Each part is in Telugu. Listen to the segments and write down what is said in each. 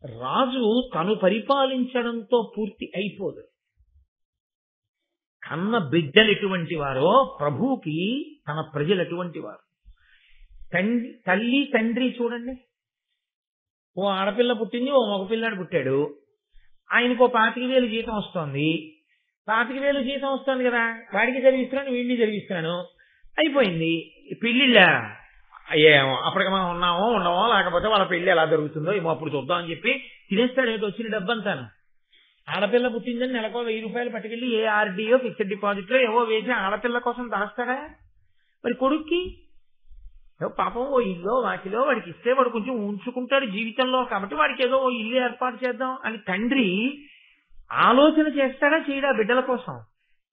రాజు తను పరిపాలించడంతో పూర్తి అయిపోదు. కన్న బిడ్డలు ఎటువంటి వారో ప్రభువుకి తన ప్రజలు ఎటువంటి వారు. తల్లి తండ్రి చూడండి, ఓ ఆడపిల్ల పుట్టింది, ఓ మగపిల్లాడు పుట్టాడు. ఆయనకు 25,000 జీతం వస్తోంది. 25,000 జీతం వస్తుంది కదా, వాడికి జరిగిస్తున్నాను, వీడిని జరిగిస్తున్నాను, అయిపోయింది. పెళ్లిళ్ళ ఏమో అప్పటికి మనం ఉన్నామో ఉండమో, లేకపోతే వాళ్ళ పెళ్లి ఎలా జరుగుతుందో ఏమో అప్పుడు చూద్దాం అని చెప్పి తినేస్తాడు ఏదో వచ్చిన డబ్బంతాను. ఆడపిల్ల పుట్టిందని నెలకు 1,000 రూపాయలు పట్టుకెళ్ళి ఏ ఆర్డీఓ ఫిక్స్డ్ డిపాజిట్ లో ఏవో వేసి ఆడపిల్ల కోసం దాస్తాడా? మరి కొడుక్కి పాపం ఓ ఇల్లు వాటిలో వాడికి ఇస్తే వాడు కొంచెం ఉంచుకుంటాడు జీవితంలో, కాబట్టి వాడికి ఏదో ఓ ఇల్లు ఏర్పాటు చేద్దాం అని తండ్రి ఆలోచన చేస్తాడా చేయడా బిడ్డల కోసం?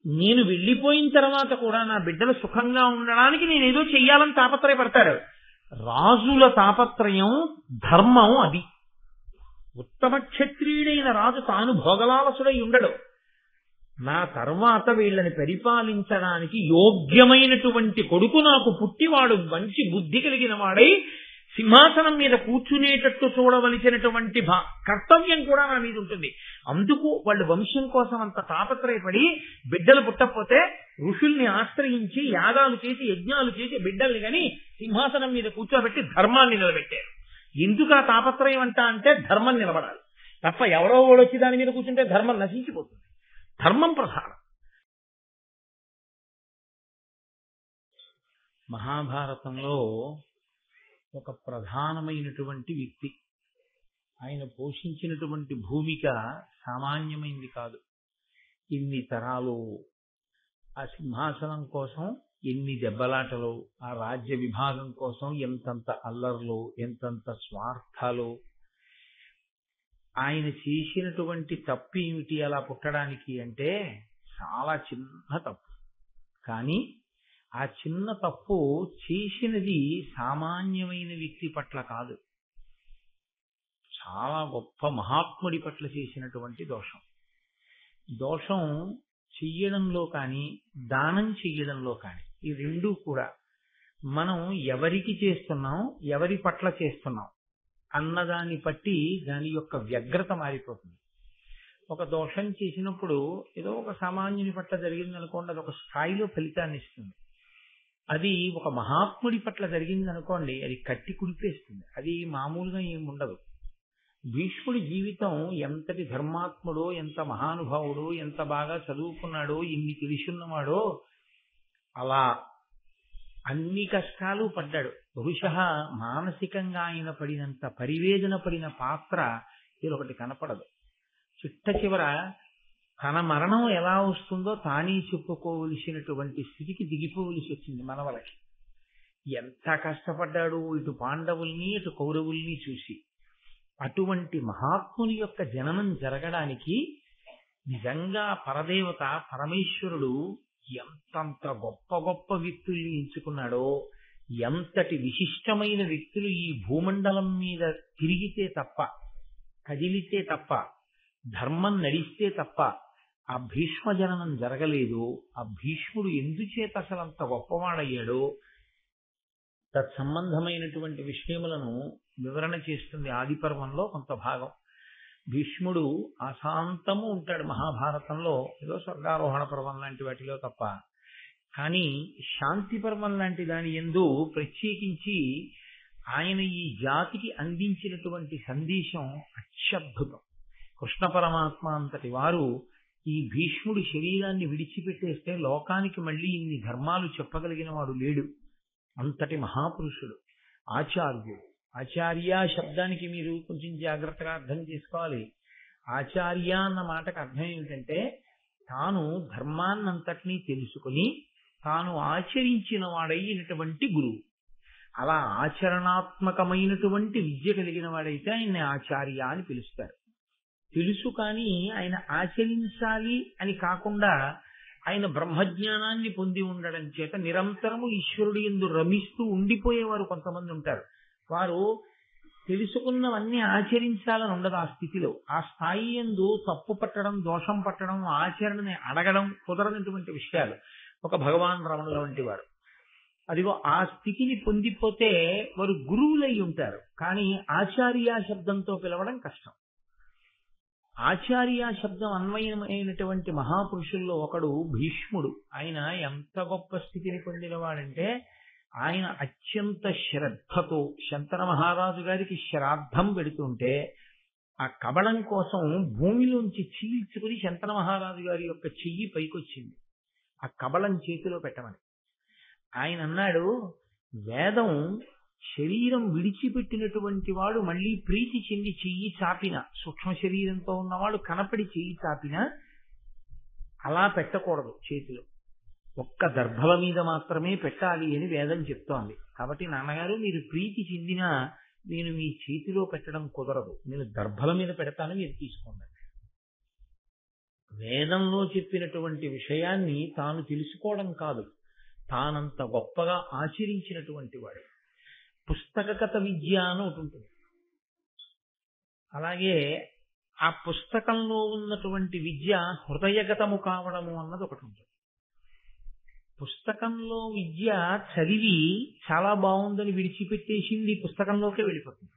నేను వెళ్ళిపోయిన తర్వాత కూడా నా బిడ్డలు సుఖంగా ఉండడానికి నేను ఏదో చెయ్యాలని తాపత్రయపడతాడు. రాజుల తాపత్రయం ధర్మం అది. ఉత్తమ క్షత్రియుడైన రాజు తాను భోగలాలసుడై ఉండడు. నా తర్వాత వీళ్ళని పరిపాలించడానికి యోగ్యమైనటువంటి కొడుకు నాకు పుట్టివాడు మంచి బుద్ధి కలిగిన వాడై సింహాసనం మీద కూర్చునేటట్టు చూడవలసినటువంటి కర్తవ్యం కూడా నా మీద ఉంటుంది. అందుకు వాళ్ళు వంశం కోసం అంత తాపత్రయపడి బిడ్డలు పుట్టకపోతే ఋషుల్ని ఆశ్రయించి యాగాలు చేసి యజ్ఞాలు చేసి బిడ్డల్ని గాని సింహాసనం మీద కూర్చోబెట్టి ధర్మాన్ని నిలబెట్టారు. ఎందుకు ఆ తాపత్రయం అంటే ధర్మం నిలబడాలి తప్ప ఎవరో వచ్చి దాని మీద కూర్చుంటే ధర్మం నశించిపోతుంది. ధర్మం ప్రధానం. మహాభారతంలో ఒక ప్రధానమైనటువంటి వ్యక్తి, ఆయన పోషించినటువంటి భూమిక సామాన్యమైంది కాదు. ఎన్ని తరాలు ఆ సింహాసనం కోసం, ఎన్ని దెబ్బలాటలు, ఆ రాజ్య విభాగం కోసం ఎంతంత అల్లర్లు, ఎంతంత స్వార్థాలు. ఆయన చేసినటువంటి తప్పు ఏమిటి అలా పుట్టడానికి అంటే చాలా చిన్న తప్పు. కానీ ఆ చిన్న తప్పు చేసినది సామాన్యమైన వ్యక్తి పట్ల కాదు, చాలా గొప్ప మహాత్ముడి పట్ల చేసినటువంటి దోషం. దోషం చెయ్యడంలో కానీ దానం చెయ్యడంలో కానీ, ఈ రెండూ కూడా మనం ఎవరికి చేస్తున్నాం, ఎవరి పట్ల చేస్తున్నాం అన్నదాన్ని బట్టి దాని యొక్క వ్యగ్రత మారిపోతుంది. ఒక దోషం చేసినప్పుడు ఏదో ఒక సామాన్యుని పట్ల జరిగింది అనుకోండి, అది ఒక స్థాయిలో ఫలితాన్ని ఇస్తుంది. అది ఒక మహాత్ముడి పట్ల జరిగింది అనుకోండి, అది కట్టి కుడిపేస్తుంది. అది మామూలుగా ఏముండదు. భీష్ముడి జీవితం ఎంతటి ధర్మాత్ముడో, ఎంత మహానుభావుడో, ఎంత బాగా చదువుకున్నాడో, ఇన్ని తెలుసున్నవాడో, అలా అన్ని కష్టాలు పడ్డాడు. బహుశः మానసికంగా ఆయన పడినంత పరివేదన పడిన పాత్ర ఇదొకటి కనపడదు. చిట్ట చివర తన మరణం ఎలా వస్తుందో తానే చెప్పుకోవలసినటువంటి స్థితికి దిగిపోవలసి వచ్చింది మనవలకి. ఎంత కష్టపడ్డాడు ఇటు పాండవుల్ని ఇటు కౌరవుల్ని చూసి. అటువంటి మహాత్ముని యొక్క జననం జరగడానికి నిజంగా పరదేవత పరమేశ్వరుడు ఎంతంత గొప్ప గొప్ప వ్యక్తుల్ని ఎంచుకున్నాడో, ఎంతటి విశిష్టమైన వ్యక్తులు ఈ భూమండలం మీద తిరిగితే తప్ప, కదిలితే తప్ప, ధర్మం నడిస్తే తప్ప ఆ భీష్మ జననం జరగలేదు. ఆ భీష్ముడు ఎందుచేత అసలు అంత గొప్పవాడయ్యాడో తత్సంబంధమైనటువంటి విషయములను వివరణ చేస్తుంది ఆది పర్వంలో కొంత భాగం. భీష్ముడు అశాంతము ఉంటాడు మహాభారతంలో, ఏదో స్వర్గారోహణ పర్వం లాంటి వాటిలో తప్ప. కానీ శాంతి పర్వం లాంటి దాని యందు ప్రత్యేకించి ఆయన ఈ జాతికి అందించినటువంటి సందేశం అత్యద్భుతం. కృష్ణ పరమాత్మ అంతటి వారు ఈ భీష్ముడి శరీరాన్ని విడిచిపెట్టేస్తే లోకానికి మళ్ళీ ఇన్ని ధర్మాలు చెప్పగలిగిన వాడు లేడు. అంతటి మహాపురుషుడు, ఆచార్యుడు. ఆచార్య శబ్దానికి మీరు కొంచెం జాగ్రత్తగా అర్థం చేసుకోవాలి. ఆచార్య అన్న మాటకు అర్థం ఏమిటంటే తాను ధర్మాన్నంతటినీ తెలుసుకుని తాను ఆచరించిన వాడైనటువంటి గురువు. అలా ఆచరణాత్మకమైనటువంటి విద్య కలిగిన వాడైతే ఆయన్ని ఆచార్య అని పిలుస్తారు. తెలుసు కానీ ఆయన ఆచరించాలి అని కాకుండా ఆయన బ్రహ్మజ్ఞానాన్ని పొంది ఉండడం చేత నిరంతరము ఈశ్వరుడు యందు రమిస్తూ ఉండిపోయేవారు కొంతమంది ఉంటారు. వారు తెలుసుకున్నవన్నీ ఆచరించాలని ఉండదు ఆ స్థితిలో. ఆ స్థాయి యందు తప్పు పట్టడం, దోషం పట్టడం, ఆచరణని అడగడం కుదరనటువంటి విషయాలు. ఒక భగవాన్ రమణుల వంటి వారు అదిగో ఆ స్థితిని పొందిపోతే వారు గురువులై ఉంటారు. కానీ ఆచార్య శబ్దంతో పిలవడం కష్టం. ఆచార్య శబ్దం అన్వయమైనటువంటి మహాపురుషుల్లో ఒకడు భీష్ముడు. ఆయన ఎంత గొప్ప స్థితిని పొందినవాడంటే, ఆయన అత్యంత శ్రద్ధతో శంతన మహారాజు గారికి శ్రాద్ధం పెడుతుంటే ఆ కబళం కోసం భూమిలోంచి చీల్చుకుని శంతన మహారాజు గారి యొక్క చెయ్యి పైకొచ్చింది ఆ కబళం చేతిలో పెట్టమని. ఆయన అన్నాడు, వేదం శరీరం విడిచిపెట్టినటువంటి వాడు మళ్ళీ ప్రీతి చెంది చెయ్యి చాపిన, సూక్ష్మ శరీరంతో ఉన్నవాడు కనపడి చెయ్యి చాపిన అలా పెట్టకూడదు చేతిలో, ఒక్క దర్భల మీద మాత్రమే పెట్టాలి అని వేదం చెప్తోంది. కాబట్టి నాన్నగారు మీరు ప్రీతి చెందినా నేను మీ చేతిలో పెట్టడం కుదరదు, నేను దర్భల మీద పెడతాను, మీరు తీసుకోండి. వేదంలో చెప్పినటువంటి విషయాన్ని తాను తెలుసుకోవడం కాదు, తానంత గొప్పగా ఆచరించినటువంటి వాడు. పుస్తకగత విద్య అని ఒకటి ఉంటుంది. అలాగే ఆ పుస్తకంలో ఉన్నటువంటి విద్య హృదయగతము కావడము అన్నది ఒకటి ఉంటుంది. పుస్తకంలో విద్య చదివి చాలా బాగుందని విడిచిపెట్టేసింది పుస్తకంలోకే వెళ్ళిపోతుంది.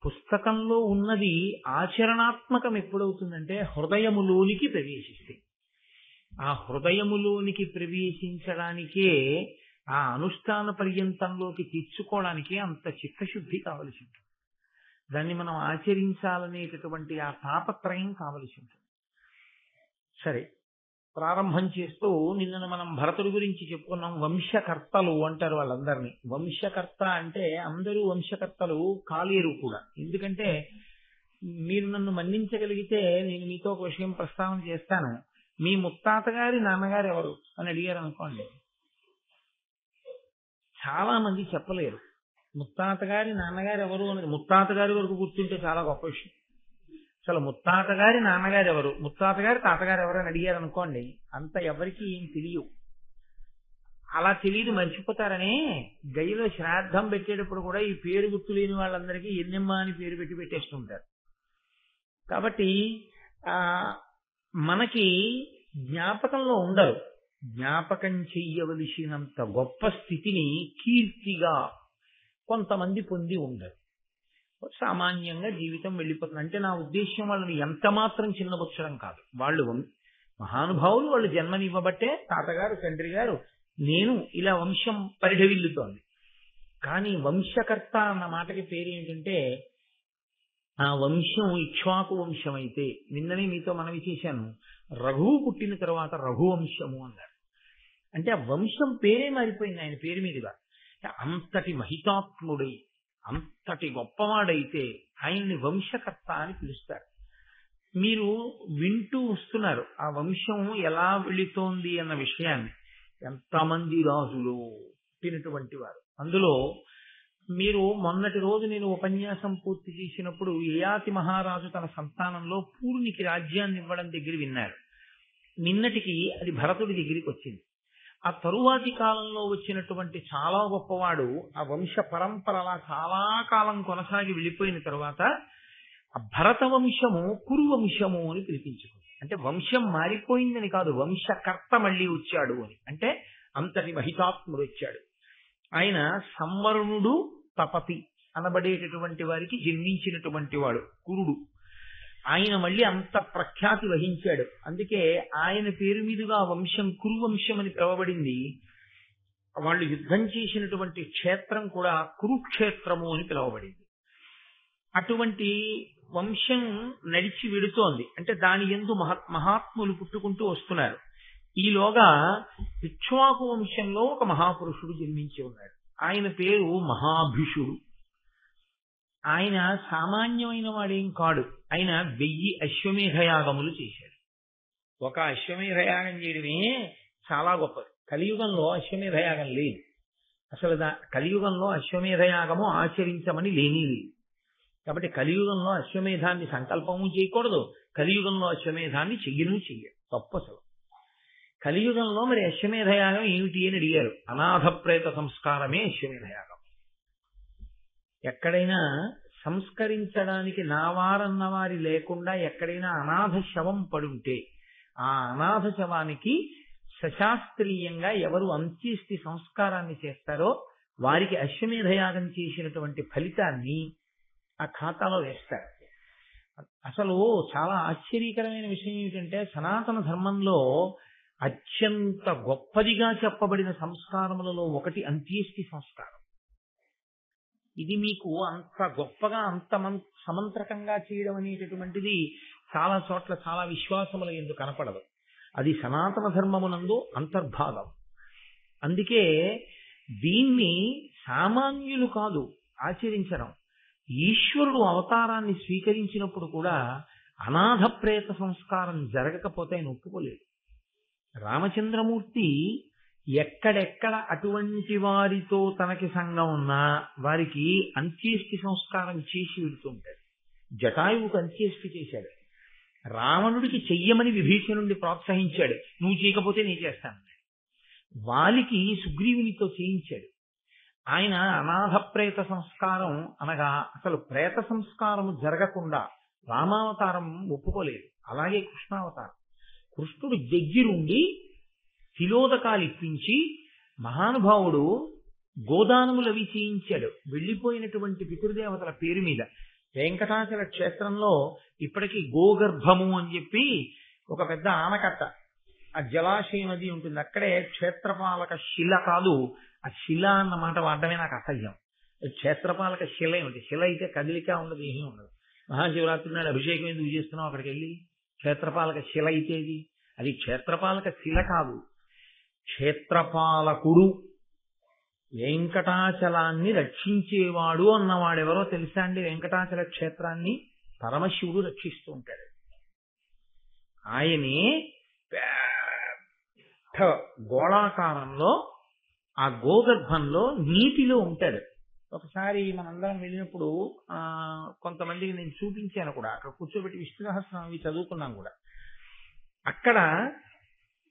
పుస్తకంలో ఉన్నది ఆచరణాత్మకం ఎప్పుడవుతుందంటే హృదయములోనికి ప్రవేశిస్తే. ఆ హృదయములోనికి ప్రవేశించడానికే, ఆ అనుష్ఠాన పర్యంతంలోకి తెచ్చుకోవడానికే అంత చిత్తశుద్ధి కావలసి ఉంటుంది. దాన్ని మనం ఆచరించాలనేటటువంటి ఆ తాపత్రయం కావలసి ఉంటుంది. సరే, ప్రారంభం చేస్తూ నిన్న మనం భరతుడి గురించి చెప్పుకున్నాం. వంశకర్తలు అంటారు వాళ్ళందరినీ. వంశకర్త అంటే అందరూ వంశకర్తలు కాలేరు కూడా. ఎందుకంటే మీరు నన్ను మన్నించగలిగితే నేను మీతో ఒక విషయం ప్రస్తావన చేస్తాను. మీ ముత్తాత గారి నాన్నగారు ఎవరు అని అడిగారు అనుకోండి, చాలా మంది చెప్పలేరు. ముత్తాత గారి నాన్నగారు ఎవరు అనేది ముత్తాత గారి వరకు గుర్తుంటే చాలా గొప్ప విషయం. అసలు ముత్తాత గారి నాన్నగారు ఎవరు, ముత్తాత గారి తాతగారు ఎవరు అని అడిగారు అనుకోండి, అంత ఎవరికి ఏం తెలియవు. అలా తెలియదు, మర్చిపోతారనే గయ్యలో శ్రాద్ధం పెట్టేటప్పుడు కూడా ఈ పేరు గుర్తు లేని వాళ్ళందరికీ ఎన్నెమ్మ అని పేరు పెట్టి పెట్టేస్తుంటారు. కాబట్టి మనకి జ్ఞాపకంలో ఉండరు. జ్ఞాపకం చెయ్యవలసినంత గొప్ప స్థితిని కీర్తిగా కొంతమంది పొంది ఉండరు. సామాన్యంగా జీవితం వెళ్ళిపోతుంది. అంటే నా ఉద్దేశ్యం వాళ్ళని ఎంత మాత్రం చిన్నబుచ్చడం కాదు. వాళ్ళు మహానుభావులు, వాళ్ళు జన్మనివ్వబట్టే తాతగారు, తండ్రి గారు, నేను ఇలా వంశం పరిఢవిల్లుతోంది. కానీ వంశకర్త అన్న మాటకి పేరు ఏంటంటే, ఆ వంశం ఇక్ష్వాకు వంశం అయితే, నిన్ననే మీతో మనవి చేశాను, రఘువు పుట్టిన తర్వాత రఘువంశము అన్నారు. అంటే ఆ వంశం పేరే మారిపోయింది ఆయన పేరు మీదుగా. అంతటి మహితాత్ముడై అంతటి గొప్పవాడైతే ఆయన్ని వంశకర్త అని పిలుస్తారు. మీరు వింటూ వస్తున్నారు ఆ వంశం ఎలా వెళుతోంది అన్న విషయాన్ని. ఎంతమంది రాజులు పుట్టినటువంటి వారు. అందులో మీరు మొన్నటి రోజు నేను ఉపన్యాసం పూర్తి చేసినప్పుడు యయాతి మహారాజు తన సంతానంలో పూర్ణికి రాజ్యాన్ని ఇవ్వడం దగ్గర విన్నారు. నిన్నటికి అది భరతుడి దగ్గరికి వచ్చింది. ఆ తరువాతి కాలంలో వచ్చినటువంటి చాలా గొప్పవాడు ఆ వంశ పరంపరలా చాలా కాలం కొనసాగి వెళ్ళిపోయిన తర్వాత ఆ భరత వంశము కురువంశము అని పిలిపించుకుంది. అంటే వంశం మారిపోయిందని కాదు, వంశకర్త మళ్ళీ వచ్చాడు అని. అంటే అంతటి మహితాత్ముడు వచ్చాడు. ఆయన సంవరుణుడు తపతి అనబడేటటువంటి వారికి జన్మించినటువంటి వాడు కురుడు. ఆయన మళ్ళీ అంత ప్రఖ్యాతి వహించాడు. అందుకే ఆయన పేరు మీదుగా వంశం కురువంశం అని పిలువబడింది. వాళ్ళు యుద్ధం చేసినటువంటి క్షేత్రం కూడా కురుక్షేత్రము అని పిలువబడింది. అటువంటి వంశం నడిచి వెడుతోంది. అంటే దాని యందు మహాత్ములు పుట్టుకుంటూ వస్తున్నారు. ఈలోగా ఇక్ష్వాకు వంశంలో ఒక మహాపురుషుడు జన్మించి ఉన్నాడు. ఆయన పేరు మహాభిషుడు. ఆయన సామాన్యమైన వాడేం కాడు. ఆయన 1000 అశ్వమేధయాగములు చేశాడు. ఒక అశ్వమేధయాగం చేయడమే చాలా గొప్పది. కలియుగంలో అశ్వమేధయాగం లేదు. అసలు కలియుగంలో అశ్వమేధయాగము ఆచరించమని లేని లేదు. కాబట్టి కలియుగంలో అశ్వమేధాన్ని సంకల్పము చేయకూడదు, కలియుగంలో అశ్వమేధాన్ని చెయ్యను చెయ్యడు, తప్పు అసలు. కలియుగంలో మరి అశ్వమేధయాగం ఏమిటి అని అడిగారు. అనాథ ప్రేత సంస్కారమే అశ్వమేధయాగం. ఎక్కడైనా సంస్కరించడానికి నావారన్న వారి లేకుండా ఎక్కడైనా అనాథ శవం పడుంటే ఆ అనాథ శవానికి సశాస్త్రీయంగా ఎవరు అంత్యేష్టి సంస్కారాన్ని చేస్తారో వారికి అశ్వమేధయాగం చేసినటువంటి ఫలితాన్ని ఆ ఖాతాలో వేస్తారు. అసలు చాలా ఆశ్చర్యకరమైన విషయం ఏమిటంటే, సనాతన ధర్మంలో అత్యంత గొప్పదిగా చెప్పబడిన సంస్కారములలో ఒకటి అంత్యేష్టి సంస్కారం. ఇది మీకు అంత గొప్పగా అంత సమంత్రకంగా చేయడం అనేటటువంటిది చాలా చోట్ల చాలా విశ్వాసముల యందు కనపడదు. అది సనాతన ధర్మమునందు అంతర్భాగం. అందుకే దీన్ని సామాన్యులు కాదు ఆచరించడం. ఈశ్వరుడు అవతారాన్ని స్వీకరించినప్పుడు కూడా అనాథ ప్రేత సంస్కారం జరగకపోతే ఆయన ఒప్పుకోలేదు. రామచంద్రమూర్తి ఎక్కడెక్కడ అటువంటి వారితో తనకి సంఘం ఉన్నా వారికి అంత్యేష్టి సంస్కారం చేసి వెడుతుంటాడు. జటాయువుకు అంత్యేష్టి చేశాడు. రావణుడికి చెయ్యమని విభీషణుడిని ప్రోత్సహించాడు, నువ్వు చేయకపోతే నేను చేస్తాను. వాలికి సుగ్రీవునితో చేయించాడు. ఆయన అనాథ ప్రేత సంస్కారం అనగా అసలు ప్రేత సంస్కారము జరగకుండా రామావతారం ఒప్పుకోలేదు. అలాగే కృష్ణావతారం. కృష్ణుడు దగ్గరుండి తిలోదకాలు ఇప్పించి మహానుభావుడు గోదానములు అవి చేయించాడు వెళ్ళిపోయినటువంటి పితృదేవతల పేరు మీద. వెంకటాచల క్షేత్రంలో ఇప్పటికీ గోగర్భము అని చెప్పి ఒక పెద్ద ఆనకట్ట, ఆ జలాశయం అది ఉంటుంది. అక్కడే క్షేత్రపాలక శిల కాదు, ఆ శిల అన్న మాట వాడడమే నాకు అసహ్యం. క్షేత్రపాలక శిల ఏమిటి? శిల అయితే కదిలిక ఉండదు, ఏమీ ఉండదు. మహాశివరాత్రి నాడు అభిషేకం ఎందుకు చేస్తున్నావు అక్కడికి వెళ్ళి? క్షేత్రపాలక శిల అయితే అది క్షేత్రపాలక శిల కాదు, క్షేత్రపాలకుడు, వెంకటాచలాన్ని రక్షించేవాడు అన్నవాడెవరో తెలుసా అండి? వెంకటాచల క్షేత్రాన్ని పరమశివుడు రక్షిస్తూ ఉంటాడు. ఆయనే పెద్ద గోళాకారంలో ఆ గోగర్భంలో నీటిలో ఉంటాడు. ఒకసారి మనందరం వెళ్ళినప్పుడు కొంతమందికి నేను చూపించాను కూడా, అక్కడ కూర్చోబెట్టి విష్ణు సహస్రనామం అవి చదువుకున్నాం కూడా. అక్కడ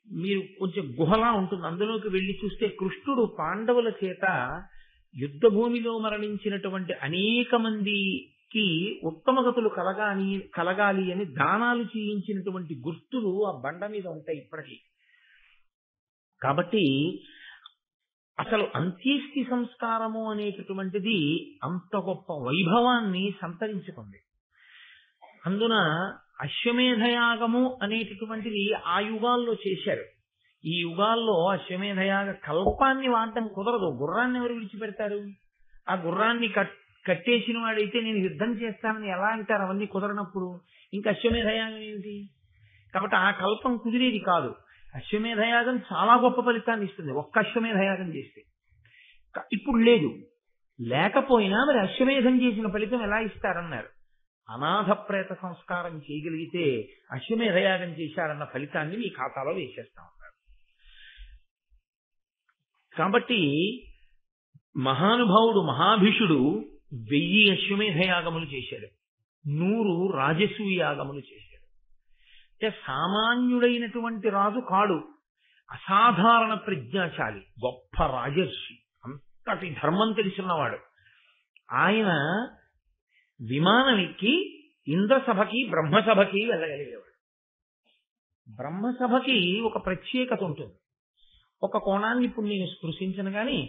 మీరు కొంచెం గుహలా ఉంటుంది, అందులోకి వెళ్ళి చూస్తే కృష్ణుడు పాండవుల చేత యుద్ధ భూమిలో మరణించినటువంటి అనేక మందికి ఉత్తమగతులు కలగాలి అని దానాలు చేయించినటువంటి గుర్తులు ఆ బండ మీద ఉంటాయి ఇప్పటికీ. కాబట్టి అసలు అంత్యేష్టి సంస్కారము అనేటటువంటిది అంత గొప్ప వైభవాన్ని సంతరించుకుంది. అందున అశ్వమేధయాగము అనేటటువంటిది ఆ యుగాల్లో చేశారు. ఈ యుగాల్లో అశ్వమేధయాగ కల్పాన్ని వాడటం కుదరదు. గుర్రాన్ని ఎవరు విడిచిపెడతారు? ఆ గుర్రాన్ని కట్టేసిన వాడైతే నేను యుద్ధం చేస్తానని ఎలా అంటారు? అవన్నీ కుదరనప్పుడు ఇంకా అశ్వమేధయాగం ఏమిటి? కాబట్టి ఆ కల్పం కుదిరేది కాదు. అశ్వమేధయాగం చాలా గొప్ప ఫలితాన్ని ఇస్తుంది ఒక్క అశ్వమేధయాగం చేస్తే. ఇప్పుడు లేదు, లేకపోయినా మరి అశ్వమేధం చేసిన ఫలితం ఎలా ఇస్తారన్నారు? అనాథ ప్రేత సంస్కారం చేయగలిగితే అశ్వమేధయాగం చేశారన్న ఫలితాన్ని మీ ఖాతాలో వేసేస్తా ఉన్నారు. కాబట్టి మహానుభావుడు మహాభీషుడు 1000 అశ్వమేధయాగములు చేశాడు, 100 రాజసూయ యాగములు చేశాడు. అంటే సామాన్యుడైనటువంటి రాజు కాడు, అసాధారణ ప్రజ్ఞాశాలి, గొప్ప రాజర్షి, అంతటి ధర్మం తెలిసినవాడు. ఆయన విమానం ఎక్కి ఇంద్రసభకి బ్రహ్మసభకి వెళ్ళగలిగేవాడు. బ్రహ్మసభకి ఒక ప్రత్యేకత ఉంటుంది. ఒక కోణాన్ని ఇప్పుడు నేను స్పృశించను కానీ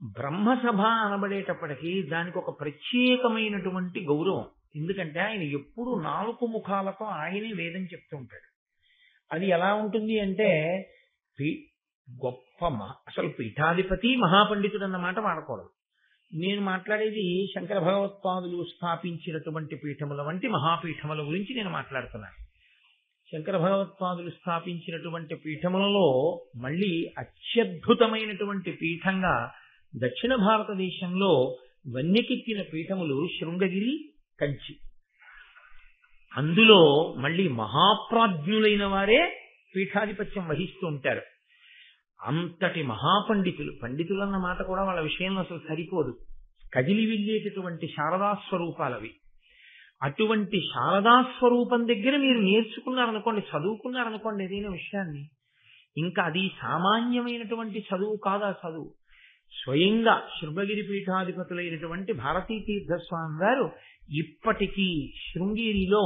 బ్రహ్మసభ అనబడేటప్పటికీ దానికి ఒక ప్రత్యేకమైనటువంటి గౌరవం. ఎందుకంటే ఆయన ఎప్పుడు 4 ముఖాలతో ఆయనే వేదం చెప్తూ ఉంటాడు. అది ఎలా ఉంటుంది అంటే గొప్ప అసలు పీఠాధిపతి మహాపండితుడు అన్నమాట వాడకూడదు. నేను మాట్లాడేది శంకర భగవత్పాదులు స్థాపించినటువంటి పీఠముల వంటి మహాపీఠముల గురించి నేను మాట్లాడుతున్నాను. శంకర భగవత్పాదులు స్థాపించినటువంటి పీఠములలో మళ్ళీ అత్యద్భుతమైనటువంటి పీఠంగా దక్షిణ భారతదేశంలో వన్యకెక్కిన పీఠములు శృంగగిరి, కంచి. అందులో మళ్ళీ మహాప్రాజ్ఞులైన వారే పీఠాధిపత్యం వహిస్తూ ఉంటారు. అంతటి పండితులు అన్న మాట కూడా వాళ్ళ విషయంలో అసలు సరిపోదు. కదిలి వెళ్ళేటటువంటి శారదాస్వరూపాలవి. అటువంటి శారదాస్వరూపం దగ్గర మీరు నేర్చుకున్నారనుకోండి, చదువుకున్నారనుకోండి ఏదైనా విషయాన్ని, ఇంకా అది సామాన్యమైనటువంటి చదువు కాదు. ఆ చదువు స్వయంగా శృంగగిరి పీఠాధిపతులైనటువంటి భారతీ తీర్థస్వామి గారు ఇప్పటికీ శృంగేరిలో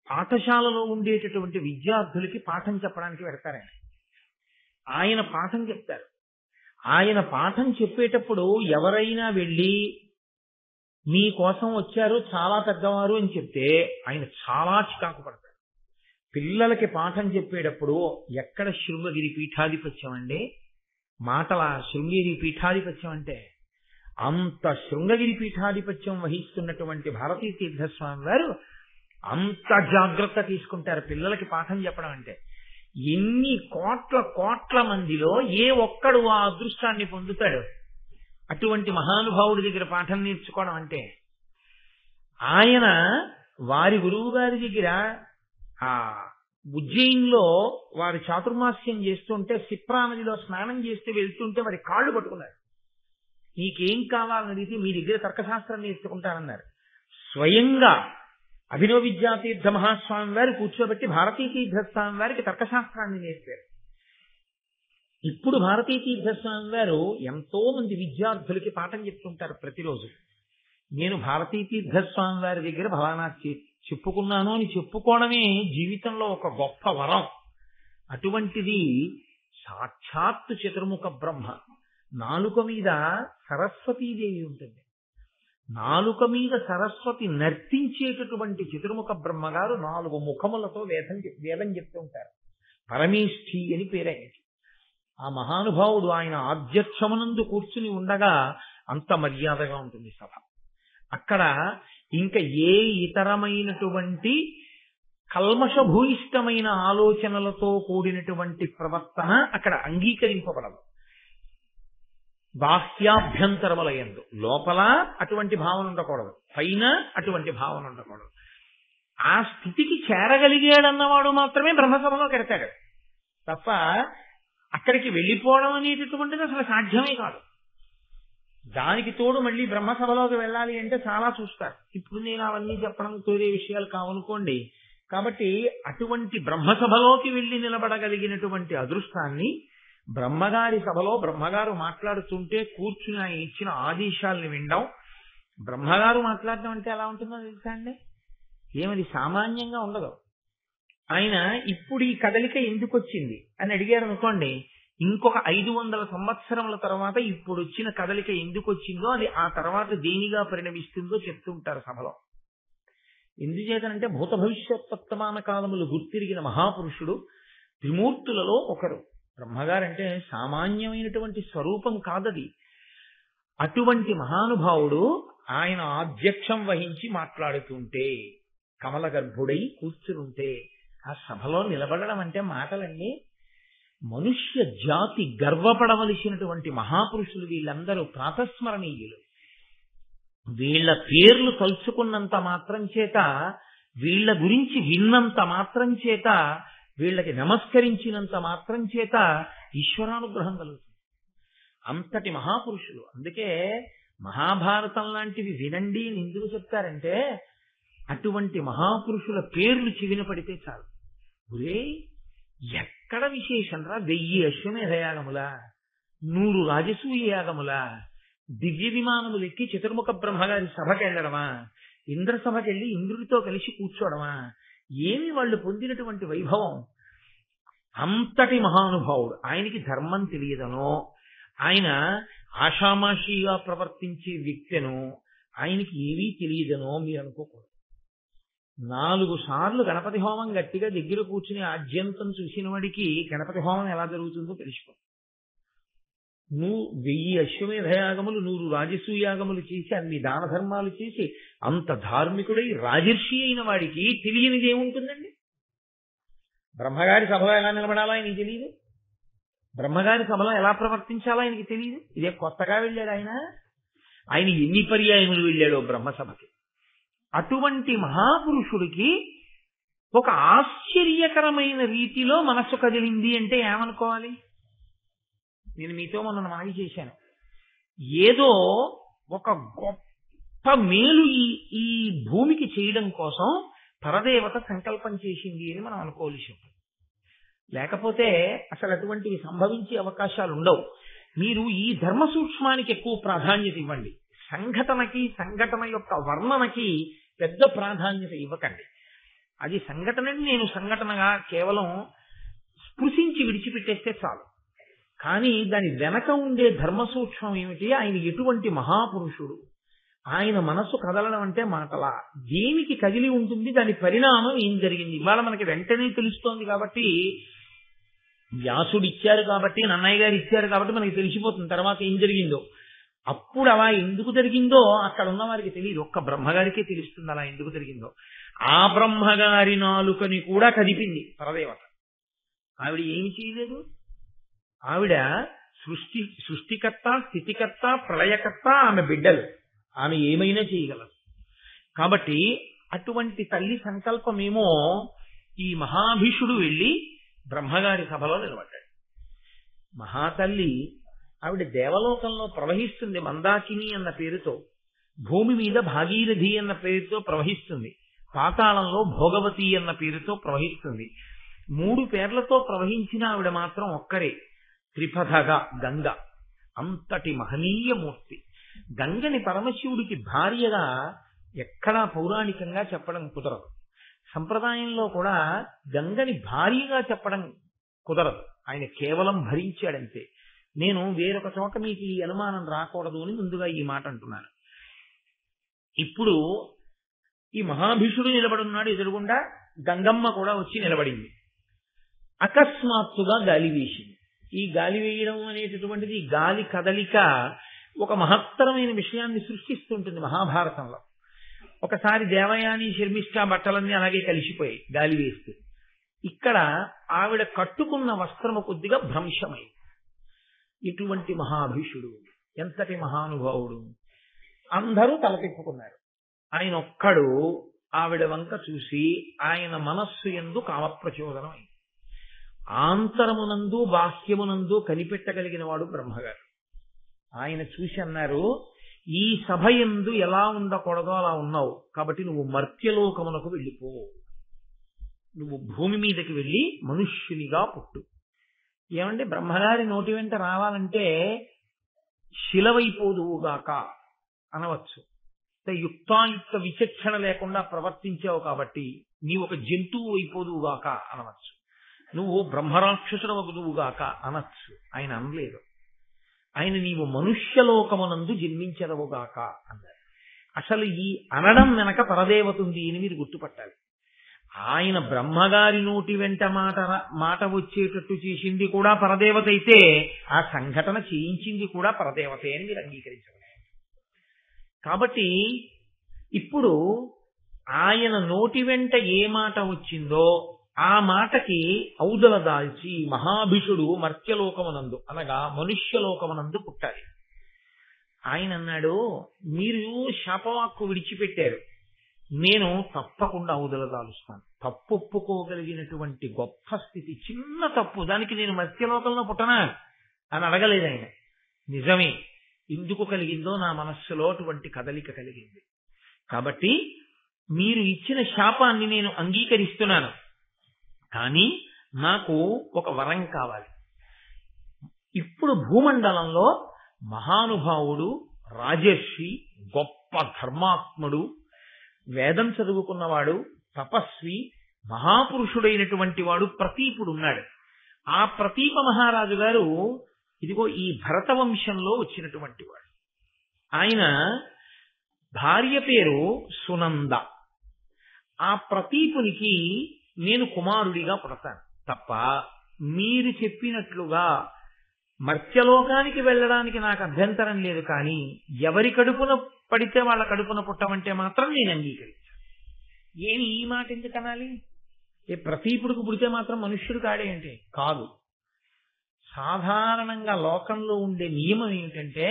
పాఠశాలలో ఉండేటటువంటి విద్యార్థులకి పాఠం చెప్పడానికి పెడతారాయన. ఆయన పాఠం చెప్తారు. ఆయన పాఠం చెప్పేటప్పుడు ఎవరైనా వెళ్ళి మీకోసం వచ్చారు చాలా పెద్దవారు అని చెప్తే ఆయన చాలా చికాకు పడతారు. పిల్లలకి పాఠం చెప్పేటప్పుడు ఎక్కడ శృంగగిరి పీఠాధిపత్యం అండి, మాటల శృంగగిరి పీఠాధిపత్యం అంటే అంత శృంగగిరి పీఠాధిపత్యం వహిస్తున్నటువంటి భారతీ తీర్థస్వామి వారు అంత జాగ్రత్త తీసుకుంటారు పిల్లలకి పాఠం చెప్పడం అంటే. ఎన్ని కోట్ల కోట్ల మందిలో ఏ ఒక్కడు ఆ అదృష్టాన్ని పొందుతాడు అటువంటి మహానుభావుడి దగ్గర పాఠం నేర్చుకోవడం అంటే. ఆయన వారి గురువు గారి దగ్గర ఆ ఉజ్జయిన్లో వారి చాతుర్మాస్యం చేస్తుంటే సిప్రా నదిలో స్నానం చేస్తే వెళ్తుంటే వారి కాళ్ళు పట్టుకున్నారు. నీకేం కావాలని అడిగితే మీ దగ్గర తర్కశాస్త్రం నేర్చుకుంటారన్నారు. స్వయంగా అభినవ విద్యాతీర్థ మహాస్వామి వారు కూర్చోబెట్టి భారతీ తీర్థస్వామి వారికి తర్కశాస్త్రాన్ని నేర్పారు. ఇప్పుడు భారతీ తీర్థస్వామి వారు ఎంతో మంది విద్యార్థులకి పాఠం చెప్తుంటారు ప్రతిరోజు. నేను భారతీ తీర్థస్వామి వారి దగ్గర ఫలానా చెప్పుకున్నాను అని చెప్పుకోవడమే జీవితంలో ఒక గొప్ప వరం. అటువంటిది సాక్షాత్తు చతుర్ముఖ బ్రహ్మ. నాలుక మీద సరస్వతీదేవి ఉంటుంది. నాలుక మీద సరస్వతి నర్తించేటటువంటి చతుర్ముఖ బ్రహ్మగారు 4 ముఖములతో వేదం చెప్తూ ఉంటారు. పరమేష్ఠి అని పేరైనది. ఆ మహానుభావుడు ఆయన ఆధ్యక్షమునందు కూర్చుని ఉండగా అంత మర్యాదగా ఉంటుంది సభ. అక్కడ ఇంకా ఏ ఇతరమైనటువంటి కల్మషభూయిష్టమైన ఆలోచనలతో కూడినటువంటి ప్రవర్తన అక్కడ అంగీకరింపబడదు. బాహ్యాభ్యంతరములయందు లోపల అటువంటి భావన ఉండకూడదు, పైన అటువంటి భావన ఉండకూడదు. ఆ స్థితికి చేరగలిగాడన్నవాడు మాత్రమే బ్రహ్మసభలో కెడతాడు తప్ప అక్కడికి వెళ్ళిపోవడం అనేటటువంటిది అసలు సాధ్యమే కాదు. దానికి తోడు మళ్ళీ బ్రహ్మసభలోకి వెళ్ళాలి అంటే చాలా చూస్తారు. ఇప్పుడు నేను అవన్నీ చెప్పడం తోడే విషయాలు కావనుకోండి. కాబట్టి అటువంటి బ్రహ్మసభలోకి వెళ్ళి నిలబడగలిగినటువంటి అదృష్టాన్ని బ్రహ్మగారి సభలో బ్రహ్మగారు మాట్లాడుతుంటే కూర్చుని ఆయన ఇచ్చిన ఆదేశాలను వినడం. బ్రహ్మగారు మాట్లాడడం అంటే ఎలా ఉంటుందో తెలుసా అండి? ఏమది సామాన్యంగా ఉండదు. ఆయన ఇప్పుడు ఈ కదలిక ఎందుకు వచ్చింది అని అడిగారు అనుకోండి, ఇంకొక 500 సంవత్సరముల తర్వాత ఇప్పుడు వచ్చిన కదలిక ఎందుకు వచ్చిందో అది ఆ తర్వాత దేనిగా పరిణమిస్తుందో చెప్తుంటారు సభలో. ఎందుచేతనంటే భూత భవిష్యత్వర్తమాన కాలములు గుర్తిరిగిన మహాపురుషుడు, త్రిమూర్తులలో ఒకరు. బ్రహ్మగారంటే సామాన్యమైనటువంటి స్వరూపం కాదది. అటువంటి మహానుభావుడు ఆయన ఆధ్యక్షం వహించి మాట్లాడుతుంటే, కమల గర్భుడై కూర్చుంటే ఆ సభలో నిలబడడం అంటే మాటలండి. మనుష్య జాతి గర్వపడవలసినటువంటి మహాపురుషులు వీళ్ళందరూ ప్రాతస్మరణీయులు. వీళ్ళ పేర్లు తలుచుకున్నంత మాత్రం చేత, వీళ్ళ గురించి విన్నంత మాత్రం చేత, వీళ్ళకి నమస్కరించినంత మాత్రం చేత ఈశ్వరానుగ్రహం కలుగుతుంది. అంతటి మహాపురుషులు. అందుకే మహాభారతం లాంటివి వినండి అని ఎందుకు చెప్తారంటే, అటువంటి మహాపురుషుల పేర్లు చెవిన పడితే చాలు. ఒరే ఎక్కడ విశేషం రా, 1000 అశ్వమేధ యాగములా, 100 రాజసూయ యాగములా, దివ్య విమానములు ఎక్కి చతుర్ముఖ బ్రహ్మగారి సభకి వెళ్ళడమా, ఇంద్ర సభకి వెళ్ళి ఇంద్రుడితో కలిసి కూర్చోవడమా, ఏమి వాళ్ళు పొందినటువంటి వైభవం. అంతటి మహానుభావుడు. ఆయనకి ధర్మం తెలియదనో, ఆయన ఆషామాషిగా ప్రవర్తించే వ్యక్తినో, ఆయనకి ఏవీ తెలియదనో మీరు అనుకోకూడదు. 4 సార్లు గణపతి హోమం గట్టిగా దగ్గర కూర్చుని ఆద్యంతం చూసిన వాడికి గణపతి హోమం ఎలా జరుగుతుందో తెలిసిపో. 1000 అశ్వమేధయాగములు, 100 రాజసూయాగములు చేసి, అన్ని దాన ధర్మాలు చేసి, అంత ధార్మికుడై రాజర్షి అయిన వాడికి తెలియనిది ఏముంటుందండి? బ్రహ్మగారి సభలో ఎలా నిలబడాలో ఆయనకి తెలియదు, బ్రహ్మగారి సభలో ఎలా ప్రవర్తించాలో ఆయనకి తెలియదు. ఇదే కొత్తగా వెళ్ళాడు ఆయన. ఆయన ఎన్ని పర్యాయములు వెళ్ళాడో బ్రహ్మసభకి. అటువంటి మహాపురుషుడికి ఒక ఆశ్చర్యకరమైన రీతిలో మనస్సు కదిలింది అంటే ఏమనుకోవాలి? నేను మీతో మొన్న మనవి చేశాను. ఏదో ఒక గొప్ప మేలు ఈ భూమికి చేయడం కోసం పరదేవత సంకల్పం చేసింది అని మనం అనుకోవలసి ఉంటుంది. లేకపోతే అసలు అటువంటివి సంభవించే అవకాశాలు ఉండవు. మీరు ఈ ధర్మ సూక్ష్మానికి ఎక్కువ ప్రాధాన్యత ఇవ్వండి. సంఘటన యొక్క వర్ణనకి పెద్ద ప్రాధాన్యత ఇవ్వకండి. అది సంఘటనని నేను సంఘటనగా కేవలం స్పృశించి విడిచిపెట్టేస్తే చాలు. కానీ దాని వెనక ఉండే ధర్మ సూక్ష్మం ఏమిటి, ఆయన ఎటువంటి మహాపురుషుడు, ఆయన మనస్సు కదలడం అంటే మాటలా, దేనికి కదిలి ఉంటుంది, దాని పరిణామం ఏం జరిగింది ఇవాళ మనకి వెంటనే తెలుస్తోంది. కాబట్టి వ్యాసుడు ఇచ్చారు కాబట్టి, నన్నయ్య గారు ఇచ్చారు కాబట్టి మనకి తెలిసిపోతుంది తర్వాత ఏం జరిగిందో. అప్పుడు అలా ఎందుకు జరిగిందో అక్కడ ఉన్న వారికి తెలియదు, ఒక్క బ్రహ్మగారికే తెలుస్తుంది అలా ఎందుకు జరిగిందో. ఆ బ్రహ్మగారి నాలుకని కూడా కదిపింది పరదేవత. ఆవిడ ఏమి చేయలేదు, ఆవిడ సృష్టికర్త, స్థితికర్త, ప్రళయకర్త, ఆమె బిడ్డలు, ఆమె ఏమైనా చేయగలరు. కాబట్టి అటువంటి తల్లి సంకల్పమేమో ఈ మహాభీషుడు వెళ్ళి బ్రహ్మగారి సభలో నిలబడ్డాడు. మహాతల్లి ఆవిడ దేవలోకంలో ప్రవహిస్తుంది, మందాకిని అన్న పేరుతో, భూమి మీద భాగీరథి అన్న పేరుతో ప్రవహిస్తుంది, పాతాళంలో భోగవతి అన్న పేరుతో ప్రవహిస్తుంది. 3 పేర్లతో ప్రవహించిన ఆవిడ మాత్రం ఒక్కరే, త్రిపథగా గంగ. అంతటి మహనీయ మూర్తి. గంగని పరమశివుడికి భార్యగా ఎక్కడా పౌరాణికంగా చెప్పడం కుదరదు. సంప్రదాయంలో కూడా గంగని భార్యగా చెప్పడం కుదరదు, ఆయన కేవలం భరించాడంతే. నేను వేరొక చోట మీకు ఈ అనుమానం రాకూడదు అని ముందుగా ఈ మాట అంటున్నాను. ఇప్పుడు ఈ మహాభీషుడు నిలబడున్నాడు, ఎదురుగుండా గంగమ్మ కూడా వచ్చి నిలబడింది. అకస్మాత్తుగా గాలి వేసింది. ఈ గాలి వేయడం అనేటటువంటిది, గాలి కదలిక ఒక మహత్తరమైన విషయాన్ని సృష్టిస్తుంటుంది మహాభారతంలో. ఒకసారి దేవయాని శర్మిష్ఠ బట్టలన్నీ అలాగే కలిసిపోయాయి గాలి వేస్తే. ఇక్కడ ఆవిడ కట్టుకున్న వస్త్రము కొద్దిగా భ్రంశమై. ఇటువంటి మహాభీషుడు, ఎంతటి మహానుభావుడు. అందరూ తలతిప్పుకున్నారు. ఆయన ఒక్కడు ఆవిడ వంక చూసి ఆయన మనస్సు యందు కామప్రచోదనం. ఆంతరమునందు బాహ్యమునందు కనిపెట్టగలిగిన వాడు బ్రహ్మగారు. ఆయన చూసి అన్నారు, ఈ సభ యందు ఎలా ఉండకూడదో అలా ఉన్నావు, కాబట్టి నువ్వు మర్త్యలోకమునకు వెళ్ళిపో, నువ్వు భూమి మీదకి వెళ్ళి మనుష్యునిగా పుట్టు. ఏమంటే బ్రహ్మగారి నోటి వెంట రావాలంటే శిలవైపోదువుగాక అనవచ్చు. యుక్తాయుక్త విచక్షణ లేకుండా ప్రవర్తించావు కాబట్టి నీ ఒక జంతువు అయిపోదువుగాక అనవచ్చు. నువ్వు బ్రహ్మరాక్షసుడు వగుదువుగాక అనొచ్చు. ఆయన అనలేదు. ఆయన నీవు మనుష్యలోకమునందు జన్మించదవుగాక అన్నారు. అసలు ఈ అనడం వెనక పరదేవత ఉంది అని మీరు గుర్తుపట్టాలి. ఆయన బ్రహ్మగారి నోటి వెంట మాట వచ్చేటట్టు చేసింది కూడా పరదేవత అయితే, ఆ సంఘటన చేయించింది కూడా పరదేవతే అని మీరు అంగీకరించగలరు. కాబట్టి ఇప్పుడు ఆయన నోటి వెంట ఏ మాట వచ్చిందో ఆ మాటకి ఔదల దాల్చి మహాభిషుడు మర్త్యలోకమునందు అనగా మనుష్యలోకమునందు పుట్టాలి. ఆయన అన్నాడు, మీరు శాపవాక్కు విడిచిపెట్టారు, నేను తప్పకుండా ఔదల దాలుస్తాను. తప్పు ఒప్పుకోగలిగినటువంటి గొప్ప స్థితి, చిన్న తప్పు, దానికి నేను మర్త్యలోకంలో పుట్టనా అని అడగలేదు ఆయన. నిజమే, ఎందుకు కలిగిందో నా మనస్సులో అటువంటి కదలిక కలిగింది. కాబట్టి మీరు ఇచ్చిన శాపాన్ని నేను అంగీకరిస్తున్నాను, కానీ నాకు ఒక వరం కావాలి. ఇప్పుడు భూమండలంలో మహానుభావుడు, రాజర్షి, గొప్ప ధర్మాత్ముడు, వేదం చదువుకున్నవాడు, తపస్వి, మహాపురుషుడైనటువంటి వాడు ప్రతీపుడు ఉన్నాడు. ఆ ప్రతీప మహారాజు గారు ఇదిగో ఈ భరత వంశంలో వచ్చినటువంటి వాడు. ఆయన భార్య పేరు సునంద. ఆ ప్రతీపునికి నేను కుమారుడిగా పుడతాను తప్ప మీరు చెప్పినట్లుగా మర్త్యలోకానికి వెళ్ళడానికి నాకు అభ్యంతరం లేదు, కానీ ఎవరి కడుపున పడితే వాళ్ళ కడుపున పుట్టమంటే మాత్రం నేను అంగీకరించాను. ఏమి ఈ మాట ఎందుకు అనాలి? ఏ ప్రతీపుడికి పుడితే మాత్రం మనుష్యుడు కాడే అంటే కాదు. సాధారణంగా లోకంలో ఉండే నియమం ఏమిటంటే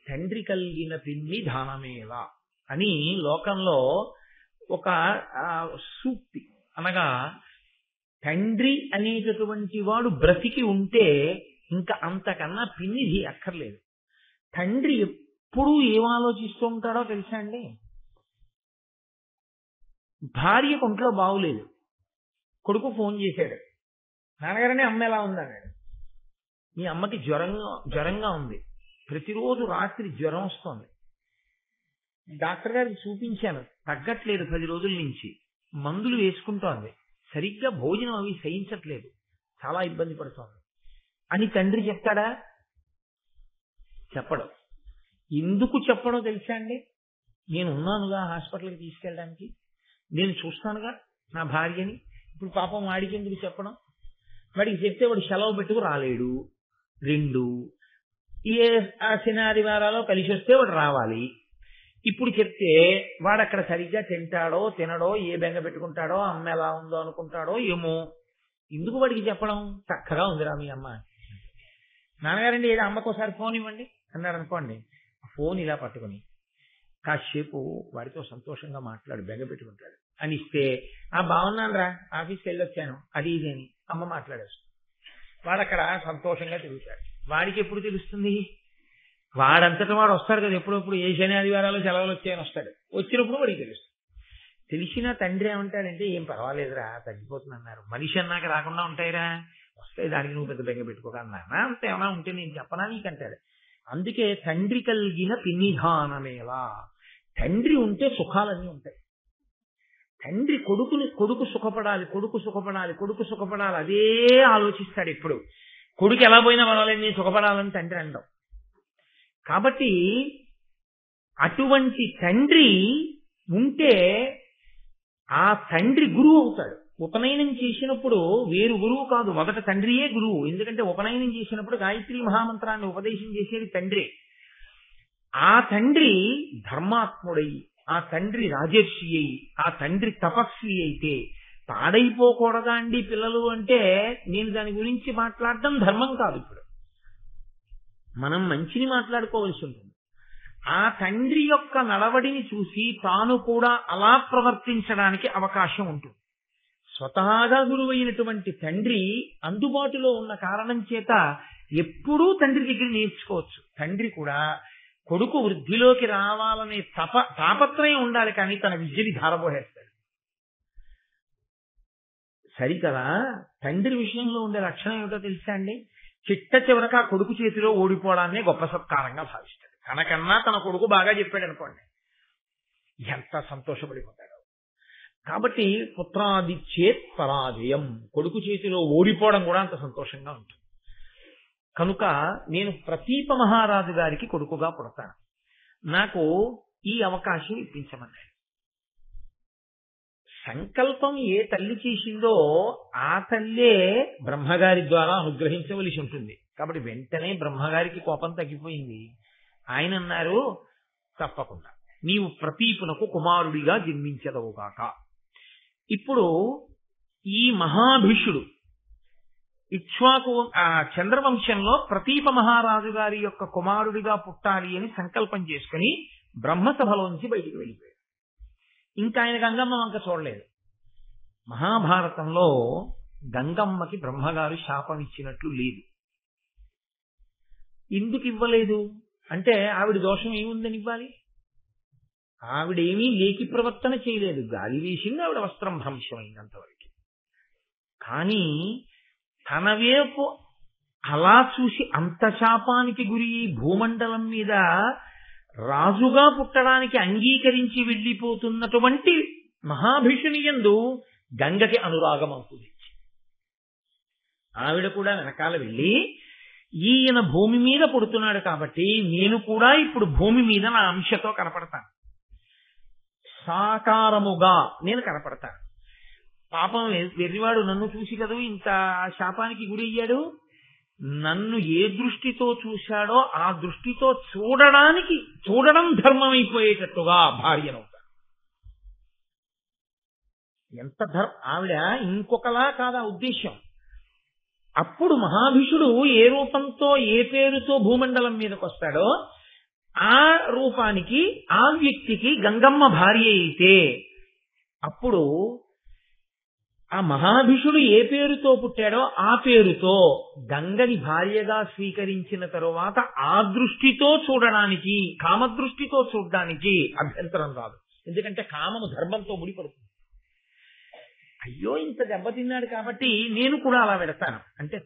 తండ్రి కలిగిన పిన్ని దానమేలా అని లోకంలో ఒక సూక్తి. అనగా తండ్రి అనేటటువంటి వాడు బ్రతికి ఉంటే ఇంకా అంతకన్నా పిన్నిది అక్కర్లేదు. తండ్రి ఎప్పుడూ ఏం ఆలోచిస్తూ ఉంటాడో తెలుసా అండి? భార్య ఒంట్లో బాగులేదు, కొడుకు ఫోన్ చేశాడు, నాన్నగారనే అమ్మ ఎలా ఉందన్నాడు. మీ అమ్మకి జ్వరంగా ఉంది, ప్రతిరోజు రాత్రి జ్వరం వస్తోంది, డాక్టర్ గారికి చూపించాను, తగ్గట్లేదు, 10 రోజుల నుంచి మందులు వేసుకుంటోంది, సరిగ్గా భోజనం అవి సహించట్లేదు, చాలా ఇబ్బంది పడుతోంది. అని తండ్రి చెప్తాడా? చెప్పడు. ఎందుకు చెప్పడో తెలుసా అండి? నేను ఉన్నానుగా హాస్పిటల్కి తీసుకెళ్ళడానికి, నేను చూస్తానుగా నా భార్యని. ఇప్పుడు పాపం వాడికి ఎందుకు చెప్పడం? వాడికి చెప్తే వాడు సెలవు పెట్టుకు రాలేడు. 2 ఆ శనాదివారాలో కలిసి వస్తే వాడు రావాలి. ఇప్పుడు చెప్తే వాడు అక్కడ సరిగ్గా తింటాడో తినడో, ఏ బెంగ పెట్టుకుంటాడో, అమ్మ ఎలా ఉందో అనుకుంటాడో ఏమో. ఎందుకు వాడికి చెప్పడం? చక్కగా ఉందిరా మీ అమ్మ. నాన్నగారండి ఏదో అమ్మకోసారి ఫోన్ ఇవ్వండి అన్నాడు అనుకోండి, ఫోన్ ఇలా పట్టుకుని కాసేపు వాడితో సంతోషంగా మాట్లాడు, బెంగ పెట్టుకుంటాడు అని ఇస్తే, బాగున్నాను రా, ఆఫీస్కి వెళ్ళొచ్చాను, అది ఇది అని అమ్మ మాట్లాడేస్తుంది. వాడు అక్కడ సంతోషంగా తిరుగుతాడు. వాడికి ఎప్పుడు తెలుస్తుంది? వాడంతటా వాడు వస్తాడు కదా, ఎప్పుడప్పుడు ఏ శని ఆదివారాలు సెలవులు వచ్చాయని వస్తాడు. వచ్చినప్పుడు వాడికి తెలుస్తుంది. తెలిసిన తండ్రి ఏమంటాడంటే, ఏం పర్వాలేదురా, తగ్గిపోతుంది అన్నారు. మనిషి అన్నాక రాకుండా ఉంటాయిరా, వస్తాయి, దానికి నువ్వు పెద్ద బెంగ పెట్టుకోక అన్నా. అంత ఏమైనా ఉంటే నేను చెప్పనా నీకంటాడు. అందుకే తండ్రి కలిగిన పిన్నిధానమేలా. తండ్రి ఉంటే సుఖాలన్నీ ఉంటాయి. తండ్రి కొడుకు సుఖపడాలి, కొడుకు సుఖపడాలి, కొడుకు సుఖపడాలి, అదే ఆలోచిస్తాడు ఎప్పుడు. కొడుకు ఎలా పోయినా పర్వాలేదు, నేను సుఖపడాలని తండ్రి అనడం. కాబట్టి అటువంటి తండ్రి ఉంటే ఆ తండ్రి గురువు అవుతాడు. ఉపనయనం చేసినప్పుడు వేరు గురువు కాదు, మొదట తండ్రియే గురువు. ఎందుకంటే ఉపనయనం చేసినప్పుడు గాయత్రి మహామంత్రాన్ని ఉపదేశం చేసేది తండ్రి. ఆ తండ్రి ధర్మాత్ముడై, ఆ తండ్రి రాజర్షి అయి, ఆ తండ్రి తపస్వి అయితే పాడైపోకూడదా అండి పిల్లలు అంటే, నేను దాని గురించి మాట్లాడడం ధర్మం కాదు. ఇప్పుడు మనం మంచిని మాట్లాడుకోవాల్సి ఉంటుంది. ఆ తండ్రి యొక్క నడవడిని చూసి తాను కూడా అలా ప్రవర్తించడానికి అవకాశం ఉంటుంది. స్వతహాగా గురువైనటువంటి తండ్రి అందుబాటులో ఉన్న కారణం చేత ఎప్పుడూ తండ్రి దగ్గర నేర్చుకోవచ్చు. తండ్రి కూడా కొడుకు వృద్ధిలోకి రావాలనే తాపత్రయం ఉండాలి, కానీ తన విద్యని ధారపోహేస్తాడు. సరికదా? తండ్రి విషయంలో ఉండే లక్షణం ఏమిటో తెలుసా అండి? చిట్ట చివరక ఆ కొడుకు చేతిలో ఓడిపోవడాన్ని గొప్ప సత్కారంగా భావిస్తాడు. తనకన్నా తన కొడుకు బాగా చెప్పాడు అనుకోండి, ఎంత సంతోషపడిపోతాడు. కాబట్టి పుత్రాది చేత్ పరాజయం, కొడుకు చేతిలో ఓడిపోవడం కూడా అంత సంతోషంగా ఉంటుంది. కనుక నేను ప్రతీప మహారాజు గారికి కొడుకుగా పుడతాను, నాకు ఈ అవకాశం ఇప్పించమన్నాడు. సంకల్పం ఏ తల్లి చేసిందో ఆ తల్లే బ్రహ్మగారి ద్వారా అనుగ్రహించవలసి ఉంటుంది. కాబట్టి వెంటనే బ్రహ్మగారికి కోపం తగ్గిపోయింది. ఆయన అన్నారు, తప్పకుండా నీవు ప్రతీపునకు కుమారుడిగా జన్మించదవుగాక. ఇప్పుడు ఈ మహాభీషుడు ఇక్ష్వాకు చంద్రవంశంలో ప్రతీప మహారాజు గారి యొక్క కుమారుడిగా పుట్టాలి అని సంకల్పం చేసుకుని బ్రహ్మసభలోంచి బయటికి వెళ్ళిపోయాడు. ఇంకా ఆయన గంగమ్మ వంక చూడలేదు. మహాభారతంలో గంగమ్మకి బ్రహ్మగారు శాపం ఇచ్చినట్లు లేదు. ఎందుకు ఇవ్వలేదు అంటే, ఆవిడ దోషం ఏముందని ఇవ్వాలి? ఆవిడేమీ లేకి ప్రవర్తన చేయలేదు, గాలి వేసింది, ఆవిడ వస్త్రం భ్రంశమైనంతవరకు. కానీ తన వైపు అలా చూసి అంత శాపానికి గురి భూమండలం మీద రాజుగా పుట్టడానికి అంగీకరించి వెళ్ళిపోతున్నటువంటి మహాభీషుని యందు గంగకి అనురాగం అవుతుంది. ఆవిడ కూడా వెనకాల వెళ్ళి, ఈయన భూమి మీద పుడుతున్నాడు కాబట్టి నేను కూడా ఇప్పుడు భూమి మీద నా అంశతో కనపడతాను, సాకారముగా నేను కనపడతాను. పాపం వెర్రివాడు నన్ను చూసి కదా ఇంత శాపానికి గురి అయ్యాడు. నన్ను ఏ దృష్టితో చూశాడో ఆ దృష్టితో చూడడం ధర్మమైపోయేటట్టుగా భార్యనవుతాడు. ఎంత ఆవిడ ఇంకొకలా కాదా ఉద్దేశం. అప్పుడు మహాభీషుడు ఏ రూపంతో ఏ పేరుతో భూమండలం మీదకి వస్తాడో ఆ రూపానికి ఆ వ్యక్తికి గంగమ్మ భార్య అయితే, అప్పుడు ఆ మహాభీషుడు ఏ పేరుతో పుట్టాడో ఆ పేరుతో గంగని భార్యగా స్వీకరించిన తరువాత ఆ దృష్టితో చూడడానికి, కామదృష్టితో చూడడానికి అభ్యంతరం రాదు. ఎందుకంటే కామము ధర్మంతో ముడిపడుతుంది. అయ్యో ఇంత దెబ్బతిన్నాడు కాబట్టి నేను కూడా అలా పెడతాను అంటే,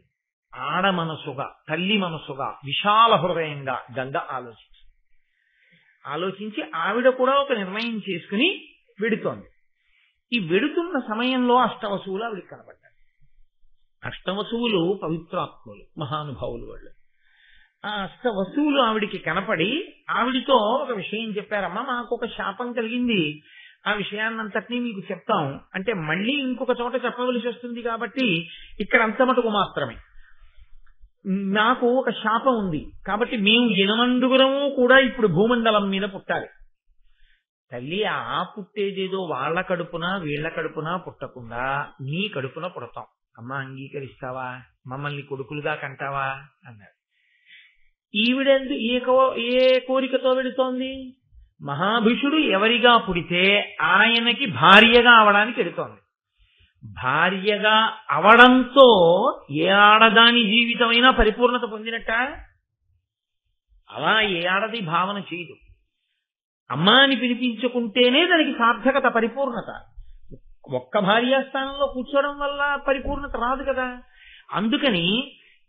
ఆడ మనసుగా, తల్లి మనసుగా, విశాల హృదయంగా గంగ ఆలోచించి ఆవిడ కూడా ఒక నిర్ణయం చేసుకుని వెడుతోంది. ఈ వెడుతున్న సమయంలో అష్టవసువులు ఆవిడికి కనబడ్డారు. అష్టవసువులు పవిత్రాత్ములు, మహానుభావులు వాళ్ళు. ఆ అష్టవసువులు ఆవిడికి కనపడి ఆవిడితో ఒక విషయం చెప్పారమ్మా, మాకు ఒక శాపం కలిగింది, ఆ విషయాన్నంతటినీ మీకు చెప్తాం అంటే మళ్ళీ ఇంకొక చోట చెప్పవలసి వస్తుంది కాబట్టి ఇక్కడ అంత మటుకు మాత్రమే. నాకు ఒక శాపం ఉంది కాబట్టి మేము 8 కూడా ఇప్పుడు భూమండలం మీద పుట్టాలి. తల్లి, ఆ పుట్టేదేదో వాళ్ళ కడుపున వీళ్ల కడుపున పుట్టకుండా నీ కడుపున పుడతాం. అమ్మ అంగీకరిస్తావా, మమ్మల్ని కొడుకులుగా కంటావా అన్నాడు. ఈవిడెందు ఏ కోరికతో వెళుతోంది? మహాభిషుడు ఎవరిగా పుడితే ఆయనకి భార్యగా అవడానికి వెళుతోంది. భార్యగా అవడంతో ఏ ఆడదాని జీవితమైనా పరిపూర్ణత పొందినట్ట? అలా ఏ ఆడది భావన చేయదు. అమ్మా అని పిలిపించుకుంటేనే దానికి సార్థకత, పరిపూర్ణత. ఒక్క భార్యాస్థానంలో కూర్చోవడం వల్ల పరిపూర్ణత రాదు కదా. అందుకని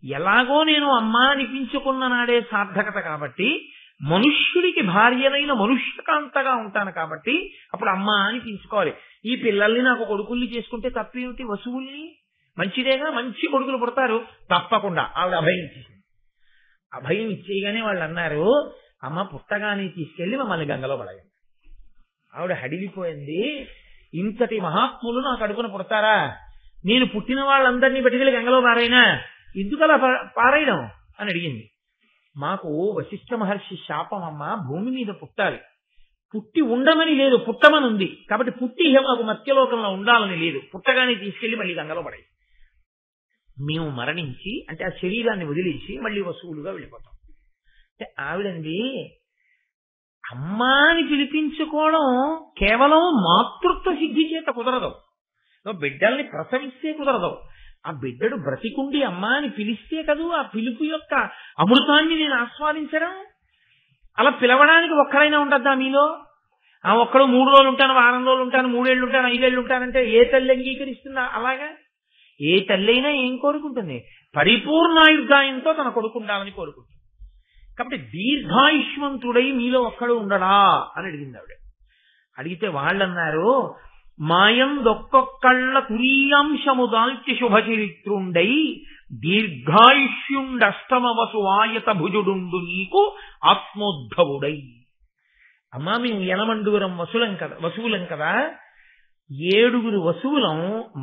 ఎలాగో నేను అమ్మా అనిపించుకున్న నాడే సార్థకత కాబట్టి, మనుష్యుడికి భార్యనైన మనుష్యకాంతగా ఉంటాను కాబట్టి అప్పుడు అమ్మా అని పిలుచుకోవాలి. ఈ పిల్లల్ని నాకు కొడుకుల్ని చేసుకుంటే తప్పేమిటి? వసువుల్ని మంచిదేగా, మంచి కొడుకులు పుడతారు. తప్పకుండా ఆవిడ అభయం ఇచ్చేసింది. అభయం ఇచ్చేయగానే వాళ్ళు అన్నారు, అమ్మ పుట్టగానే తీసుకెళ్లి మమ్మల్ని గంగలో పడేయండి. ఆవిడ హడిలిపోయింది. ఇంతటి మహాత్ములు నాకు అడుగున పుడతారా? నేను పుట్టిన వాళ్ళందరినీ బతికెళ్ళి గంగలో పారైనా ఎందుకు అలా పారేయడం అని అడిగింది. మాకు వశిష్ఠ మహర్షి శాపం అమ్మ, భూమి మీద పుట్టాలి, పుట్టి ఉండమని లేదు, పుట్టమని ఉంది. కాబట్టి పుట్టి మాకు మత్స్యలోకంలో ఉండాలని లేదు, పుట్టగానే తీసుకెళ్లి మళ్ళీ గంగలో పడాయి. మేము మరణించి అంటే ఆ శరీరాన్ని వదిలేసి మళ్ళీ వసువులుగా వెళ్ళిపోతాం. అంటే ఆవిడండి, అమ్మా అని పిలిపించుకోవడం కేవలం మాతృత్వ సిద్ధి చేత కుదరదు. బిడ్డల్ని ప్రసవిస్తే కుదరదు. ఆ బిడ్డడు బ్రతికుండి అమ్మా అని పిలిస్తే కదూ ఆ పిలుపు యొక్క అమృతాన్ని నేను ఆస్వాదించడం. అలా పిలవడానికి ఒక్కడైనా ఉండద్దా మీలో? ఆ ఒక్కడు 3 రోజులు ఉంటాను, వారం రోజులు ఉంటాను, 3 ఏళ్ళు ఉంటాను, 5 ఏళ్ళు ఉంటానంటే ఏ తల్లి అంగీకరిస్తుందా? అలాగా ఏ తల్లి అయినా ఏం కోరుకుంటుంది? పరిపూర్ణాయుర్దాయంతో తన కొడుకు ఉండాలని కోరుకుంటుంది. కాబట్టి దీర్ఘాయుష్మంతుడై మీలో ఒక్కడు ఉండడా అని అడిగింది ఆవిడ. అడిగితే వాళ్ళన్నారు, మాయందొక్కొక్కళ్ళ తురీయాంశము దాల్చి శుభచరిత్రుండై దీర్ఘాయుష్యుండష్టమవసు భుజుడుండు నీకు ఆత్మోద్భవుడై. అమ్మా మేము 8 వసువులం కదా, 7 వసువులం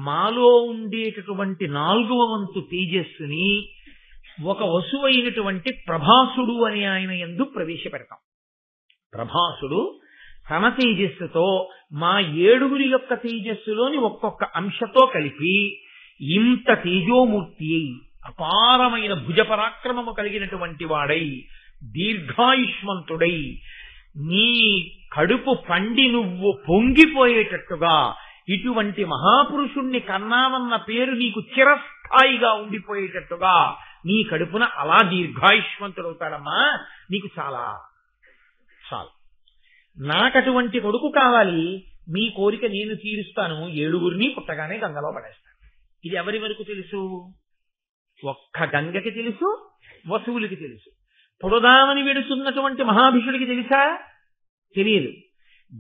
మాలో ఉండేటటువంటి 4వ వంతు తేజస్సుని ఒక వసువైనటువంటి ప్రభాసుడు అని ఆయన యందు ప్రవేశపెడతాం. ప్రభాసుడు తన తేజస్సుతో మా 7 యొక్క తేజస్సులోని ఒక్కొక్క అంశతో కలిపి ఇంత తేజోమూర్తి అయి అపారమైన భుజపరాక్రమము కలిగినటువంటి వాడై దీర్ఘాయుష్మంతుడై నీ కడుపు పండి నువ్వు పొంగిపోయేటట్టుగా ఇటువంటి మహాపురుషుణ్ణి కన్నామన్న పేరు నీకు చిరస్థాయిగా ఉండిపోయేటట్టుగా నీ కడుపున అలా దీర్ఘాయుష్మంతుడవుతాడమ్మా. నీకు చాలా చాలు. నాకటువంటి కొడుకు కావాలి, మీ కోరిక నేను తీరుస్తాను, 7 పుట్టగానే గంగలో పడేస్తాను. ఇది ఎవరి వరకు తెలుసు? ఒక్క గంగకి తెలుసు, వసువులకి తెలుసు. పొడదామని వెడుతున్నటువంటి మహాభిషుడికి తెలుసా? తెలియదు.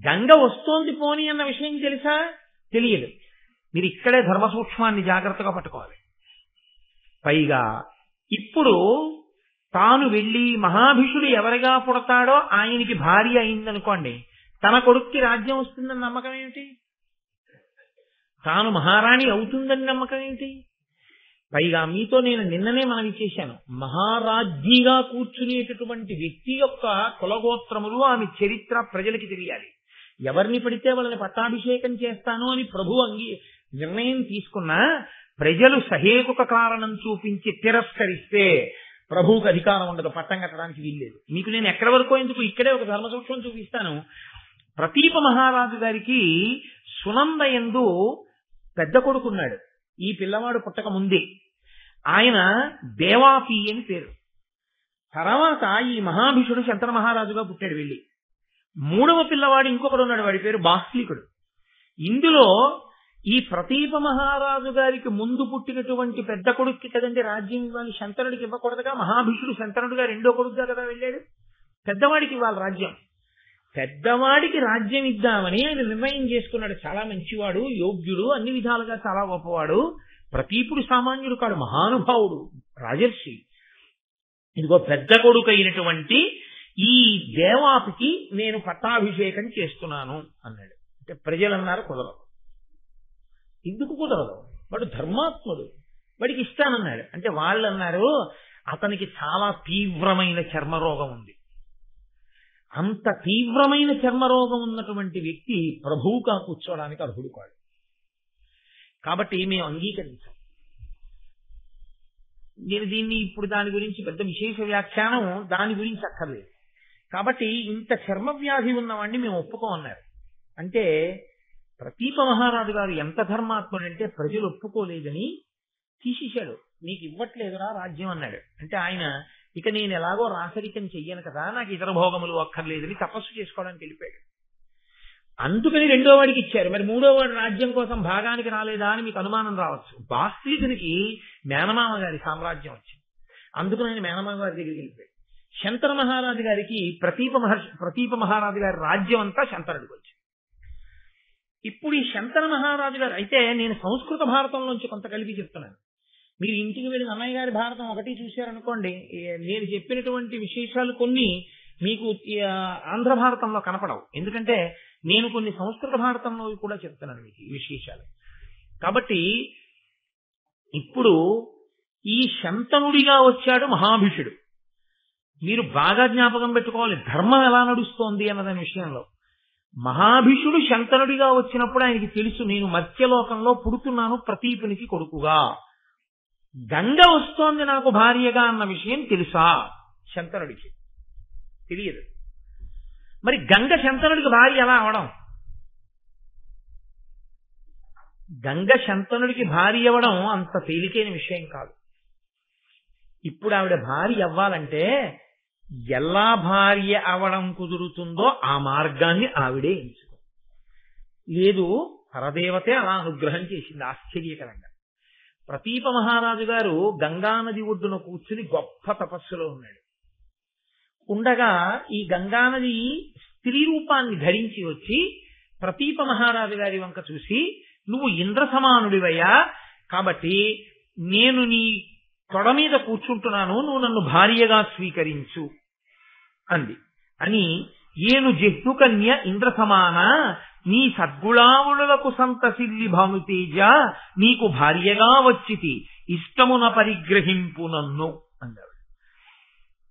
గంగ వస్తోంది పోని అన్న విషయం తెలుసా? తెలియదు. మీరు ఇక్కడే ధర్మ సూక్ష్మాన్ని జాగ్రత్తగా పట్టుకోవాలి. పైగా ఇప్పుడు తాను వెళ్ళి మహాభిషుడు ఎవరిగా పుడతాడో ఆయనకి భార్య అయిందనుకోండి, తన కొడుక్కి రాజ్యం వస్తుందని నమ్మకం ఏమిటి? తాను మహారాణి అవుతుందని నమ్మకం ఏమిటి? పైగా మీతో నేను నిన్ననే మనవి చేశాను, మహారాజ్ఞిగా కూర్చునేటటువంటి వ్యక్తి యొక్క కులగోత్రములు, ఆమె చరిత్ర ప్రజలకి తెలియాలి. ఎవరిని పడితే వాళ్ళని పట్టాభిషేకం చేస్తాను అని ప్రభు నిర్ణయం తీసుకున్నా ప్రజలు సహేతుక కారణం చూపించి తిరస్కరిస్తే ప్రభువుకు అధికారం ఉండదు, పట్టం కట్టడానికి వీల్లేదు. మీకు నేను ఎక్కడి వరకు ఎందుకు ఇక్కడే ఒక ధర్మ సూక్ష్మం చూపిస్తాను. ప్రతీప మహారాజు గారికి సునంద యందు పెద్ద కొడుకున్నాడు. ఈ పిల్లవాడు పుట్టక ముందే ఆయన దేవాపి అని పేరు. తర్వాత ఈ మహాభిషుడు శంతన మహారాజుగా పుట్టాడు వెళ్ళి. 3వ పిల్లవాడు ఇంకొకడు ఉన్నాడు, వాడి పేరు బాహ్లికుడు. ఇందులో ఈ ప్రతీప మహారాజు గారికి ముందు పుట్టినటువంటి పెద్ద కొడుక్కి కదండి రాజ్యం ఇవ్వాలి, శంతనుడికి ఇవ్వకూడదుగా. మహాభిషుడు శంతనుడిగా 2వ కొడుకుగా కదా వెళ్ళాడు. పెద్దవాడికి ఇవ్వాలి రాజ్యం. పెద్దవాడికి రాజ్యం ఇద్దామని ఆయన నిర్ణయం చేసుకున్నాడు. చాలా మంచివాడు, యోగ్యుడు, అన్ని విధాలుగా చాలా గొప్పవాడు. ప్రతీపుడు సామాన్యుడు కాడు, మహానుభావుడు, రాజర్షి. ఇదిగో పెద్ద కొడుకు అయినటువంటి ఈ దేవాపికి నేను పట్టాభిషేకం చేస్తున్నాను అన్నాడు. అంటే ప్రజలు అన్నారు కుదరదు. ఎందుకు కుదరదు? వాడు ధర్మాత్ముడు, వాడికి ఇస్తానన్నాడు. అంటే వాళ్ళు అన్నారు అతనికి చాలా తీవ్రమైన చర్మరోగం ఉంది. అంత తీవ్రమైన చర్మరోగం ఉన్నటువంటి వ్యక్తి ప్రభువుగా కూర్చోవడానికి అర్హుడు కాడు. కాబట్టి మేము అంగీకరించాం. నేను దీన్ని ఇప్పుడు దాని గురించి పెద్ద విశేష వ్యాఖ్యానం దాని గురించి అక్కర్లేదు. కాబట్టి ఇంత చర్మ వ్యాధి ఉన్నవాడిని మేము ఒప్పుకోమన్నారు. అంటే ప్రతీప మహారాజు గారు ఎంత ధర్మాత్ముడంటే ప్రజలు ఒప్పుకోలేదని తీసేశాడు. నీకు ఇవ్వట్లేదురా రాజ్యం అన్నాడు. అంటే ఆయన ఇక నేను ఎలాగో రాసరికం చెయ్యను కదా, నాకు ఇతర భోగములు అక్కర్లేదని తపస్సు చేసుకోవడానికి వెళ్ళిపోయాడు. అందుకని రెండో వాడికి ఇచ్చారు. మరి మూడో వాడు రాజ్యం కోసం భాగానికి రాలేదా అని మీకు అనుమానం రావచ్చు. బాస్త్రీకునికి మేనమామ గారి సామ్రాజ్యం వచ్చింది. అందుకని ఆయన మేనమామ గారి దగ్గరికి వెళ్ళిపోయాడు. శంతన మహారాజు గారికి ప్రతీప మహారాజు గారి రాజ్యం అంతా శంతనుడికి వచ్చింది. ఇప్పుడు ఈ శంతన మహారాజు గారు అయితే నేను సంస్కృత భారతంలోంచి కొంత కలిపి చెప్తున్నాను. మీరు ఇంటికి వెళ్ళి అన్నయ్య గారి భారతం ఒకటి చూశారనుకోండి, నేను చెప్పినటువంటి విశేషాలు కొన్ని మీకు ఆంధ్ర భారతంలో కనపడవు. ఎందుకంటే నేను కొన్ని సంస్కృత భారతంలో కూడా చెప్తున్నాను మీకు ఈ విశేషాలు. కాబట్టి ఇప్పుడు ఈ శంతనుడిగా వచ్చాడు మహాభిషుడు. మీరు బాగా జ్ఞాపకం పెట్టుకోవాలి ధర్మం ఎలా నడుస్తోంది అన్నదాని విషయంలో. మహాభిషుడు శంతనుడిగా వచ్చినప్పుడు ఆయనకి తెలుసు నేను మత్స్యలోకంలో పుడుతున్నాను ప్రతీపునికి కొడుకుగా. గంగ వస్తోంది నాకు భార్యగా అన్న విషయం తెలుసా? శంతనుడికి తెలియదు. మరి గంగ శంతనుడికి భార్య ఎలా అవడం? గంగ శంతనుడికి భార్య అవ్వడం అంత తేలికైన విషయం కాదు. ఇప్పుడు ఆవిడ భార్య అవ్వాలంటే ఎలా భార్య అవడం కుదురుతుందో ఆ మార్గాన్ని ఆవిడే ఎంచుకో. లేదు పరదేవతే అలా అనుగ్రహం చేసింది ఆశ్చర్యకరంగా. ప్రతీప మహారాజు గారు గంగానది ఒడ్డున కూర్చుని గొప్ప తపస్సులో ఉన్నాడు. ఉండగా ఈ గంగానది స్త్రీ రూపాన్ని ధరించి వచ్చి ప్రతీప మహారాజు గారి వంక చూసి, నువ్వు ఇంద్ర సమానుడివయ్యా, కాబట్టి నేను నీ తొడ మీద కూర్చుంటున్నాను, నువ్వు నన్ను భార్యగా స్వీకరించు అంది. అని ఏను జహ్నుకన్య ఇంద్ర సమాన నీ సద్గుణాములకు సంతసిల్లి భానుతేజ నీకు భార్యగా వచ్చితి ఇష్టమున పరిగ్రహింపు నన్ను అన్నాడు.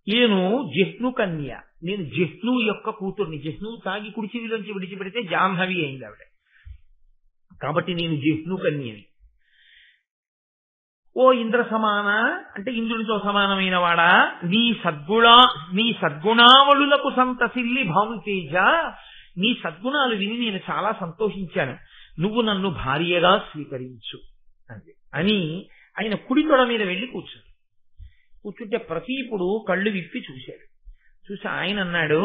ఏను జహ్నుకన్య, నేను జహ్ను యొక్క కూతుర్ని. జహ్ను తాగి కుడిచివిలోంచి విడిచిపెడితే జాహ్నవి అయింది ఆవిడ. కాబట్టి నేను జహ్నుకన్యని. ఓ ఇంద్ర సమాన అంటే ఇంద్రునితో సమానమైన వాడా, నీ సద్గుణావళులకు సంతసిల్లి భానుతేజ, నీ సద్గుణాలు విని నేను చాలా సంతోషించాను, నువ్వు నన్ను భార్యగా స్వీకరించు అని ఆయన కుడి తొడ మీద వెళ్లి కూర్చుంటే ప్రతీపుడు కళ్ళు విప్పి చూశాడు. చూసి ఆయన అన్నాడు,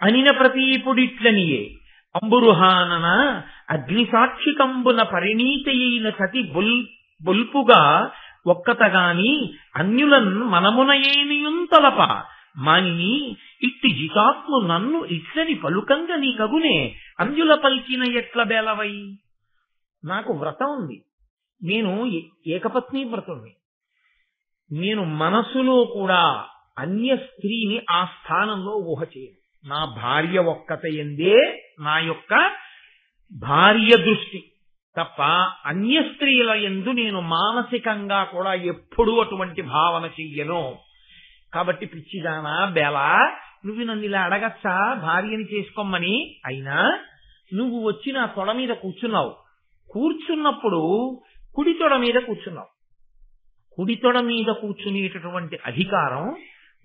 అనిన ప్రతీపుడిట్లనియే అంబురుహానన అగ్నిసాక్షికంబున పరిణీతయైన సతి బొల్పుగా ఒక్కతగాని అన్యులన్ మనమున ఏనియుంతలప మానిని ఇట్టి జితాత్ము నన్ను ఇట్లని పలుకంగా నీ కగునే అంజుల పల్కిన ఎట్ల బేలవై. నాకు వ్రతం ఉంది, నేను ఏకపత్ని వ్రతుణ్ణి. నేను మనసులో కూడా అన్య స్త్రీని ఆ స్థానంలో ఊహ చేయను. నా భార్య ఒక్కతయందే నా యొక్క భార్య దృష్టి తప్ప అన్య స్త్రీల యందు నేను మానసికంగా కూడా ఎప్పుడూ అటువంటి భావన చెయ్యను. కాబట్టి పిచ్చిదానా బేలా, నువ్వు నన్ను ఇలా అడగచ్చా భార్యని చేసుకోమని? అయినా నువ్వు వచ్చి నా తొడ మీద కూర్చున్నావు. కూర్చున్నప్పుడు కుడి తొడ మీద కూర్చున్నావు. కుడి తొడ మీద కూర్చునేటటువంటి అధికారం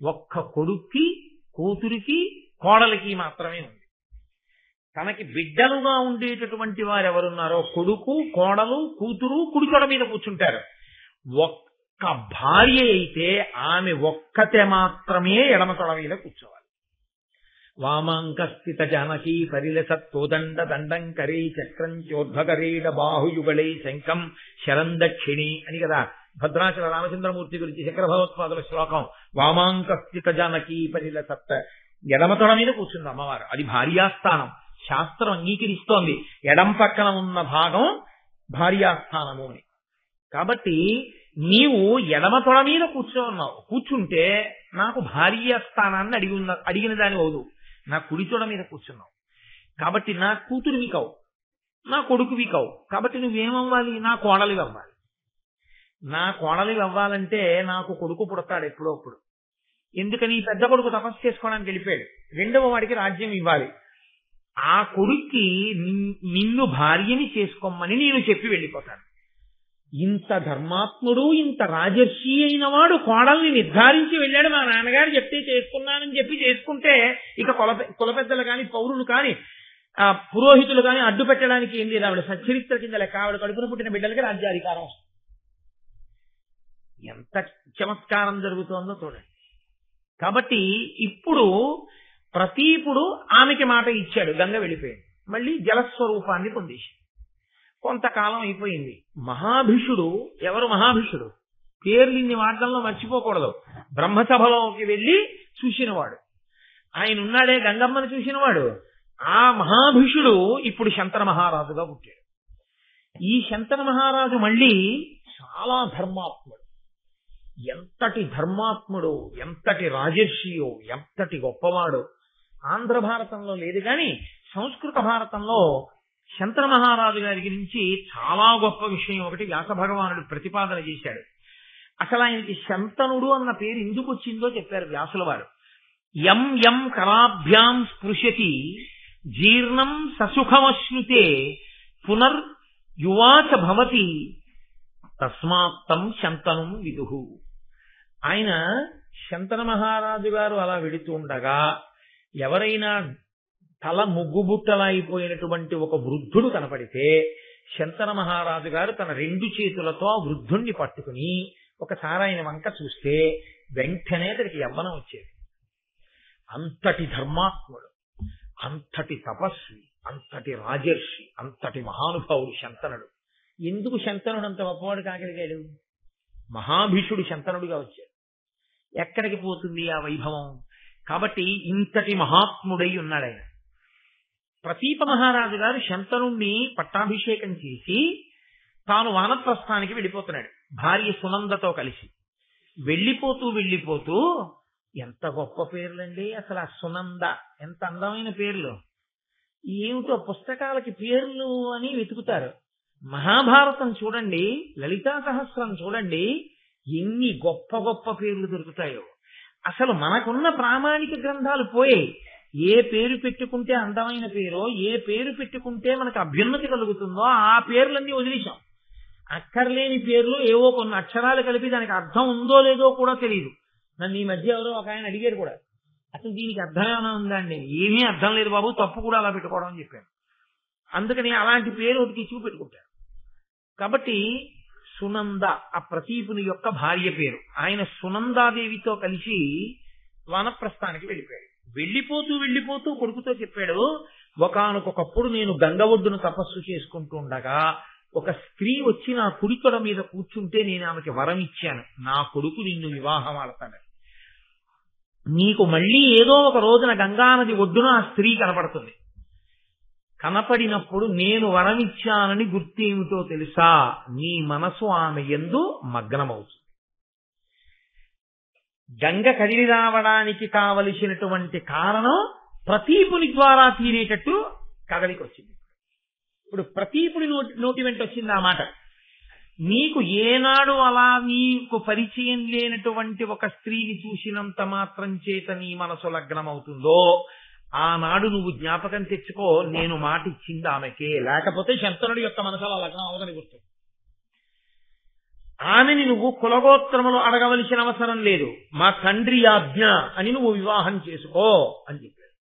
ఒక్క కొడుక్కి, కూతురికి, కోడలికి మాత్రమే ఉంది. తనకి బిడ్డలుగా ఉండేటటువంటి వారు ఎవరున్నారో కొడుకు, కోడలు, కూతురు కుడి తొడ మీద కూర్చుంటారు. ఒక్క భార్య అయితే ఆమె ఒక్కతే మాత్రమే ఎడమ తొడ మీద కూర్చోవాలి. వామాంకస్థిత జానకీ పరిలసత్కోదండ దండం కరే చక్రం చోర్ధకరేణ బాహుయుగళే శంఖం శరం దక్షిణి అని కదా భద్రాచల రామచంద్రమూర్తి గురించి శంకర భగవత్పాదుల శ్లోకం. వామాంకస్థిత జానకీ పరిలసత్, ఎడమ తొడ మీద కూర్చుంది అమ్మవారు. అది భార్యాస్థానం, శాస్త్రం అంగీకరిస్తోంది. ఎడం పక్కన ఉన్న భాగం భార్యాస్థానము అని. కాబట్టి నీవు ఎడమ తొడ మీద కూర్చోన్నావు. కూర్చుంటే నాకు భార్య స్థానాన్ని అడిగిన దాని అవుదు. నా కుడి తొడ మీద కూర్చున్నావు కాబట్టి నా కూతురివి కావు, నా కొడుకువి కావు. కాబట్టి నువ్వేమవ్వాలి? నా కోడలివి అవ్వాలి. నా కోడలివి అవ్వాలంటే నాకు కొడుకు పుడతాడు ఎప్పుడో అప్పుడు. ఎందుకని? పెద్ద కొడుకు తపస్సు చేసుకోవడానికి వెళ్ళిపోయాడు, రెండవ వాడికి రాజ్యం ఇవ్వాలి. ఆ కొడుక్కి నిన్ను భార్యని చేసుకోమని నేను చెప్పి వెళ్ళిపోతాను. ఇంత ధర్మాత్ముడు, ఇంత రాజర్షి అయిన వాడు కోడల్ని నిర్ధారించి వెళ్ళాడు. మా నాన్నగారు చెప్తే చేసుకున్నానని చెప్పి చేసుకుంటే ఇక కుల పెద్దలు కాని, పౌరులు కాని, పురోహితులు కాని అడ్డు పెట్టడానికి ఏం లేదు. ఆవిడ సచ్చరిత్ర కింద లెక్క. ఆవిడ కడుపున పుట్టిన బిడ్డలకి రాజ్యాధికారం వస్తుంది. ఎంత చమత్కారం జరుగుతోందో చూడండి. కాబట్టి ఇప్పుడు ప్రతీపుడు ఆమెకి మాట ఇచ్చాడు, గంగ వెళ్ళిపోయింది. మళ్ళీ జలస్వరూపాన్ని పొందేసి కొంతకాలం అయిపోయింది. మహాభిషుడు, ఎవరు మహాభిషుడు? పేర్లు ఇన్ని వాడడంలో మర్చిపోకూడదు. బ్రహ్మసభలోకి వెళ్ళి చూసినవాడు ఆయన ఉన్నాడే, గంగమ్మని చూసినవాడు. ఆ మహాభిషుడు ఇప్పుడు శంతన మహారాజుగా పుట్టాడు. ఈ శంతన మహారాజు మళ్ళీ చాలా ధర్మాత్ముడు. ఎంతటి ధర్మాత్ముడు, ఎంతటి రాజర్షియో, ఎంతటి గొప్పవాడు ఆంధ్ర భారతంలో లేదు కానీ సంస్కృత భారతంలో శంతన మహారాజు గారి గురించి చాలా గొప్ప విషయం ఒకటి వ్యాస భగవానుడు ప్రతిపాదన చేశాడు. అసలు ఆయనకి శంతనుడు అన్న పేరు ఎందుకు వచ్చిందో చెప్పారు వ్యాసుల వారు. యం యం కరాభ్యాం స్పృశతి జీర్ణం ససుఖమశ్నుతే పునర్ యువాచ భవతి తస్మాత్తం శంతనం విదుహు. ఆయన శంతన మహారాజు గారు అలా వెడుతూ ఉండగా ఎవరైనా తల ముగ్గుబుట్టలైపోయినటువంటి ఒక వృద్ధుడు కనపడితే శంతన మహారాజు గారు తన రెండు చేతులతో వృద్ధుణ్ణి పట్టుకుని ఒకసారి ఆయన వంక చూస్తే వెంటనే అతడికి యవ్వనం వచ్చేది. అంతటి ధర్మాత్ముడు, అంతటి తపస్వి, అంతటి రాజర్షి, అంతటి మహానుభావుడు శంతనుడు. ఎందుకు శంతనుడు అంత గొప్పవాడు కాగలిగాడు? మహాభీషుడు శంతనుడిగా వచ్చాడు. ఎక్కడికి పోతుంది ఆ వైభవం? కాబట్టి ఇంతటి మహాత్ముడై ఉన్నాడు ఆయన. ప్రతీప మహారాజు గారు శంతనుణ్ణి పట్టాభిషేకం చేసి తాను వానప్రస్థానికి వెళ్ళిపోతున్నాడు భార్య సునందతో కలిసి. వెళ్ళిపోతూ ఎంత గొప్ప పేర్లండి అసలు. ఆ సునంద ఎంత అందమైన పేర్లు. ఏమిటో పుస్తకాలకి పేర్లు అని వెతుకుతారు. మహాభారతం చూడండి, లలితా సహస్రం చూడండి, ఎన్ని గొప్ప గొప్ప పేర్లు దొరుకుతాయో. అసలు మనకున్న ప్రామాణిక గ్రంథాలు పోయాయి. ఏ పేరు పెట్టుకుంటే అందమైన పేరో, ఏ పేరు పెట్టుకుంటే మనకు అభ్యున్నతి కలుగుతుందో ఆ పేర్లన్నీ వదిలేశాం. అక్కర్లేని పేర్లు ఏవో కొన్ని అక్షరాలు కలిపి దానికి అర్థం ఉందో లేదో కూడా తెలియదు. నన్ను ఈ మధ్య ఎవరో ఒక ఆయన అడిగారు కూడా, అసలు దీనికి అర్థం ఏమైనా ఉందండి? ఏమీ అర్థం లేదు బాబు, తప్పు కూడా అలా పెట్టుకోవడం అని చెప్పాను. అందుకని అలాంటి పేరు ఒకటి చూపెట్టుకుంటారు. కాబట్టి సునంద ఆ ప్రతీపుని యొక్క భార్య పేరు. ఆయన సునందాదేవితో కలిసి వానప్రస్థానికి వెళ్ళిపోయాడు. వెళ్ళిపోతూ కొడుకుతో చెప్పాడు, ఒకానొకప్పుడు నేను గంగ ఒడ్డును తపస్సు చేసుకుంటూ ఉండగా ఒక స్త్రీ వచ్చి నా కుడితొడ మీద కూర్చుంటే నేను ఆమెకి వరం ఇచ్చాను, నా కొడుకు నిన్ను వివాహం ఆడతాడు. నీకు మళ్ళీ ఏదో ఒక రోజున గంగానది ఒడ్డున ఆ స్త్రీ కనపడుతుంది. కనపడినప్పుడు నేను వరం ఇచ్చానని గుర్తేమిటో తెలుసా? నీ మనసు ఆమె యందు మగ్నమవుతుంది. గంగ కదిలి రావడానికి కావలసినటువంటి కారణం ప్రతీపుని ద్వారా తీరేటట్టు కదలికి వచ్చింది. ఇప్పుడు ప్రతీపుని నోటి వెంట వచ్చింది ఆ మాట. నీకు ఏనాడు అలా నీకు పరిచయం లేనటువంటి ఒక స్త్రీని చూసినంత మాత్రం చేత నీ మనసు లగ్నమవుతుందో ఆనాడు నువ్వు జ్ఞాపకం తెచ్చుకో, నేను మాట ఇచ్చింది ఆమెకే, లేకపోతే శంతనుడి యొక్క మనసు అలా లగ్నం అవదని గుర్తు. ఆమెని నువ్వు కులగోత్రములు అడగవలసిన అవసరం లేదు, మా తండ్రి ఆజ్ఞ అని నువ్వు వివాహం చేసుకో అని చెప్పాడు.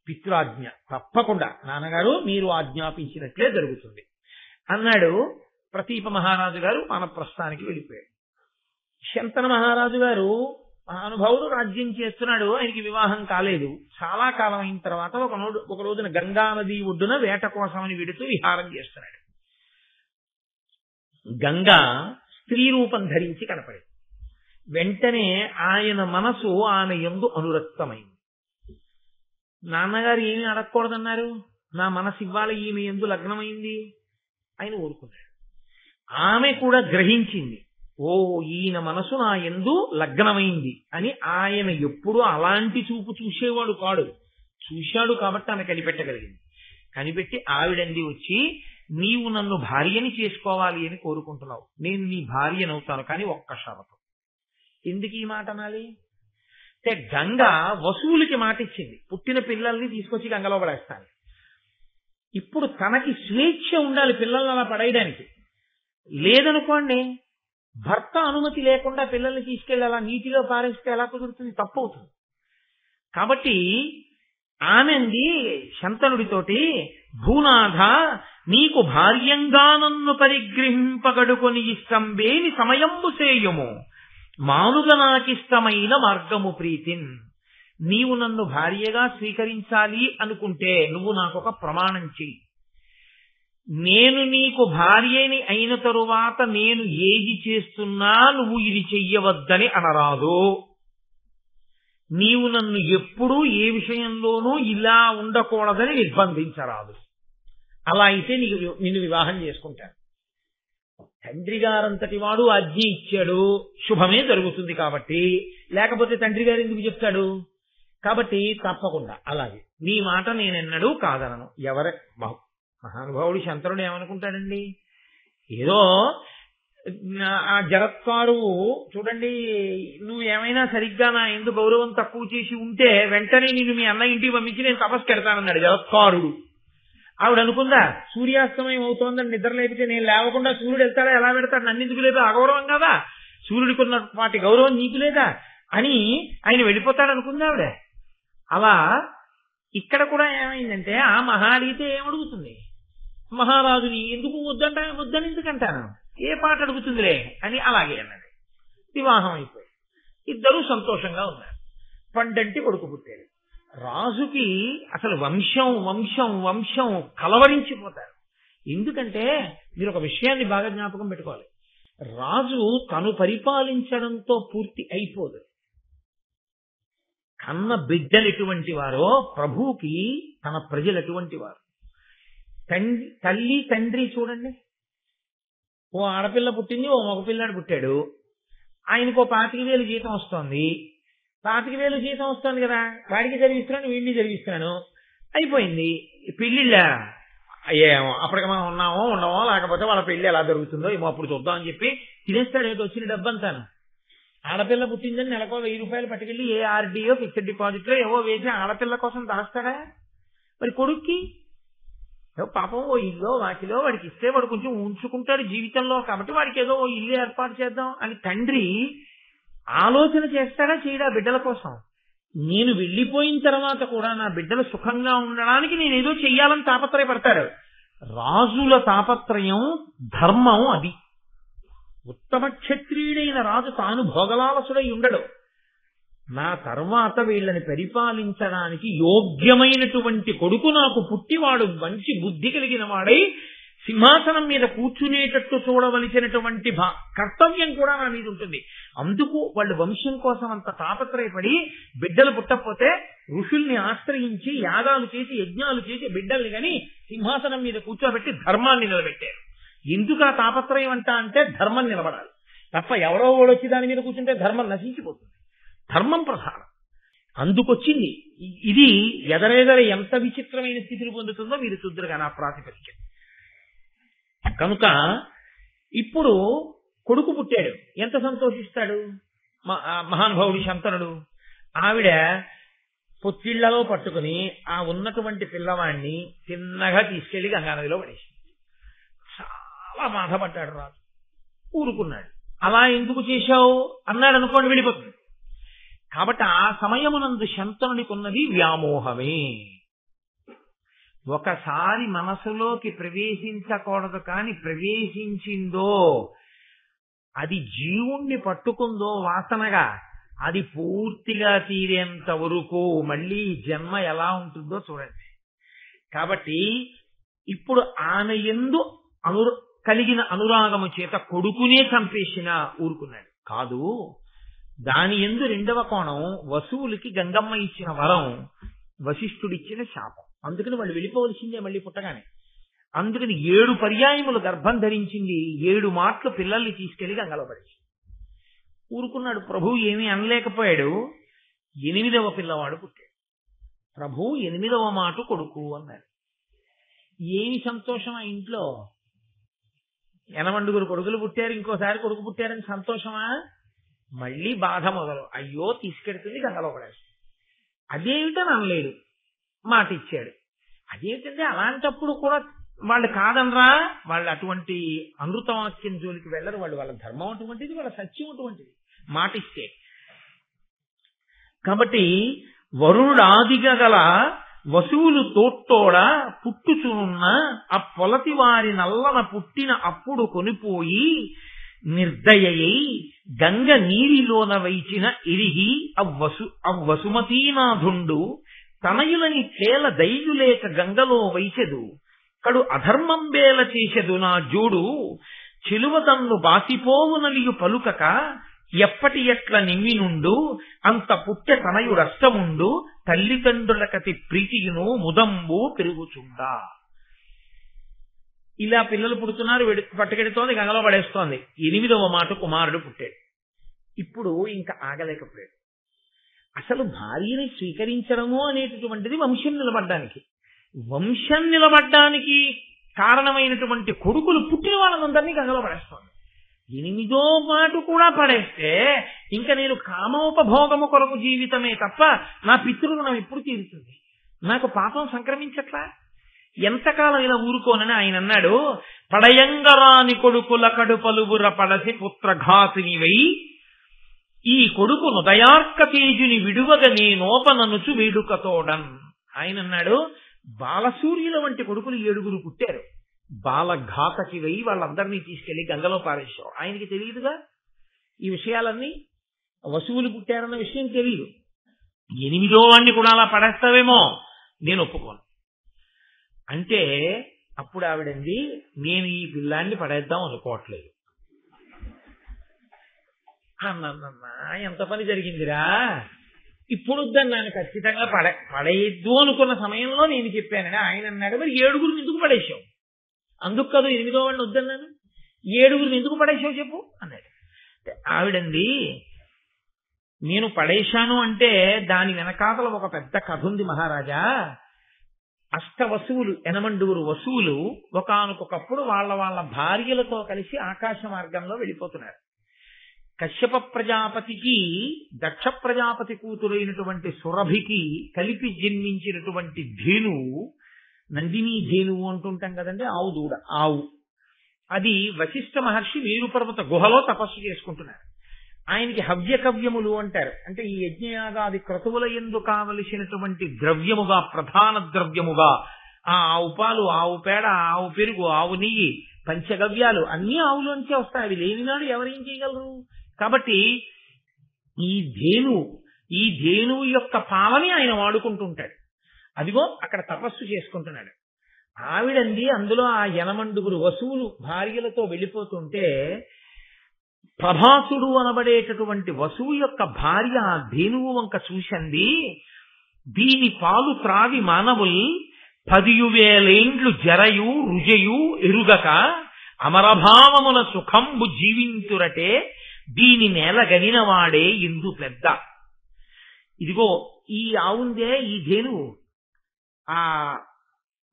పితృాజ్ఞ తప్పకుండా నాన్నగారు మీరు ఆజ్ఞాపించినట్లే జరుగుతుంది అన్నాడు. ప్రతీప మహారాజు గారు వానప్రస్థానికి వెళ్ళిపోయాడు. శంతన మహారాజు గారు మహానుభావుడు రాజ్యం చేస్తున్నాడు, ఆయనకి వివాహం కాలేదు. చాలా కాలం అయిన తర్వాత ఒక రోజున గంగా నది ఒడ్డున వేట కోసమని వెడుతూ విహారం చేస్తున్నాడు. గంగా స్త్రీ రూపం ధరించి కనపడింది. వెంటనే ఆయన మనసు ఆమె యందు అనురక్తమైంది. నాన్నగారు ఏమీ అడగకూడదన్నారు, నా మనసు ఇవ్వాలి ఈమె యందు లగ్నమైంది. ఆయన ఊరుకున్నాడు. ఆమె కూడా గ్రహించింది, ఓ ఈయన మనసు నా యందు లగ్నమైంది అని. ఆయన ఎప్పుడూ అలాంటి చూపు చూసేవాడు కాడు, చూశాడు కాబట్టి ఆమె కనిపెట్టగలిగింది. కనిపెట్టి ఆవిడంది వచ్చి, నీవు నన్ను భార్యని చేసుకోవాలి అని కోరుకుంటున్నావు, నేను నీ భార్యనవుతాను, కానీ ఒక్క షరతు. ఎందుకు ఈ మాట అనాలి అంటే, గంగ వసువులకి మాట ఇచ్చింది, పుట్టిన పిల్లల్ని తీసుకొచ్చి గంగలో పడేస్తాను. ఇప్పుడు తనకి స్వేచ్ఛ ఉండాలి పిల్లల్ని అలా పడేయడానికి. లేదనుకోండి, భర్త అనుమతి లేకుండా పిల్లల్ని తీసుకెళ్లి అలా నీటిలో పారేస్తే ఎలా కుదురుతుంది? తప్పు అవుతుంది. కాబట్టి ఆనంది శంతనుడితోటి, భూనాథ నీకు భార్యంగా నన్ను పరిగ్రహింపగడుకొని ఇష్టంబేని సమయంబు సేయము, మానుగా నాకిష్టమైన మార్గము ప్రీతిన్. నీవు నన్ను భార్యగా స్వీకరించాలి అనుకుంటే నువ్వు నాకొక ప్రమాణం చెయ్యి. నేను నీకు భార్యని అయిన తరువాత నేను ఏది చేస్తున్నా నువ్వు ఇది చెయ్యవద్దని అనరాదు. నీవు నన్ను ఎప్పుడూ ఏ విషయంలోనూ ఇలా ఉండకూడదని నిర్బంధించరాదు. అలా అయితే నిన్ను వివాహం చేసుకుంటాను. తండ్రి గారంతటి వాడు ఆజ్ఞ ఇచ్చాడు, శుభమే జరుగుతుంది కాబట్టి. లేకపోతే తండ్రి గారు ఎందుకు చెప్తాడు? కాబట్టి తప్పకుండా అలాగే నీ మాట నేనెన్నడూ కాదనను. మహానుభావుడు శంతనుడు ఏమనుకుంటాడండి? ఏదో ఆ జరత్కారువు చూడండి, నువ్వు ఏమైనా సరిగ్గా నా ఎందుకు గౌరవం తక్కువ చేసి ఉంటే వెంటనే నిన్ను మీ అన్న ఇంటికి పంపించి నేను తపస్సు పెడతానన్నాడు జరత్కారుడు. ఆవిడ అనుకుందా, సూర్యాస్తమయం అవుతోందని నిద్ర లేపితే నేను లేవకుండా సూర్యుడు వెళ్తాడా, ఎలా పెడతాడు, నన్ను ఎందుకు లేదా, అగౌరవం కదా, సూర్యుడికి ఉన్న వాటి గౌరవం నీకు లేదా అని ఆయన వెళ్ళిపోతాడు అనుకుందా ఆవిడ. అలా ఇక్కడ కూడా ఏమైందంటే, ఆ మహాడితే ఏమడుగుతుంది, మహారాజుని ఎందుకు వద్దని ఎందుకంటాను, ఏ పాట అడుగుతుందిలే అని అలాగే అన్నది. వివాహం అయిపోయి ఇద్దరూ సంతోషంగా ఉన్నారు. పండంటి కొడుకు పుట్టాడు. రాజుకి అసలు వంశం వంశం వంశం కలవరించిపోతారు. ఎందుకంటే మీరు ఒక విషయాన్ని బాగా జ్ఞాపకం పెట్టుకోవాలి, రాజు తను పరిపాలించడంతో పూర్తి అయిపోదు. కన్న బిడ్డలు ఎటువంటి వారో ప్రభువుకి తన ప్రజలు ఎటువంటి వారు. తల్లి తండ్రి చూడండి, ఓ ఆడపిల్ల పుట్టింది, ఓ మగపిల్లాడు పుట్టాడు. ఆయనకు 25,000 జీతం వస్తోంది. 25,000 జీతం వస్తుంది కదా, వాడికి జరిగిస్తున్నాను వీడిని జరిగిస్తున్నాను, అయిపోయింది. పెళ్లిళ్ళ ఏమో అప్పటికి మనం ఉన్నామో ఉండమో, లేకపోతే వాళ్ళ పెళ్లి ఎలా జరుగుతుందో ఏమో అప్పుడు చూద్దాం అని చెప్పి తినేస్తాడు ఏదో వచ్చిన డబ్బంతాను. ఆడపిల్ల పుట్టిందని నెలకు 1,000 రూపాయలు పట్టుకెళ్ళి ఏ ఆర్డీఓ ఫిక్స్డ్ డిపాజిట్ లో ఏవో వేసి ఆడపిల్ల కోసం దాస్తాడా? మరి కొడుక్కి పాపం ఓ ఇల్లు వాటిలో వాడికి ఇస్తే వాడు కొంచెం ఉంచుకుంటాడు జీవితంలో, కాబట్టి వాడికి ఏదో ఓ ఇల్లు ఏర్పాటు చేద్దాం అని తండ్రి ఆలోచన చేస్తాడా చేయడా బిడ్డల కోసం? నేను వెళ్ళిపోయిన తర్వాత కూడా నా బిడ్డలు సుఖంగా ఉండడానికి నేనేదో చెయ్యాలని తాపత్రయపడతాడు. రాజుల తాపత్రయం ధర్మం. అది ఉత్తమ క్షత్రియుడైన రాజు తాను భోగలాలసుడై ఉండడు. నా తర్వాత వీళ్ళని పరిపాలించడానికి యోగ్యమైనటువంటి కొడుకు నాకు పుట్టివాడు మంచి బుద్ధి కలిగిన వాడై సింహాసనం మీద కూర్చునేటట్టు చూడవలసినటువంటి కర్తవ్యం కూడా నా మీద ఉంటుంది. అందుకు వాళ్ళు వంశం కోసం అంత తాపత్రయపడి బిడ్డలు పుట్టకపోతే ఋషుల్ని ఆశ్రయించి యాగాలు చేసి యజ్ఞాలు చేసి బిడ్డల్ని గాని సింహాసనం మీద కూర్చోబెట్టి ధర్మాన్ని నిలబెట్టారు. ఎందుకు ఆ తాపత్రయం అంటే ధర్మం నిలబడాలి తప్ప ఎవరో వచ్చి దాని మీద కూర్చుంటే ధర్మం నశించిపోతుంది. ధర్మం ప్రధానం. అందుకొచ్చింది ఇది. ఎదరెదర ఎంత విచిత్రమైన స్థితిని పొందుతుందో మీరు చూద్దరుగా నా ప్రాతిపదిక. కనుక ఇప్పుడు కొడుకు పుట్టాడు, ఎంత సంతోషిస్తాడు మహానుభావుడి శంతనుడు. ఆవిడ పొత్తిళ్లలో పట్టుకుని ఆ ఉన్నటువంటి పిల్లవాడిని చిన్నగా తీసుకెళ్లి గంగానదిలో పడేసి చాలా బాధపడ్డాడు రాజు. ఊరుకున్నాడు. అలా ఎందుకు చేశావు అన్నాడు అనుకోండి, వెళ్ళిపోతుంది. కాబట్టి ఆ సమయమునందు శంతనునికి ఉన్నది వ్యామోహమే. ఒకసారి మనసులోకి ప్రవేశించకూడదు, కానీ ప్రవేశించిందో అది జీవుణ్ణి పట్టుకుందో వాసనగా, అది పూర్తిగా తీరేంత వరకు మళ్ళీ జన్మ ఎలా ఉంటుందో చూడండి. కాబట్టి ఇప్పుడు ఆమె యందు కలిగిన అనురాగము చేత కొడుకునే చంపేసిన ఊరుకున్నాడు కాదు. దాని యందు రెండవ కోణం వసువులకి గంగమ్మ ఇచ్చిన వరం, వశిష్ఠుడిచ్చిన శాపం. అందుకని వాళ్ళు వెళ్ళిపోవలసిందే మళ్ళీ పుట్టగానే. అందుకని 7 పర్యాయములు గర్భం ధరించింది. 7 మాటలు పిల్లల్ని తీసుకెళ్లి గంగలో పడేసి ఊరుకున్నాడు. ప్రభువు ఏమీ అనలేకపోయాడు. 8వ పిల్లవాడు పుట్టాడు. ప్రభు 8వ మాట కొడుకు అన్నాడు. ఏమి సంతోషం ఆ ఇంట్లో? 8 కొడుకులు పుట్టారు, ఇంకోసారి కొడుకు పుట్టారని సంతోషమా? మళ్ళీ బాధ మొదలు. అయ్యో తీసుకెడుతుంది గంగలో పడేసి. అదేమిటని అనలేడు, మాట ఇచ్చాడు. అదేమిటంటే అలాంటప్పుడు కూడా వాళ్ళు కాదనరా? వాళ్ళు అటువంటి అమృతవాక్యం జోలికి వెళ్ళరు. వాళ్ళ ధర్మం అటువంటిది, వాళ్ళ సత్యం అటువంటిది, మాట ఇస్తే. కాబట్టి వరుణుడాదిగా గల వసువులు తోట్టోడ పుట్టుచునున్న ఆ పొలతి వారి నల్లన పుట్టిన అప్పుడు కొనిపోయి నిర్దయై గంగ నీరిలోన వైచిన ఇరిగి అవ్వసుమతీనాథుండు తనయులని చేల దైదులేక గంగలో వైచెదు కడు అధర్మం బేల చేసెదు నా జోడు చిలువదన్ను బాసిపోవునలియు పలుకక ఎప్పటి ఎట్ల నిమ్మినుండు అంత పుట్టె తనయుడష్టముండు తల్లిదండ్రులకతి ప్రీతియును ముదంబు పెరుగుచుండా. ఇలా పిల్లలు పుడుతున్నారు, పట్టుకెడుతోంది, గంగలో పడేస్తోంది. 8వ మాట కుమారుడు పుట్టాడు. ఇప్పుడు ఇంకా ఆగలేకపోయాడు. అసలు భార్యని స్వీకరించడము అనేటటువంటిది వంశం నిలబడ్డానికి. వంశం నిలబడ్డానికి కారణమైనటువంటి కొడుకులు పుట్టిన వాళ్ళందరినీ గంగలో పడేస్తోంది. 8వ మాట కూడా పడేస్తే ఇంకా నేను కామోపభోగము కొరకు జీవితమే తప్ప నా పితృరుణం ఎప్పుడు తీరుతుంది? నాకు పాపం సంక్రమించట్లా? ఎంతకాలం ఇలా ఊరుకోనని ఆయన అన్నాడు. పడయంగరాని కొడుకుల కడుపలుబుర పడసి పుత్రఘాతునివై ఈ కొడుకు నుదయార్క తేజుని విడువగ నేనోపననుచు వేడుకతోడన్. ఆయన అన్నాడు, బాలసూర్యుల వంటి కొడుకులు 7 పుట్టారు. బాలఘాతకివై వాళ్ళందరినీ తీసుకెళ్లి గంగలో పారేశావు. ఆయనకి తెలియదుగా ఈ విషయాలన్నీ. వసువులు పుట్టారన్న విషయం తెలియదు. 8వ వాడిని కూడా అలా పడేస్తావేమో, నేను ఒప్పుకోను అంటే అప్పుడు ఆవిడంది, నేను ఈ పిల్లాన్ని పడేద్దాం అనుకోవట్లేదు. అన్నమ్మా ఎంత పని జరిగిందిరా, ఇప్పుడు వద్దన్నాను, ఖచ్చితంగా పడేయద్దు అనుకున్న సమయంలో నేను చెప్పానని ఆయన అన్నాడు. మరి 7 ఎందుకు పడేసావు? అందుకు కాదు 8వ వాడిని వద్దన్నాను. 7 ఎందుకు పడేసావు చెప్పు అన్నాడు. ఆవిడంది, నేను పడేశాను అంటే దాని వెనకాతల ఒక పెద్ద కథ ఉంది మహారాజా. అష్టవసువులు 8 వసువులు ఒకానొకప్పుడు వాళ్ళ భార్యలతో కలిసి ఆకాశ మార్గంలో వెళ్ళిపోతున్నారు. కశ్యప ప్రజాపతికి దక్ష ప్రజాపతి కూతురైనటువంటి సురభికి కలిపి జన్మించినటువంటి ధేనువు, నందిని ధేనువు అంటుంటాం కదండి, ఆవు దూడ, ఆవు. అది వశిష్ఠ మహర్షి మేరుపర్వత గుహలో తపస్సు చేసుకుంటున్నారు. ఆయనకి హవ్యకవ్యములు అంటారు. అంటే ఈ యజ్ఞయాగాది క్రతువుల యందు కావలసినటువంటి ద్రవ్యముగా, ప్రధాన ద్రవ్యముగా ఆ ఆవు పాలు, ఆవు పేడ, ఆవు పెరుగు, ఆవు నెయ్యి, పంచగవ్యాలు అన్ని ఆవులోంచే వస్తాయి. అవి లేనినాడు ఎవరేం చేయగలరు? కాబట్టి ఈ ధేనువు యొక్క పాలని ఆయన వాడుకుంటుంటాడు. అదిగో అక్కడ తపస్సు చేసుకుంటున్నాడు. ఆవిడంది, అందులో ఆ 8 వసువులు భార్యలతో వెళ్ళిపోతుంటే ప్రభాసుడు అనబడేటటువంటి వసువు యొక్క భార్య ఆ ధేనువు వంక చూసింది. దీని పాలు త్రావి మానవుల్ 10,000 ఏండ్లు జరయు రుజయు ఎరుగక అమరభావమున సుఖంబు జీవింతురటే దీని నేల గనిన వాడే ఇందు పెద్ద. ఇదిగో ఈ ఆవుందే, ఈ ధేనువు, ఆ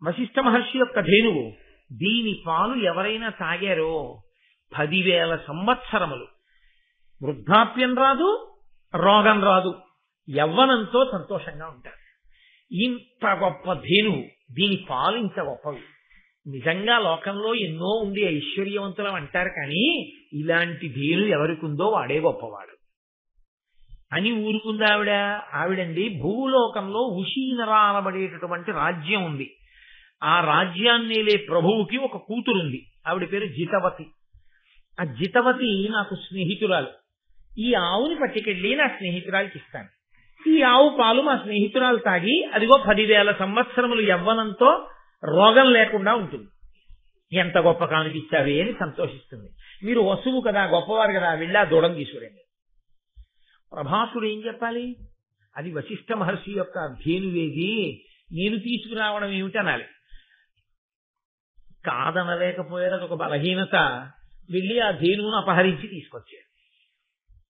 వశిష్ఠ మహర్షి యొక్క ధేనువు, దీని పాలు ఎవరైనా తాగారో 10,000 సంవత్సరములు వృద్ధాప్యం రాదు, రోగం రాదు, యవ్వనంతో సంతోషంగా ఉంటారు. ఇంత గొప్ప ధేనువు, దీని పాలు ఇంత గొప్పవి. నిజంగా లోకంలో ఎన్నో ఉండి ఐశ్వర్యవంతులం అంటారు, కానీ ఇలాంటి ధేను ఎవరికి ఉందో వాడే గొప్పవాడు అని ఊరుకుంది ఆవిడ. ఆవిడండి, భూలోకంలో ఉషీనర అనబడేటటువంటి రాజ్యం ఉంది. ఆ రాజ్యాన్నేలే ప్రభువుకి ఒక కూతురుంది. ఆవిడ పేరు జితవతి. ఆ జితవతి నాకు స్నేహితురాలు. ఈ ఆవుని పట్టుకెళ్ళి నా స్నేహితురాలకి ఇస్తాను. ఈ ఆవు పాలు మా స్నేహితురాలు తాగి అదిగో 10,000 సంవత్సరములు యవ్వనంతో రోగం లేకుండా ఉంటుంది. ఎంత గొప్ప కానుకిచ్చావే అని సంతోషిస్తుంది. మీరు వసువు కదా, గొప్పవారు కదా, వెళ్ళి ఆ దూడం తీసుకురండి. ప్రభాసుడు ఏం చెప్పాలి? అది వశిష్ఠ మహర్షి యొక్క ధేనువేది, నేను తీసుకురావడం ఏమిటనాలి. కాదనలేకపోయాడు, అదొక బలహీనత. వెళ్ళి ఆ ధేనువును అపహరించి తీసుకొచ్చాడు.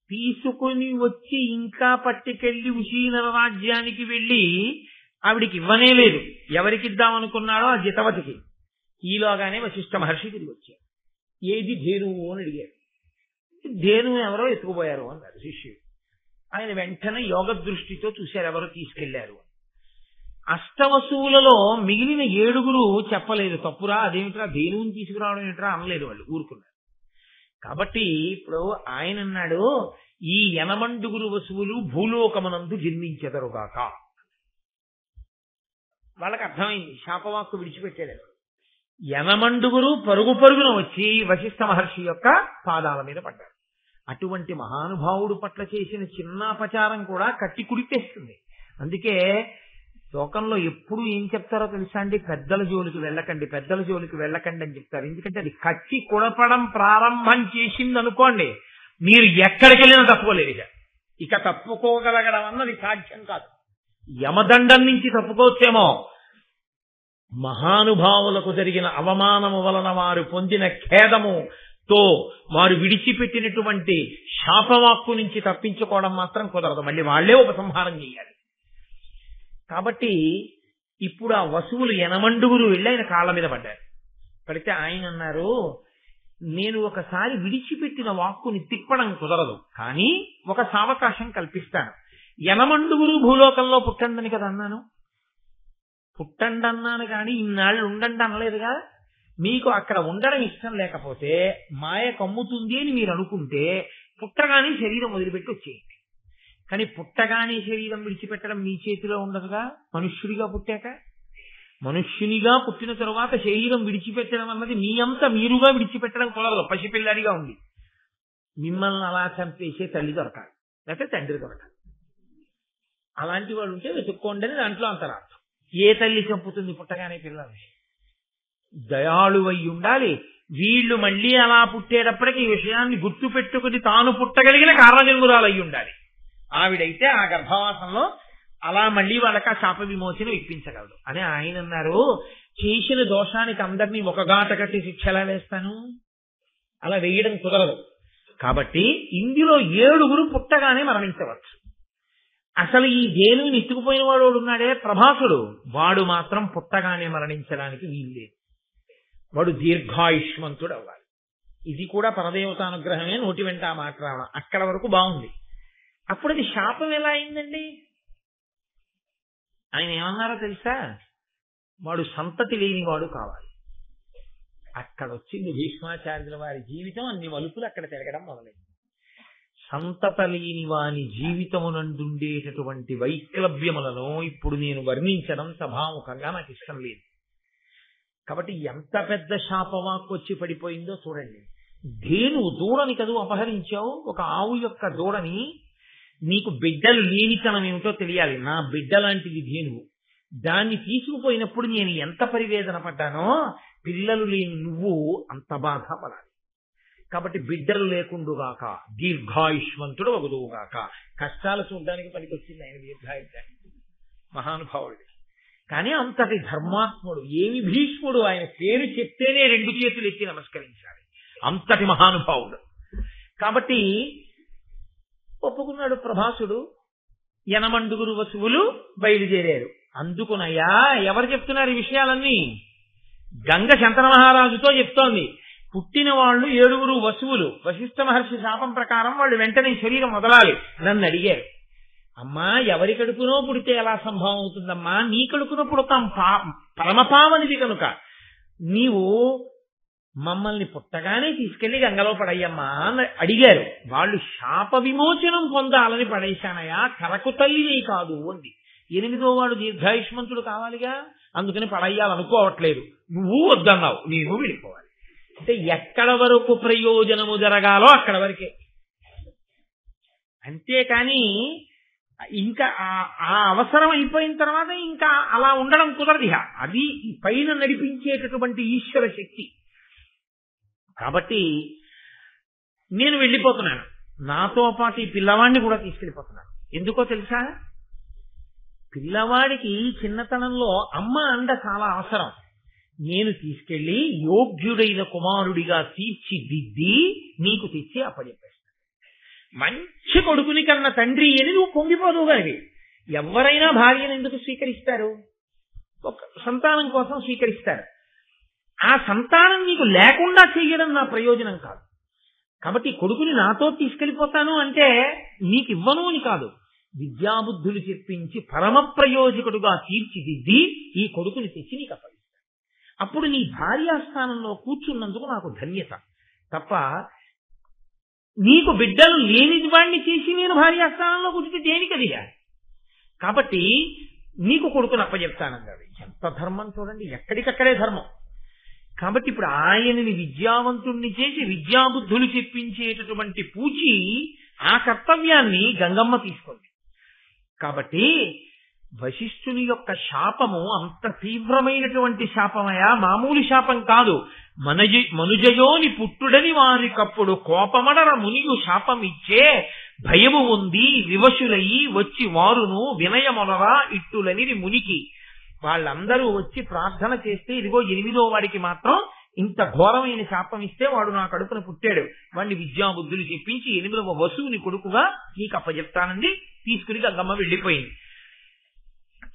తీసుకుని వచ్చి ఇంకా పట్టుకెళ్లి ఉశీనర రాజ్యానికి వెళ్ళి ఆవిడికి ఇవ్వనే లేదు. ఎవరికిద్దామనుకున్నాడో ఆ జితవతికి. ఈలోగానే వశిష్ఠ మహర్షి తిరిగి వచ్చాడు. ఏది ధేనువు అని అడిగాడు. ధేనువు ఎవరో ఎత్తుకుపోయారు అన్నాడు శిష్యుడు. ఆయన వెంటనే యోగ దృష్టితో చూశారు ఎవరో తీసుకెళ్లారు. అష్టవసువులలో మిగిలిన 7 చెప్పలేదు. తప్పురా, అదేమిట్రా ధేనువుని తీసుకురావడం ఏమిట్రా అనలేదు, వాళ్ళు ఊరుకున్నారు. కాబట్టి ఇప్పుడు ఆయన అన్నాడు, ఈ 80 వసువులు భూలోకమనందు జన్మించెదరుగాక. వాళ్ళకి అర్థమైంది, శాపవాక్కు విడిచిపెట్టాడు. 80 పరుగు పరుగున వచ్చి వశిష్ఠ మహర్షి యొక్క పాదాల మీద పడ్డారు. అటువంటి మహానుభావుడు పట్ల చేసిన చిన్నాపచారం కూడా కట్టి కుడిపేస్తుంది. అందుకే లోకంలో ఎప్పుడు ఏం చెప్తారో తెలుసా అండి, పెద్దల జోలికి వెళ్ళకండి, పెద్దల జోలికి వెళ్ళకండి అని చెప్తారు. ఎందుకంటే అది కట్టి కుడపడం ప్రారంభం చేసింది అనుకోండి, మీరు ఎక్కడికి వెళ్ళినా తప్పుకోలేదు. ఇక తప్పుకోగలగడం అన్నది సాధ్యం కాదు. యమదండం నుంచి తప్పుకోవచ్చేమో, మహానుభావులకు జరిగిన అవమానము వలన వారు పొందిన ఖేదముతో వారు విడిచిపెట్టినటువంటి శాపవాక్కు నుంచి తప్పించుకోవడం మాత్రం కుదరదు. మళ్ళీ వాళ్లే ఉపసంహారం చేయాలి. కాబట్టి ఇప్పుడు ఆ వసువులు 80 వెళ్ళి ఆయన కాళ్ళ మీద పడ్డారు. పడితే ఆయన అన్నారు, నేను ఒకసారి విడిచిపెట్టిన వాక్కుని తిప్పడం కుదరదు, కానీ ఒక సావకాశం కల్పిస్తాను. 80 భూలోకంలో పుట్టండని కదా అన్నాను. పుట్టండి అన్నాను కానీ ఇన్నాళ్ళు ఉండండి అనలేదుగా. మీకు అక్కడ ఉండడం ఇష్టం లేకపోతే మాయ కమ్ముతుంది అని మీరు అనుకుంటే పుట్టగానే శరీరం వదిలిపెట్టి వచ్చేయండి. కానీ పుట్టగానే శరీరం విడిచిపెట్టడం మీ చేతిలో ఉండదుగా. మనుష్యుడిగా పుట్టాక, మనుష్యునిగా పుట్టిన తరువాత శరీరం విడిచిపెట్టడం అన్నది మీ అంతా మీరుగా విడిచిపెట్టడం కుదరదు. పసిపిల్లాడిగా ఉంది మిమ్మల్ని అలా చంపేసే తల్లి దొరకాలి, లేకపోతే తండ్రి దొరకాలి. అలాంటి వాళ్ళు ఉంటే వెతుక్కోండి అని దాంట్లో అంతరార్థం. ఏ తల్లి చంపుతుంది పుట్టగానే పిల్లల్ని? దయాళువై ఉండాలి. వీళ్ళు మళ్ళీ అలా పుట్టేటప్పటికి ఈ విషయాన్ని గుర్తు పెట్టుకుని తాను పుట్టగలిగిన కారణజన్మురాలై ఉండాలి. ఆవిడైతే ఆ గర్భవాసంలో అలా మళ్ళీ వాళ్ళకి ఆ శాప విమోచన ఇప్పించగలదు అని ఆయన అన్నారు. చేసిన దోషానికి అందరినీ ఒక గాట కట్టి శిక్షలా వేస్తాను, అలా వేయడం కుదరదు. కాబట్టి ఇందులో 7 పుట్టగానే మరణించవచ్చు. అసలు ఈ ధేనువుని ఎత్తుకుపోయిన వాడు ఉన్నాడే ప్రభాసుడు, వాడు మాత్రం పుట్టగానే మరణించడానికి వీల్లేదు. వాడు దీర్ఘాయుష్మంతుడు అవ్వాలి. ఇది కూడా పరదేవతానుగ్రహమే, నోటి వెంట ఆ మాట రావడం. అక్కడ వరకు బాగుంది. అప్పుడు అది శాపం ఎలా అయిందండి? ఆయన ఏమన్నారో తెలుసా? వాడు సంతతి లేనివాడు కావాలి. అక్కడ వచ్చింది భీష్మాచార్యుల వారి జీవితం. అన్ని మలుపులు అక్కడ తిరగడం మొదలైంది. సంతత లేని వాని జీవితమునందుండేటటువంటి వైక్లభ్యములను ఇప్పుడు నేను వర్ణించడం సభాముఖంగా నాకు ఇష్టం లేదు. కాబట్టి ఎంత పెద్ద శాపవాక్కు వచ్చి పడిపోయిందో చూడండి. ధేనువు దూడని కదూ అపహరించావు, ఒక ఆవు యొక్క దూడని. నీకు బిడ్డలు లేనితనం ఏమిటో తెలియాలి. నా బిడ్డ లాంటిది ధేనువు. దాన్ని తీసుకుపోయినప్పుడు నేను ఎంత పరివేదన పడ్డానో, పిల్లలు లేని నువ్వు అంత బాధపడాలి. కాబట్టి బిడ్డలు లేకుండుగాక, దీర్ఘాయుష్మంతుడు వగుదువుగాక. కష్టాలు చూడడానికి పనికొచ్చింది ఆయన దీర్ఘాయుష్యాన్ని, మహానుభావుడు. కానీ అంతటి ధర్మాత్ముడు. ఏమి భీష్ముడు, ఆయన పేరు చెప్తేనే 2 చేతులు ఎత్తి నమస్కరించాలి, అంతటి మహానుభావుడు. కాబట్టి ఒప్పుకున్నాడు ప్రభాసుడు. 80 వసువులు బయలుదేరారు. అందుకునయ్యా ఎవరు చెప్తున్నారు ఈ విషయాలన్నీ? గంగ శంతన మహారాజుతో చెప్తోంది. పుట్టిన వాళ్ళు 7 వసువులు. వశిష్ఠ మహర్షి శాపం ప్రకారం వాళ్ళు వెంటనే శరీరం వదలాలి. నన్ను అడిగారు, అమ్మా ఎవరి కడుపునో పుడితే ఎలా సంభవం అవుతుందమ్మా? నీ కడుపునో పుడతాం, పరమపావనిది కనుక నీవు మమ్మల్ని పుట్టగానే తీసుకెళ్లి గంగలో పడయ్యమ్మా అని అడిగారు. వాళ్ళు శాప విమోచనం పొందాలని పడేశానయా, కరకు తల్లిని కాదు అంది. 8వ వాడు దీర్ఘాయుష్మంతుడు కావాలిగా, అందుకని పడయ్యాలనుకోవట్లేదు. నువ్వు వద్దన్నావు, నేను వెళ్ళిపోవాలి. అంటే ఎక్కడ వరకు ప్రయోజనము జరగాలో అక్కడ వరకే, అంతేకాని ఇంకా ఆ అవసరం అయిపోయిన తర్వాత ఇంకా అలా ఉండడం కుదరదు. అది పైన నడిపించేటటువంటి ఈశ్వర శక్తి. కాబట్టి నేను వెళ్ళిపోతున్నాను, నాతో పాటు ఈ పిల్లవాడిని కూడా తీసుకెళ్ళిపోతున్నాను. ఎందుకో తెలుసా? పిల్లవాడికి చిన్నతనంలో అమ్మ అండ చాలా అవసరం. నేను తీసుకెళ్లి యోగ్యుడైన కుమారుడిగా తీర్చిదిద్ది నీకు తెచ్చి అప్పచెప్పేస్తాను. మంచి కొడుకుని కన్న తండ్రి అని నువ్వు పొంగిపోదు గాని ఎవరైనా భార్యను ఎందుకు స్వీకరిస్తారు? ఒక సంతానం కోసం స్వీకరిస్తారు. ఆ సంతానం నీకు లేకుండా చేయడం నా ప్రయోజనం కాదు. కాబట్టి కొడుకుని నాతో తీసుకెళ్లిపోతాను అంటే నీకు ఇవ్వను అని కాదు, విద్యాబుద్ధులు చెప్పించి పరమ ప్రయోజకుడుగా తీర్చిదిద్ది ఈ కొడుకుని తెచ్చి నీకు అప్పగిస్తాను. అప్పుడు నీ భార్యాస్థానంలో కూర్చున్నందుకు నాకు ధన్యత తప్ప నీకు బిడ్డలు లేనిది వాడిని చేసి నేను భార్యాస్థానంలో కూర్చుంటే దేనికదిగా. కాబట్టి నీకు కొడుకుని అప్పచెప్తానన్నాడు. ఎంత ధర్మం చూడండి, ఎక్కడికక్కడే ధర్మం. కాబట్టి ఇప్పుడు ఆయనని విద్యావంతుణ్ణి చేసి విద్యాబుద్ధులు చెప్పించేటటువంటి పూచి ఆ కర్తవ్యాన్ని గంగమ్మ తీసుకుంది. కాబట్టి వశిష్ఠుని యొక్క శాపము అంత తీవ్రమైనటువంటి శాపమయా, మామూలు శాపం కాదు. మనుజయోని పుట్టుడని వారికప్పుడు కోపమడర మునియు శాపమిచ్చే భయము ఉంది వివశులయి వచ్చి వారును వినయమొనరా ఇట్టులనిది మునికి. వాళ్ళందరూ వచ్చి ప్రార్థన చేస్తే ఇదిగో 8వ వాడికి మాత్రం ఇంత ఘోరమైన శాపం ఇస్తే వాడు నా కడుపున పుట్టాడు, వాడిని విద్యాబుద్ధులు చెప్పించి 8వ వసువుని కొడుకుగా నీకు అప్పచెప్తానండి. తీసుకుని గంగమ్మ వెళ్ళిపోయింది.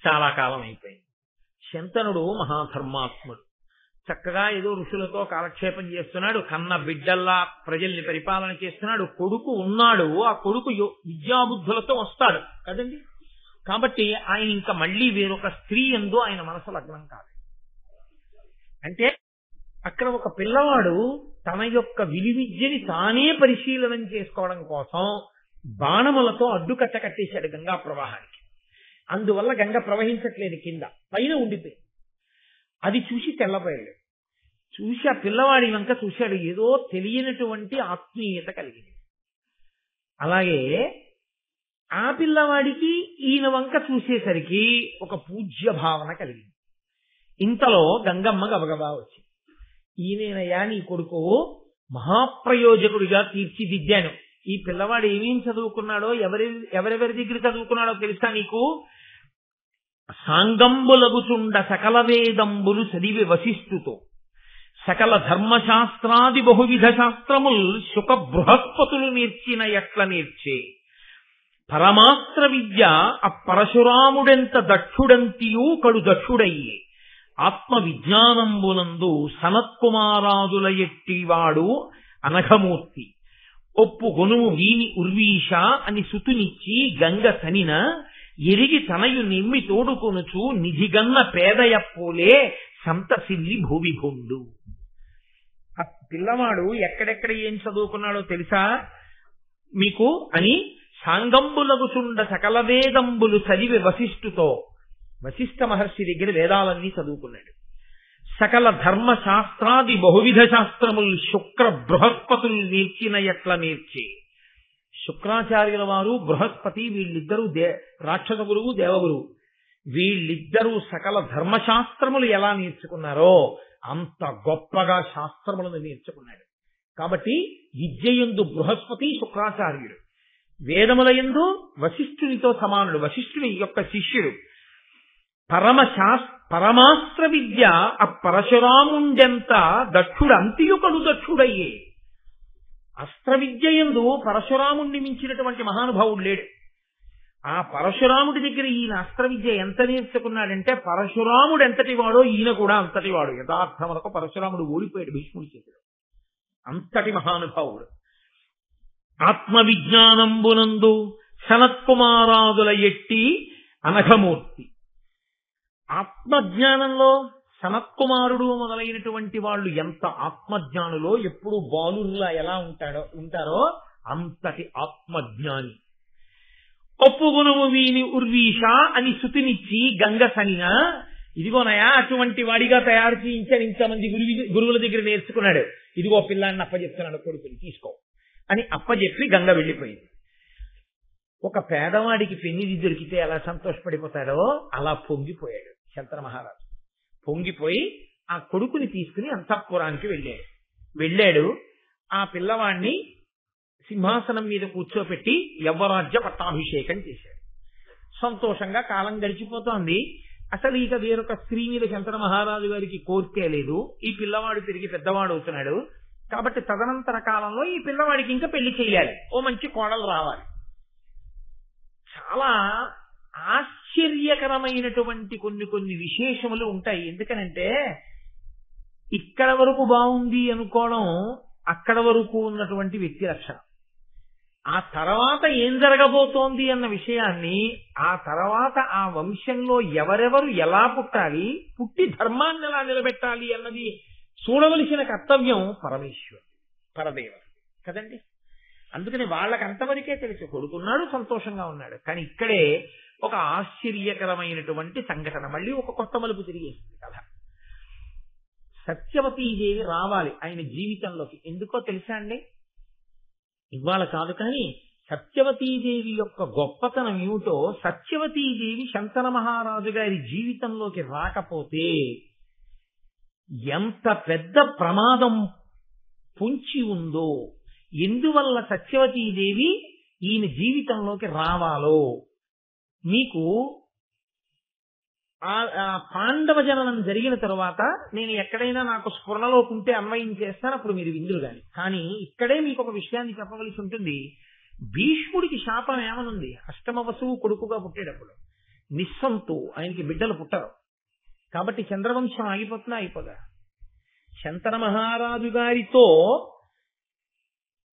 చాలా కాలం అయిపోయింది. శంతనుడు మహాధర్మాత్ముడు, చక్కగా ఏదో ఋషులతో కాలక్షేపం చేస్తున్నాడు, కన్న బిడ్డల్లా ప్రజల్ని పరిపాలన చేస్తున్నాడు. కొడుకు ఉన్నాడు, ఆ కొడుకు విద్యాబుద్ధులతో వస్తాడు కదండి. కాబట్టి ఆయన ఇంకా మళ్ళీ వేరొక స్త్రీ యందు ఆయన మనసు లగ్నం కాదు. అంటే అక్కడ ఒక పిల్లవాడు తన యొక్క విలువిద్యని తానే పరిశీలనం చేసుకోవడం కోసం బాణములతో అడ్డుకట్ట కట్టేశాడు గంగా ప్రవాహానికి. అందువల్ల గంగ ప్రవహించట్లేదు, కింద పైన ఉండిపోయింది. అది చూసి తెల్లబోయాడు. చూసి ఆ పిల్లవాడి వంక చూశాడు, ఏదో తెలియనటువంటి ఆత్మీయత కలిగింది. అలాగే ఆ పిల్లవాడికి ఈయన వంక చూసేసరికి ఒక పూజ్య భావన కలిగింది. ఇంతలో గంగమ్మ గబగబా వచ్చి, ఈయనయ్యా నీ కొడుకు మహాప్రయోజకుడిగా తీర్చిదిద్దాను. ఈ పిల్లవాడు ఏమేం చదువుకున్నాడో ఎవరెవరి దగ్గర చదువుకున్నాడో తెలుసా నీకు? సాంగంబులగుచుండ సకల వేదంబులు చదివి వశిష్ఠుతో సకల ధర్మశాస్త్రాది బహువిధ శాస్త్రముల్ శుక బృహస్పతులు నేర్చిన ఎట్ల నేర్చే పరమాస్త్ర విద్య అపరశురాముడెంత దక్షుడంతియూ కడు దక్షుడయ్యే ఆత్మ విజ్ఞానంబునందు సనత్కుమారాదుల ఎట్టివాడు అనఘమూర్తి ఒప్పు గొనుము వీని ఉర్వీష అని సుతునిచ్చి గంగ సనిన ఎరిగి తనయు నిమ్మి తోడుకొనుచు నిధిగన్న పేదయప్పోలే సంతసిల్లి భూవిభుండు. ఆ పిల్లవాడు ఎక్కడెక్కడ ఏం చదువుకున్నాడో తెలుసా మీకు అని సాంగంబులగుచుండ సకల వేదంబులు చదివి వశిష్ఠుతో, వశిష్ఠ మహర్షి దగ్గర వేదాలన్నీ చదువుకున్నాడు. సకల ధర్మ శాస్త్రాది బహువిధ శాస్త్రములు శుక్ర బృహస్పతులు నేర్చిన ఎట్ల నేర్చి, శుక్రాచార్యుల వారు బృహస్పతి వీళ్ళిద్దరూ రాక్షస గురువు దేవగురువు, వీళ్ళిద్దరూ సకల ధర్మశాస్త్రములు ఎలా నేర్చుకున్నారో అంత గొప్పగా శాస్త్రములను నేర్చుకున్నాడు. కాబట్టి విద్యయందు బృహస్పతి శుక్రాచార్యుడు, వేదములయందు వశిష్ఠునితో సమానుడు, వశిష్ఠుని యొక్క శిష్యుడు. పరమాస్త్ర విద్య ఆ పరశురాముండెంత దక్షుడు అంత్యుకడు దక్షుడయ్యే. అస్త్ర విద్యయందు పరశురాముణ్ణి మించినటువంటి మహానుభావుడు లేడు. ఆ పరశురాముడి దగ్గర ఈయన అస్త్ర విద్య ఎంత నేర్చుకున్నాడంటే పరశురాముడు ఎంతటి వాడో ఈయన కూడా అంతటి వాడు. యథార్థములకు పరశురాముడు ఓడిపోయాడు భీష్ముడి చేతిలో, అంతటి మహానుభావుడు. ఆత్మ విజ్ఞానంబునందు సనత్కుమారాదుల ఎట్టి అనఘమూర్తి. ఆత్మజ్ఞానంలో సనత్కుమారుడు మొదలైనటువంటి వాళ్ళు ఎంత ఆత్మజ్ఞానులో, ఎప్పుడు బాలుల్లా ఎలా ఉంటారో అంతటి ఆత్మజ్ఞాని. ఒప్పుగుణము వీని ఉర్వీష అని సుతినిచ్చి గంగ సనిన, ఇదిగోనయా అటువంటి వాడిగా తయారు చేయించాను, ఇంతమంది గురువుల దగ్గర నేర్చుకున్నాడు, ఇదిగో పిల్లాన్ని అప్పచెప్తున్నాడు, కొడుకుని తీసుకో అని అప్పచెప్పి గంగ వెళ్ళిపోయింది. ఒక పేదవాడికి పెన్నిది దొరికితే ఎలా సంతోషపడిపోతాడో అలా పొంగిపోయాడు శంతన మహారాజు. పొంగిపోయి ఆ కొడుకుని తీసుకుని అంతఃపురానికి వెళ్ళాడు. ఆ పిల్లవాడిని సింహాసనం మీద కూర్చోపెట్టి యవ్వరాజ్య పట్టాభిషేకం చేశాడు. సంతోషంగా కాలం గడిచిపోతోంది. అసలు ఇక వేరొక స్త్రీ మీద శంకర మహారాజు గారికి కోరికే లేదు. ఈ పిల్లవాడు తిరిగి పెద్దవాడు అవుతున్నాడు కాబట్టి తదనంతర కాలంలో ఈ పిల్లవాడికి ఇంకా పెళ్లి చేయాలి, ఓ మంచి కోడలు రావాలి. చాలా ఆశ్చర్యకరమైనటువంటి కొన్ని విశేషములు ఉంటాయి. ఎందుకనంటే ఇక్కడ వరకు బాగుంది అనుకోవడం అక్కడ వరకు ఉన్నటువంటి వ్యక్తి లక్షణం. ఆ తర్వాత ఏం జరగబోతోంది అన్న విషయాన్ని, ఆ తర్వాత ఆ వంశంలో ఎవరెవరు ఎలా పుట్టాలి, పుట్టి ధర్మాన్ని ఎలా నిలబెట్టాలి అన్నది చూడవలసిన కర్తవ్యం పరదేవత కదండి. అందుకని వాళ్ళకి అంతవరకే తెలుసు, కొడుకున్నాడు సంతోషంగా ఉన్నాడు. కానీ ఇక్కడే ఒక ఆశ్చర్యకరమైనటువంటి సంఘటన, మళ్ళీ ఒక కొత్త మలుపు తిరిగేస్తుంది కథ. సత్యవతీదేవి రావాలి ఆయన జీవితంలోకి. ఎందుకో తెలుసా అండి? ఇవాళ కాదు కానీ సత్యవతీదేవి యొక్క గొప్పతనం ఏమిటో, సత్యవతీదేవి శంకర మహారాజు గారి జీవితంలోకి రాకపోతే ఎంత పెద్ద ప్రమాదం పొంచి ఉందో, ఎందువల్ల సత్యవతీదేవి ఈయన జీవితంలోకి రావాలో మీకు ఆ పాండవ జననం జరిగిన తరువాత నేను ఎక్కడైనా నాకు స్ఫురణలోకి ఉంటే అన్వయం చేస్తాను, అప్పుడు మీరు విందులు గాని. కానీ ఇక్కడే మీకు ఒక విషయాన్ని చెప్పవలసి ఉంటుంది. భీష్ముడికి శాపం ఏమనుంది? అష్టమ వసువు కొడుకుగా పుట్టేటప్పుడు నిస్సంతు, ఆయనకి బిడ్డలు పుట్టరు. కాబట్టి చంద్రవంశం ఆగిపోతుందా? అయిపోదా? శంకర మహారాజు గారితో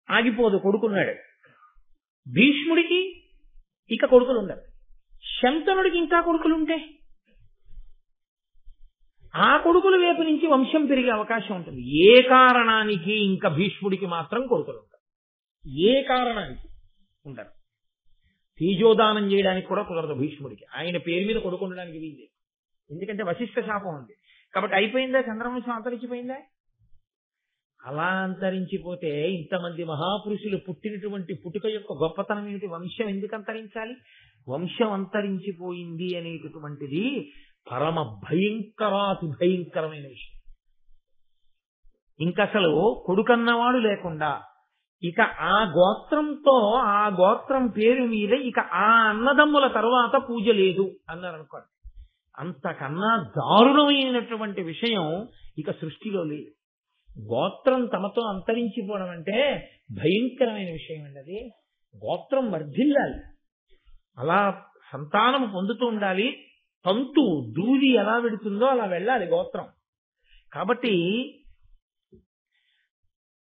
ఆగిపోదు, కొడుకున్నాడు. భీష్ముడికి ఇక కొడుకులు ఉండరు. శంతనుడికి ఇంకా కొడుకులుంటే ఆ కొడుకుల వైపు నుంచి వంశం పెరిగే అవకాశం ఉంటుంది. ఏ కారణానికి ఇంకా భీష్ముడికి మాత్రం కొడుకులు ఉండరు, ఏ కారణానికి ఉండరు. తేజోదానం చేయడానికి కూడా కుదరదు భీష్ముడికి, ఆయన పేరు మీద కొడుకు ఉండడానికి వీలు. ఎందుకంటే వశిష్ఠ శాపం ఉంది కాబట్టి. అయిపోయిందా? చంద్రవంశం అంతరించిపోయిందా? అలా అంతరించిపోతే ఇంతమంది మహాపురుషులు పుట్టినటువంటి పుట్టుక యొక్క గొప్పతనం ఏమిటి? వంశం ఎందుకు అంతరించాలి? వంశం అంతరించిపోయింది అనేటటువంటిది పరమ భయంకరాతి భయంకరమైన విషయం. ఇంకసలు కొడుకన్నవాడు లేకుండా ఇక ఆ గోత్రంతో, ఆ గోత్రం పేరు మీద ఇక ఆ అన్నదమ్ముల తరువాత పూజ లేదు అన్నారు అనుకోండి. అంతకన్నా దారుణమైనటువంటి విషయం ఇక సృష్టిలో లేదు. గోత్రం తమతో అంతరించిపోవడం అంటే భయంకరమైన విషయం అండి. అది గోత్రం వర్ధిల్లాలి, అలా సంతానం పొందుతూ ఉండాలి. తంతు దూది ఎలా వెడుతుందో అలా వెళ్ళాలి గోత్రం. కాబట్టి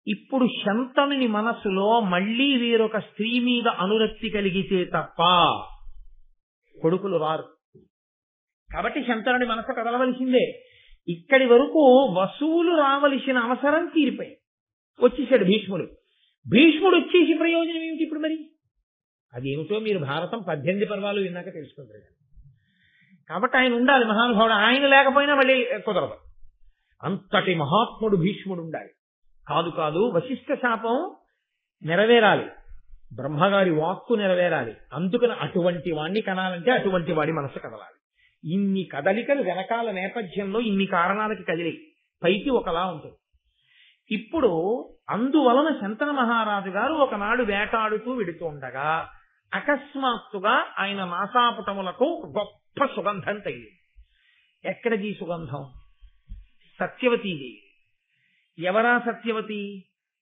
ఇప్పుడు శంతనుని మనస్సులో మళ్లీ వేరొక స్త్రీ మీద అనురక్తి కలిగితే తప్ప కొడుకులు రారు. కాబట్టి శంతనుడి మనసు కదలవలసిందే. ఇక్కడి వరకు వసువులు రావలసిన అవసరం తీరిపోయి వచ్చేసాడు భీష్ముడు. భీష్ముడు వచ్చేసి ప్రయోజనం ఏమిటి ఇప్పుడు? మరి అదేమిటో మీరు భారతం 18 పర్వాలు విన్నాక తెలుసుకుంటారు. కాబట్టి ఆయన ఉండాలి మహానుభావుడు. ఆయన లేకపోయినా మళ్ళీ కుదరదు. అంతటి మహాత్ముడు భీష్ముడు ఉండాలి. కాదు వశిష్ఠ శాపం నెరవేరాలి, బ్రహ్మగారి వాక్కు నెరవేరాలి. అందుకని అటువంటి వాణ్ణి కనాలంటే అటువంటి వాడి మనసు కదలాలి. ఇన్ని కదలికలు వెనకాల నేపథ్యంలో ఇన్ని కారణాలకి కదిలి పైకి ఒకలా ఉంటుంది. ఇప్పుడు అందువలన శంతన మహారాజు గారు ఒకనాడు వేటాడుతూ వెడుతూ ఉండగా అకస్మాత్తుగా ఆయన నాసాపుటములకు గొప్ప సుగంధం తగిలింది. ఎక్కడిది సుగంధం? సత్యవతీదేవి. ఎవరా సత్యవతి?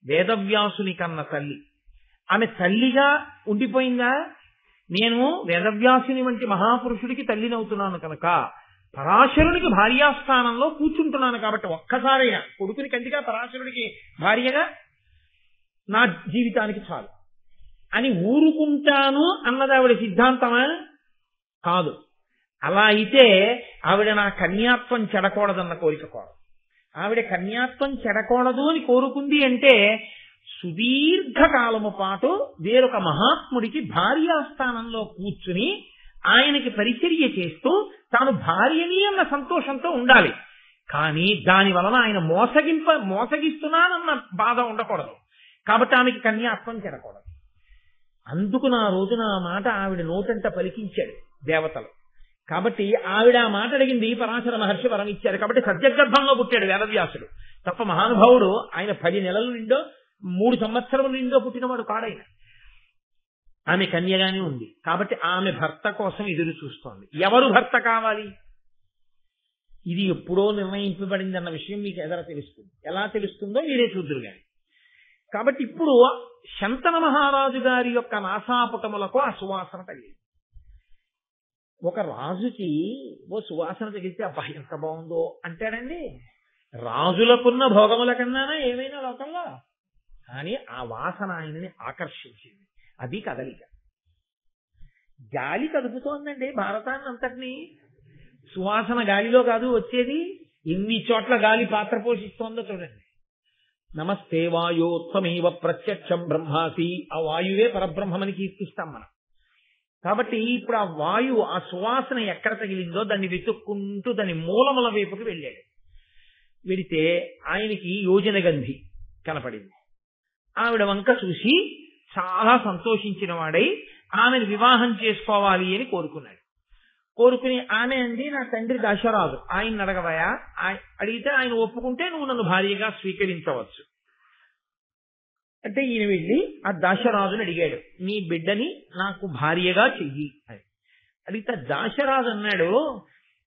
వేదవ్యాసుని కన్న తల్లి. ఆమె తల్లిగా ఉండిపోయిందా? నేను వేదవ్యాసుని వంటి మహాపురుషుడికి తల్లినవుతున్నాను కనుక పరాశరునికి భార్యాస్థానంలో కూర్చుంటున్నాను కాబట్టి ఒక్కసారైనా కొడుకుని కంటిగా పరాశరుడికి భార్యగా నా జీవితానికి చాలు అని ఊరుకుంటాను అన్నది ఆవిడ సిద్ధాంతమా? కాదు. అలా అయితే ఆవిడ నా కన్యాత్వం చెడకూడదన్న కోరిక కోరదు. ఆవిడ కన్యాత్వం చెడకూడదు అని కోరుకుంది అంటే సుదీర్ఘకాలము పాటు వేరొక మహాత్ముడికి భార్యాస్థానంలో కూర్చుని ఆయనకి పరిచర్య చేస్తూ తాను భార్యని అన్న సంతోషంతో ఉండాలి. కానీ దాని వలన ఆయన మోసగిస్తున్నానన్న బాధ ఉండకూడదు. కాబట్టి ఆమెకి కన్యాత్వం చెడకూడదు. అందుకు నా రోజున ఆ మాట ఆవిడ నోటంట పలికించాడు దేవతలు. కాబట్టి ఆవిడ ఆ మాట అడిగింది, పరాశర మహర్షి వరం ఇచ్చారు. కాబట్టి సత్యగర్భంలో పుట్టాడు వేదవ్యాసుడు తప్ప మహానుభావుడు ఆయన 10 నెలల నిండో 3 సంవత్సరముల నిండో పుట్టినవాడు కాడైన. ఆమె కన్యగానే ఉంది కాబట్టి ఆమె భర్త కోసం ఎదురు చూస్తోంది. ఎవరు భర్త కావాలి? ఇది ఎప్పుడో నిర్ణయింపబడింది అన్న విషయం మీకు ఎదర తెలుస్తుంది. ఎలా తెలుస్తుందో మీరే చూద్దురు గాని. కాబట్టి ఇప్పుడు శంతన మహారాజు గారి యొక్క నాసాపుటములకు ఆ సువాసన తగిలింది. ఒక రాజుకి ఓ సువాసన తగిలితే అబ్బా ఎంత బాగుందో అంటాడండి. రాజులకున్న భోగముల కన్నానా ఏమైనా లోకంలో, కానీ ఆ వాసన ఆయనని ఆకర్షించింది. అది కదలిక. గాలి కదుపుతోందండి భారతాన్ని అంతటినీ. సువాసన గాలిలో కాదు వచ్చేది, ఎన్ని చోట్ల గాలి పాత్ర పోషిస్తోందో చూడండి. నమస్తే వాయోత్సమేవ ప్రత్యక్షం బ్రహ్మాసి, ఆ వాయువే పరబ్రహ్మని కీర్తిస్తాం మనం. కాబట్టి ఇప్పుడు ఆ వాయువు, ఆ సువాసన ఎక్కడ తగిలిందో దాన్ని వెతుక్కుంటూ దాని మూలముల వైపుకి వెళ్ళాడు. వెడితే ఆయనకి యోజనగంధి కనపడింది. ఆవిడ వంక చూసి చాలా సంతోషించిన వాడై ఆమెను వివాహం చేసుకోవాలి అని కోరుకున్నాడు. కోరుకుని ఆమె అంది, నా తండ్రి దశరాజు, ఆయన అడగవయా, అడిగితే ఆయన ఒప్పుకుంటే నువ్వు నన్ను భార్యగా స్వీకరించవచ్చు అంటే ఈయన వెళ్ళి ఆ దశరాజుని అడిగాడు, నీ బిడ్డని నాకు భార్యగా చెయ్యి అని అడిగితే దాశరాజు అన్నాడు,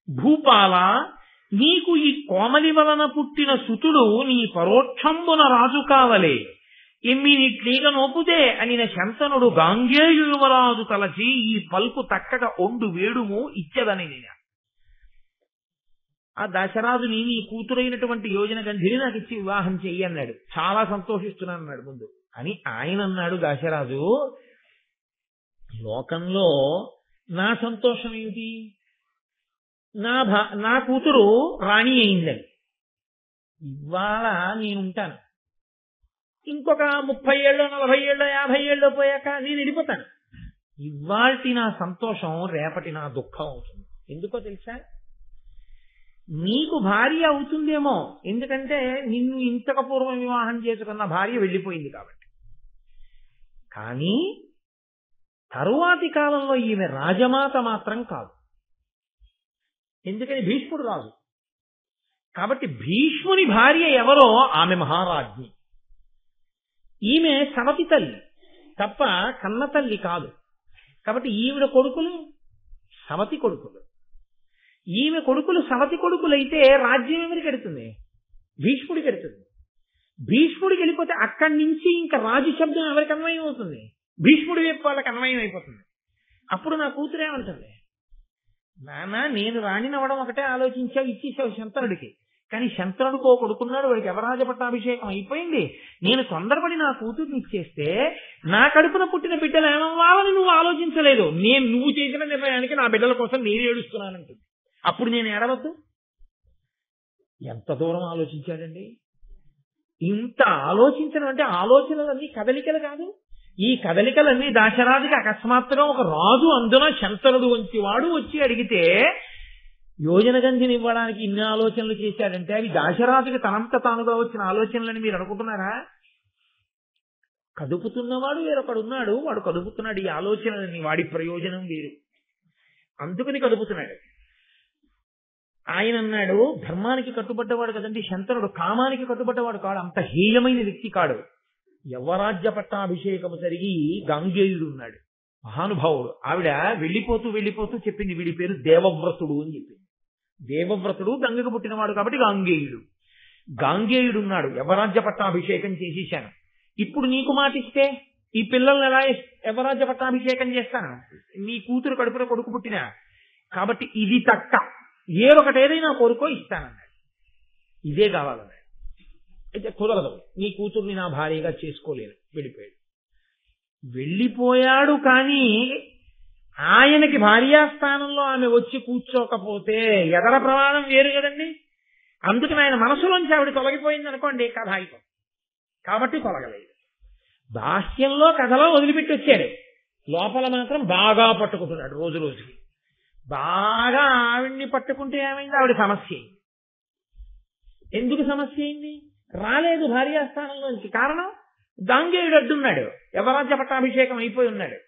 భూపాల, నీకు ఈ కోమలి వలన పుట్టిన సుతుడు నీ పరోక్షంబున రాజు కావలే, ఎమ్మినిట్లీగ నోపుదే అనిన శంతనుడు గాంగేయువరాజు తలచి ఈ పల్పు తక్కగా ఒండు వేడుము ఇచ్చదని. ఆ దశరాజుని నీ కూతురైనటువంటి యోజనగంధిని నాకు ఇచ్చి వివాహం చెయ్యి అన్నాడు. చాలా సంతోషిస్తున్నాను అన్నాడు ముందు. అని ఆయన అన్నాడు దాశరాజు, లోకంలో నా సంతోషం ఏమిటి, నా కూతురు రాణి అయిందని. ఇవాళ నేనుంటాను, ఇంకొక 30 ఏళ్ళు 40 ఏళ్ళు 50 ఏళ్ళు పోయాక నేను వెళ్ళిపోతాను. ఇవాల్టి నా సంతోషం రేపటి నా దుఃఖం అవుతుంది. ఎందుకో తెలుసా, నీకు భార్య అవుతుందేమో, ఎందుకంటే నిన్ను ఇంతకు పూర్వం వివాహం చేసుకున్న భార్య వెళ్ళిపోయింది కాబట్టి. కానీ తరువాతి కాలంలో ఈమె రాజమాత మాత్రం కాదు. ఎందుకని భీష్ముడు రాజు కాబట్టి భీష్ముని భార్య ఎవరో ఆమె మహారాజ్ఞి. ఈమె సవతి తల్లి తప్ప కన్న తల్లి కాదు. కాబట్టి ఈవిడ కొడుకులు సవతి కొడుకులు. ఈమె కొడుకులు సవతి కొడుకులైతే రాజ్యం ఎవరికి ఎడుతుంది, భీష్ముడికి ఎడుతుంది. భీష్ముడికి వెళ్ళిపోతే అక్కడి నుంచి ఇంకా రాజు శబ్దం ఎవరికి అన్వయం అవుతుంది, భీష్ముడి వైపు వాళ్ళకి అన్వయం అయిపోతుంది. అప్పుడు నా కూతురు ఏమంటుంది, నాన్న నేను రాణినవ్వడం ఒకటే ఆలోచించావు, ఇచ్చేసావు శంతనుడికి, కానీ శంతనుడికి ఓ కొడుకున్నాడు, వాడికి యవరాజ పట్టాభిషేకం అయిపోయింది, నేను తొందరపడి నా కూతుర్ని ఇచ్చేస్తే నా కడుపున పుట్టిన బిడ్డలు ఏమవ్వాలని నువ్వు ఆలోచించలేదు, నువ్వు చేసిన నిర్ణయానికి నా బిడ్డల కోసం నేను ఏడుస్తున్నానంటుంది. అప్పుడు నేను ఏడవద్దు? ఎంత దూరం ఆలోచించాడండి. ఇంత ఆలోచించడం అంటే ఆలోచనలన్నీ కదలికలు కాదు. ఈ కదలికలన్నీ దాశరాజుకి అకస్మాత్తుగా ఒక రాజు, అందున శంతనుడు వంటి వాడు వచ్చి అడిగితే యోజనగంధిని ఇవ్వడానికి ఇన్ని ఆలోచనలు చేశాడంటే అవి దాశరాజుకి తనంత తానుగా వచ్చిన ఆలోచనలని మీరు అనుకుంటున్నారా? కదుపుతున్నవాడు వేరొకడున్నాడు, వాడు కదుపుతున్నాడు ఈ ఆలోచనలని, వాడి ప్రయోజనం వేరు, అందుకని కదుపుతున్నాడు. ఆయన అన్నాడు, ధర్మానికి కట్టుబడ్డవాడు కదండి శంతనుడు, కామానికి కట్టుబడ్డవాడు కాడు, అంత హేయమైన వ్యక్తి కాడు. యవరాజ్య పట్టాభిషేకము జరిగి గాంగేయుడు ఉన్నాడు, మహానుభావుడు. ఆవిడ వెళ్ళిపోతూ వెళ్ళిపోతూ చెప్పింది, వీడి పేరు దేవవ్రతుడు అని చెప్పింది. దేవవ్రతుడు గంగకు పుట్టినవాడు కాబట్టి గాంగేయుడు. గాంగేయుడు ఉన్నాడు, యవరాజ్య పట్టాభిషేకం చేసేశాను, ఇప్పుడు నీకు మాటిస్తే ఈ పిల్లల్ని ఎలా యవరాజ్య పట్టాభిషేకం చేస్తాను, నీ కూతురు కడుపున కొడుకు పుట్టినా, కాబట్టి ఇది తక్క, ఏ ఒకటి ఏదైనా కోరుకో ఇస్తానన్నాడు. ఇదే కావాలన్నాడు. అయితే కుదరదు, నీ కూతుర్ని నా భార్యగా చేసుకోలేను, వెళ్ళిపోయాడు. వెళ్ళిపోయాడు కానీ ఆయనకి భార్యాస్థానంలో ఆమె వచ్చి కూర్చోకపోతే ఎదర ప్రమాణం వేరు కదండి. అందుకని ఆయన మనసులోంచి ఆవిడ తొలగిపోయింది అనుకోండి, కథ అయిపోయింది. కాబట్టి తొలగలేదు. బాహ్యంలో కథలో వదిలిపెట్టి వచ్చాడు, లోపల మాత్రం బాగా పట్టుకుంటున్నాడు. రోజు రోజుకి బాగా ఆవిడ్ని పట్టుకుంటే ఏమైంది, ఆవిడ సమస్య అయింది. ఎందుకు సమస్య అయింది? రాలేదు భార్యాస్థానంలోంచి. కారణం గాంగేయుడు అడ్డున్నాడు, యవరాజ్య పట్టాభిషేకం అయిపోయి ఉన్నాడు.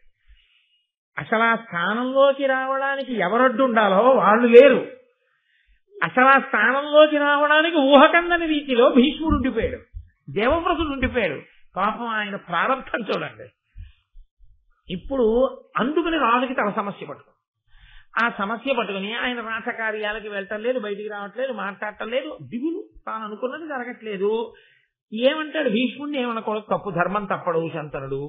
అసలు ఆ స్థానంలోకి రావడానికి ఎవరడ్డు ఉండాలో వాళ్ళు లేరు. అసలు ఆ స్థానంలోకి రావడానికి ఊహకందని రీతిలో భీష్ముడు ఉండిపోయాడు, దేవవ్రతుడు ఉండిపోయాడు. పాపం ఆయన ప్రారంభం చూడండి. ఇప్పుడు అందుకని రాజుకి తన సమస్య పట్టుకో. ఆ సమస్య పట్టుకుని ఆయన రాచకార్యాలకి వెళ్ళటం లేదు, బయటికి రావట్లేదు, మాట్లాడటం లేదు, దిగులు, తాను అనుకున్నది జరగట్లేదు. ఏమంటాడు భీష్ముడిని? ఏమనకూడదు, తప్పు, ధర్మం తప్పడు శంతనుడు.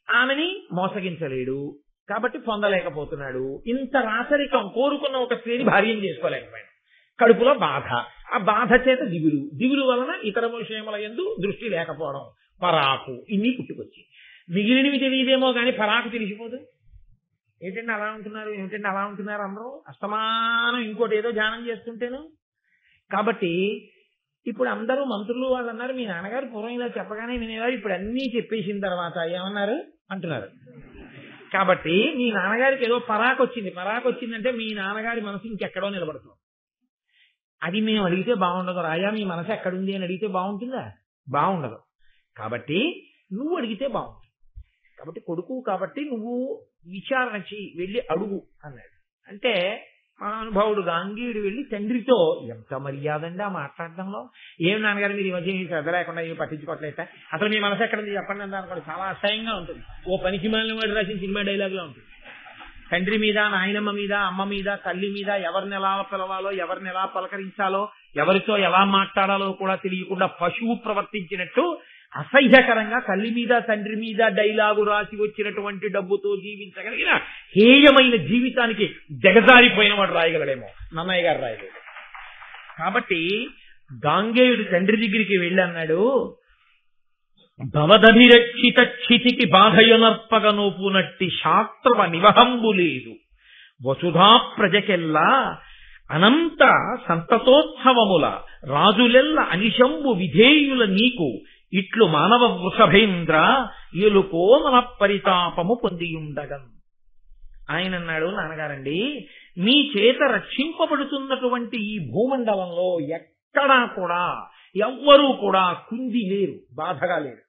ఆమెని మోసగించలేడు కాబట్టి పొందలేకపోతున్నాడు. ఇంత రాచరికం కోరుకున్న ఒక స్త్రీని భార్యను చేసుకోలేకపోయాడు. కడుపులో బాధ, ఆ బాధ చేత దిగులు, దిగులు వలన ఇతర విషయముల యందు దృష్టి లేకపోవడం, పరాకు, ఇన్ని పుట్టుకొచ్చి. మిగిలినవి తెలియదేమో కానీ పరాకు తెలిసిపోదు. ఏమిటండి అలా ఉంటున్నారు, ఏమిటండి అలా ఉంటున్నారు అందరూ అస్తమానం ఇంకోటి ఏదో ధ్యానం చేస్తుంటేను. కాబట్టి ఇప్పుడు అందరూ మంత్రులు వాళ్ళు అన్నారు, మీ నాన్నగారు పూర్వం ఇలా చెప్పగానే వినేవారు, ఇప్పుడు అన్నీ చెప్పేసిన తర్వాత ఏమన్నారు అంటున్నారు. కాబట్టి మీ నాన్నగారికి ఏదో పరాకు వచ్చింది. పరాకు వచ్చిందంటే మీ నాన్నగారి మనసు ఇంకెక్కడో నిలబడుతుంది. అది మేము అడిగితే బాగుండదు. రాజా మీ మనసు ఎక్కడుంది అని అడిగితే బాగుంటుందా? బాగుండదు. కాబట్టి నువ్వు అడిగితే బాగుంటుంది. కాబట్టి కొడుకు కాబట్టి నువ్వు విచారణ చెయ్యి, వెళ్ళి అడుగు అన్నాడు. అంటే మహానుభావుడు గాంగేయుడు వెళ్ళి తండ్రితో, ఎంత మర్యాద అండి ఆ మాట్లాడడంలో, ఏం నాన్నగారు మీరు ఈ మధ్య శ్రద్ధ లేకుండా ఏమి పట్టించుకోవట్లేట, అసలు మీ మనసు ఎక్కడుంది చెప్పండి అని అనుకోండి, చాలా అసహ్యంగా ఉంటుంది. ఓ పనికి మాలిన వాడు రాసిన సినిమా డైలాగ్లో ఉంటుంది. తండ్రి మీద, నాయనమ్మ మీద, అమ్మ మీద, తల్లి మీద ఎవరిని ఎలా పిలవాలో, ఎవరిని ఎలా పలకరించాలో, ఎవరితో ఎలా మాట్లాడాలో కూడా తెలియకుండా పశువు ప్రవర్తించినట్టు అసహ్యకరంగా తల్లి మీద, తండ్రి మీద డైలాగు రాసి వచ్చినటువంటి డబ్బుతో జీవించగలిగిన హేయమైన జీవితానికి దిగజారిపోయిన వాడు రాయగలడేమో, నన్నయ్య గారు రాయగలడు. కాబట్టి గాంగేయుడు తండ్రి దగ్గరికి వెళ్ళి అన్నాడు, భవదభిరక్షిత క్షితికి బాధయునర్పగనోపునట్టి శాస్త్రవ నివహంబు లేదు, వసుధా ప్రజకెల్లా అనంత సంతతోత్సవముల రాజులెల్ల అనిశంబు విధేయుల నీకు ఇట్లు మానవ వృషభేంద్ర ఎలుకో మన పరితాపము పొందియుండగన్. ఆయన అన్నాడు, నాన్నగారండి మీ చేత రక్షింపబడుతున్నటువంటి ఈ భూమండలంలో ఎక్కడా కూడా ఎవ్వరూ కూడా కుంది లేరు, బాధగా లేరు.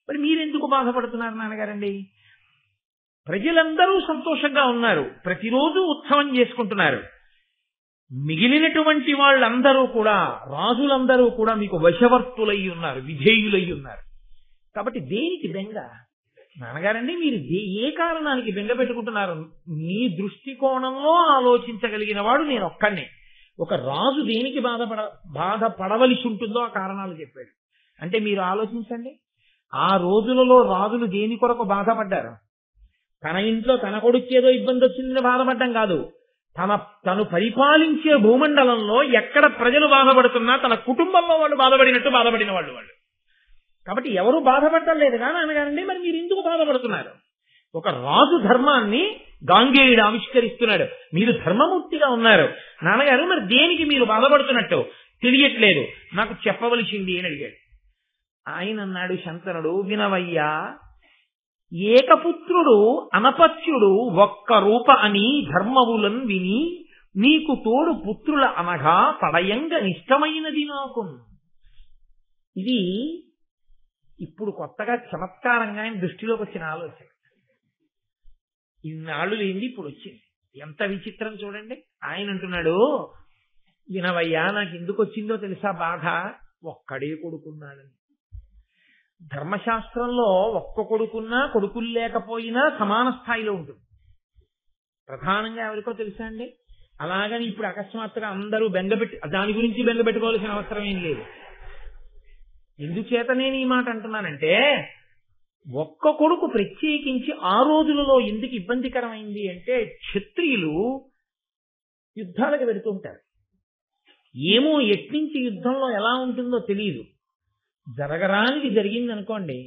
మరి మీరెందుకు బాధపడుతున్నారు నాన్నగారండి? ప్రజలందరూ సంతోషంగా ఉన్నారు, ప్రతిరోజు ఉత్సవం చేసుకుంటున్నారు. మిగిలినటువంటి వాళ్ళందరూ కూడా, రాజులందరూ కూడా మీకు వశవర్తులై ఉన్నారు, విధేయులై ఉన్నారు. కాబట్టి దేనికి బెంగ నాన్నగారండి? మీరు ఏ కారణానికి బెంగ పెట్టుకుంటున్నారు? మీ దృష్టికోణంలో ఆలోచించగలిగిన వాడు నేను ఒక్కనే. ఒక రాజు దేనికి బాధపడవలసి ఉంటుందో ఆ కారణాలు చెప్పాడు. అంటే మీరు ఆలోచించండి, ఆ రోజులలో రాజులు దేని కొరకు బాధపడ్డారు? తన ఇంట్లో తన కొడుకు ఏదో ఇబ్బంది వచ్చిందని బాధపడ్డం కాదు, తను పరిపాలించే భూమండలంలో ఎక్కడ ప్రజలు బాధపడుతున్నా తన కుటుంబంలో వాళ్ళు బాధపడినట్టు బాధపడిన వాళ్ళు. కాబట్టి ఎవరు బాధపడటం లేదు కానీ అనగానండి, మరి మీరు ఎందుకు బాధపడుతున్నారు? ఒక రాజు ధర్మాన్ని గాంగేయుడు ఆవిష్కరిస్తున్నాడు, మీరు ధర్మమూర్తిగా ఉన్నారు. నాన్నగారు మరి దేనికి మీరు బాధపడుతున్నట్టు తెలియట్లేదు, నాకు చెప్పవలసింది అని అడిగాడు. ఆయన అన్నాడు శంతనుడు, వినవయ్యా, ఏకపుత్రుడు అనపత్యుడు ఒక్క రూప అని ధర్మములను విని నీకు తోడు పుత్రుల అనగా పడయంగ నిష్టమైనది నాకు. ఇది ఇప్పుడు కొత్తగా చమత్కారంగా ఆయన దృష్టిలోకి వచ్చిన ఆలోచన. ఇన్నాళ్ళు లేనిది ఇప్పుడు వచ్చింది. ఎంత విచిత్రం చూడండి. ఆయన అంటున్నాడు, వినవయ్యా, నాకు ఎందుకు వచ్చిందో తెలుసా బాధ? ఒక్కడే కొడుకున్నాడని. ధర్మశాస్త్రంలో ఒక్క కొడుకున్నా కొడుకులు లేకపోయినా సమాన స్థాయిలో ఉంటుంది. ప్రధానంగా ఎవరికో తెలుసా అండి? అలాగని ఇప్పుడు అకస్మాత్తుగా అందరూ దాని గురించి బెంగపెట్టుకోవాల్సిన అవసరం ఏం లేదు. ఎందుచేత నేను ఈ మాట అంటున్నానంటే, ఒక్క కొడుకు ప్రత్యేకించి ఆ రోజులలో ఎందుకు ఇబ్బందికరమైంది అంటే, క్షత్రియులు యుద్ధాలకు వెళుతూ ఉంటారు. ఏమో ఎట్నుంచి యుద్ధంలో ఎలా ఉంటుందో తెలియదు. జరగరానికి జరిగింది అనుకోండి,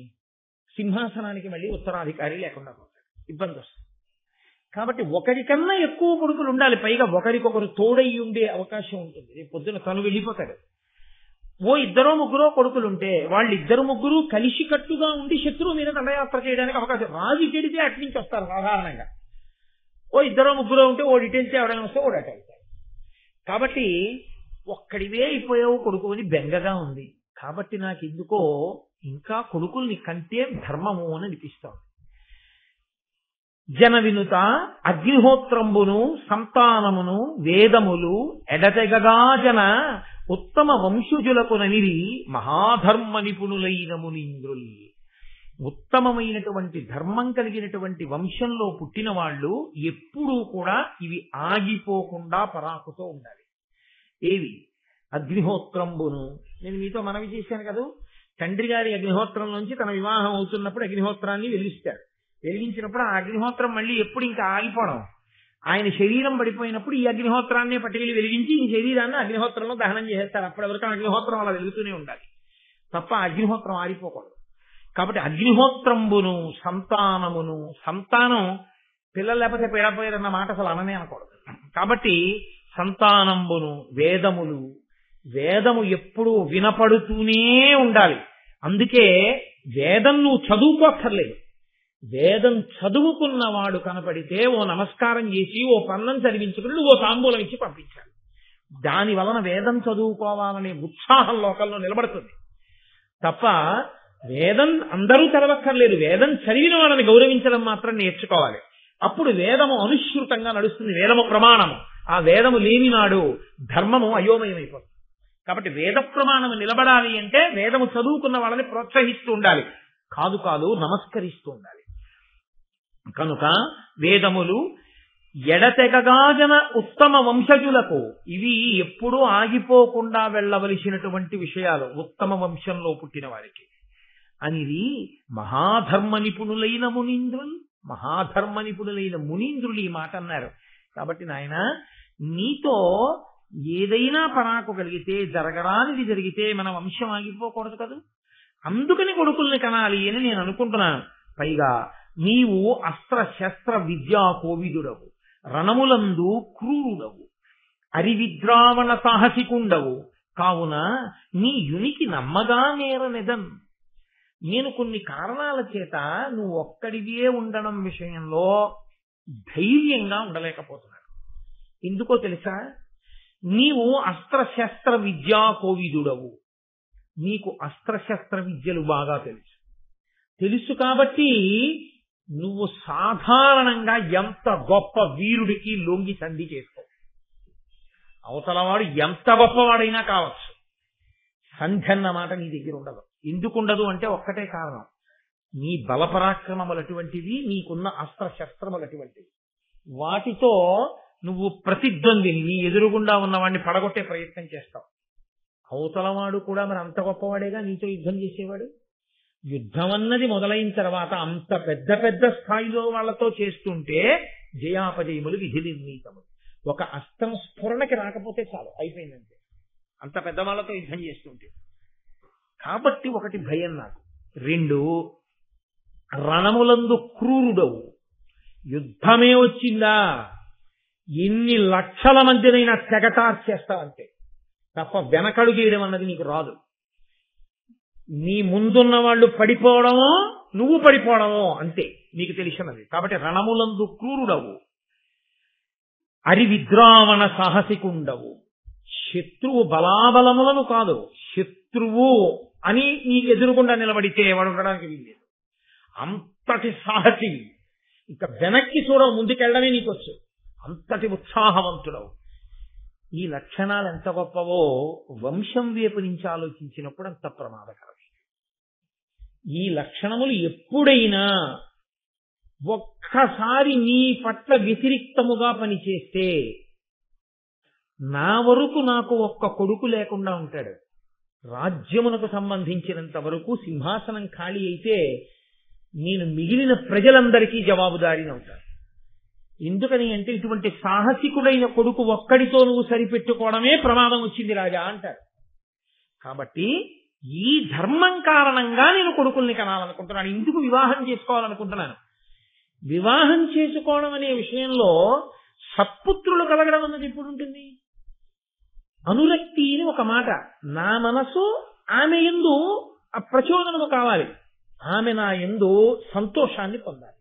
సింహాసనానికి మళ్ళీ ఉత్తరాధికారి లేకుండా పోతాడు, ఇబ్బంది వస్తుంది. కాబట్టి ఒకరికన్నా ఎక్కువ కొడుకులు ఉండాలి, పైగా ఒకరికొకరు తోడై ఉండే అవకాశం ఉంటుంది. రేపు పొద్దున తను వెళ్ళిపోతాడు. ఓ ఇద్దరో ముగ్గురో కొడుకులుంటే వాళ్ళిద్దరు ముగ్గురు కలిసి కట్టుగా ఉండి శత్రువు మీద దండయాత్ర చేయడానికి అవకాశం. రాజు చెడితే అట్నుంచి వస్తారు సాధారణంగా. ఓ ఇద్దరో ముగ్గురో ఉంటే ఓ డీటెయిల్స్ ఎవరైనా వస్తే ఓ డేటా వెళ్తారు. కాబట్టి ఒక్కడివే అయిపోయావు కొడుకు అని బెంగగా ఉంది. కాబట్టి నాకు ఎందుకో ఇంకా కొడుకుల్ని కంటే ధర్మము అని అనిపిస్తాం. జన వినుత అగ్నిహోత్రంబును సంతానమును వేదములు ఎడతెగగా జన ఉత్తమ వంశజులకు ననిరి మహాధర్మ నిపుణులైన మునీంద్రుల్. ఉత్తమమైనటువంటి ధర్మం కలిగినటువంటి వంశంలో పుట్టిన వాళ్ళు ఎప్పుడూ కూడా ఇవి ఆగిపోకుండా పరాకుతో ఉండాలి. ఏవి? అగ్నిహోత్రంబును. నేను మీతో మనవి చేశాను కదా, తండ్రి గారి అగ్నిహోత్రం నుంచి తన వివాహం అవుతున్నప్పుడు అగ్నిహోత్రాన్ని వెలిగిస్తాడు. వెలిగించినప్పుడు ఆ అగ్నిహోత్రం మళ్ళీ ఎప్పుడు ఇంకా ఆగిపోవడం, ఆయన శరీరం పడిపోయినప్పుడు ఈ అగ్నిహోత్రాన్ని పట్టుకెళ్ళి వెలిగించి ఈ శరీరాన్ని అగ్నిహోత్రంలో దహనం చేసేస్తారు. అప్పటి వరకు అగ్నిహోత్రం అలా వెలుగుతూనే ఉండాలి తప్ప అగ్నిహోత్రం ఆరిపోకూడదు. కాబట్టి అగ్నిహోత్రంబును సంతానమును, సంతానం పిల్లలు లేకపోతే పేడపోయారన్న మాట అసలు అననే అనకూడదు. కాబట్టి సంతానంబును, వేదములు, వేదము ఎప్పుడూ వినపడుతూనే ఉండాలి. అందుకే వేదం నువ్వు చదువుకోక్కర్లేదు. వేదం చదువుకున్నవాడు కనపడితే ఓ నమస్కారం చేసి ఓ పన్నం చదివించుకుని ఓ తాంబూలం ఇచ్చి పంపించాలి. దాని వలన వేదం చదువుకోవాలనే ఉత్సాహం లోకంలో నిలబడుతుంది తప్ప వేదం అందరూ చదవక్కర్లేదు. వేదం చదివిన వాళ్ళని గౌరవించడం మాత్రం నేర్చుకోవాలి. అప్పుడు వేదము అనుసృతంగా నడుస్తుంది, వేదము ప్రమాణము. ఆ వేదము లేనినాడు ధర్మము అయోమయమైపోతుంది. కాబట్టి వేద ప్రమాణము నిలబడాలి అంటే వేదము చదువుకున్న వాళ్ళని ప్రోత్సహిస్తూ ఉండాలి, కాదు నమస్కరిస్తూ ఉండాలి. కనుక వేదములు ఎడతెగగాజన ఉత్తమ వంశజులకు ఇవి ఎప్పుడూ ఆగిపోకుండా వెళ్ళవలసినటువంటి విషయాలు ఉత్తమ వంశంలో పుట్టిన వారికి అనేది మహాధర్మ నిపుణులైన మునీంద్రులు ఈ మాట అన్నారు. కాబట్టి నాయన, నీతో ఏదైనా పరాకు కలిగితే, జరగడానికి జరిగితే మన వంశం ఆగిపోకూడదు కదా, అందుకని కొడుకుల్ని కనాలి అని నేను అనుకుంటున్నాను. పైగా నీవు అస్త్ర శస్త్ర విద్యా కోవిదుడవు, రణములందు క్రూరుడవు, అరివిద్రావణ సాహసికుండవు, కావున నీ యునికి నమ్మగా నేరనెదన్. నేను కొన్ని కారణాల చేత నువ్వు ఒక్కడివే ఉండడం విషయంలో ధైర్యంగా ఉండలేకపోతున్నాను. ఎందుకో తెలుసా? నీవు అస్త్రశస్త్ర విద్యా కోవిదుడవు, నీకు అస్త్రశస్త్ర విద్యలు బాగా తెలుసు కాబట్టి నువ్వు సాధారణంగా ఎంత గొప్ప వీరుడికి లొంగి సంధి చేసుకో. అవతలవాడు ఎంత గొప్పవాడైనా కావచ్చు, సంధి అన్న మాట నీ దగ్గర ఉండదు. ఎందుకుండదు అంటే ఒక్కటే కారణం, నీ బలపరాక్రమములు అటువంటివి, నీకున్న అస్త్రశస్త్రములు అటువంటివి. వాటితో నువ్వు ప్రతిద్వందిని, నీ ఎదురుగుండా ఉన్నవాడిని పడగొట్టే ప్రయత్నం చేస్తావు. అవతలవాడు కూడా మరి అంత గొప్పవాడేగా నీతో యుద్ధం చేసేవాడు. యుద్ధం అన్నది మొదలైన తర్వాత అంత పెద్ద స్థాయిలో వాళ్ళతో చేస్తుంటే జయాపజయములు విధి నిర్ణీతములు. ఒక అస్త్రం స్ఫురణకి రాకపోతే చాలు, అయిపోయిందంటే అంత పెద్దవాళ్లతో యుద్ధం చేస్తుంటే. కాబట్టి ఒకటి భయం నాకు. 2, రణములందు క్రూరుడవు. యుద్ధమే వచ్చిందా ఎన్ని లక్షల మందినైనా తెగటార్చేస్తావంటే తప్ప వెనకడుగేయడం అన్నది నీకు రాదు. నీ ముందున్న వాళ్ళు పడిపోవడమో నువ్వు పడిపోవడమో అంతే నీకు తెలిసినది. కాబట్టి రణములందు క్రూరుడవు, అరివిద్రావణ సాహసికుండవు. శత్రువు బలాబలములను కాదు, శత్రువు అని నీకు ఎదురుగుండా నిలబడితే వాడు ఉండడానికి వీల్లేదు. అంతటి సాహసి, ఇక వెనక్కి చూడవు, ముందుకెళ్ళడమే నీకొచ్చు. అంతటి ఉత్సాహవంతుడవు. ఈ లక్షణాలు ఎంత గొప్పవో వంశం వైపు నుంచి ఆలోచించినప్పుడు అంత ప్రమాదకరం. ఈ లక్షణములు ఎప్పుడైనా ఒక్కసారి నీ పట్ల వ్యతిరిక్తముగా పనిచేస్తే, నా వరకు నాకు ఒక్క కొడుకు లేకుండా ఉంటాడు, రాజ్యమునకు సంబంధించినంత వరకు సింహాసనం ఖాళీ అయితే నేను మిగిలిన ప్రజలందరికీ జవాబుదారీనవుతాను. ఎందుకని అంటే ఇటువంటి సాహసికుడైన కొడుకు ఒక్కడితో నువ్వు సరిపెట్టుకోవడమే ప్రమాదం వచ్చింది రాజా అంటారు. కాబట్టి ఈ ధర్మం కారణంగా నేను కొడుకుల్ని కనాలనుకుంటున్నాను. ఇందుకు వివాహం చేసుకోవాలనుకుంటున్నాను. వివాహం చేసుకోవడం అనే విషయంలో సత్పుత్రులు కలగడం అన్నది ఎప్పుడు ఉంటుంది? అనురక్తి అని ఒక మాట. నా మనసు ఆమె యందు ప్రచోదనము కావాలి, ఆమె నా యందు సంతోషాన్ని పొందాలి.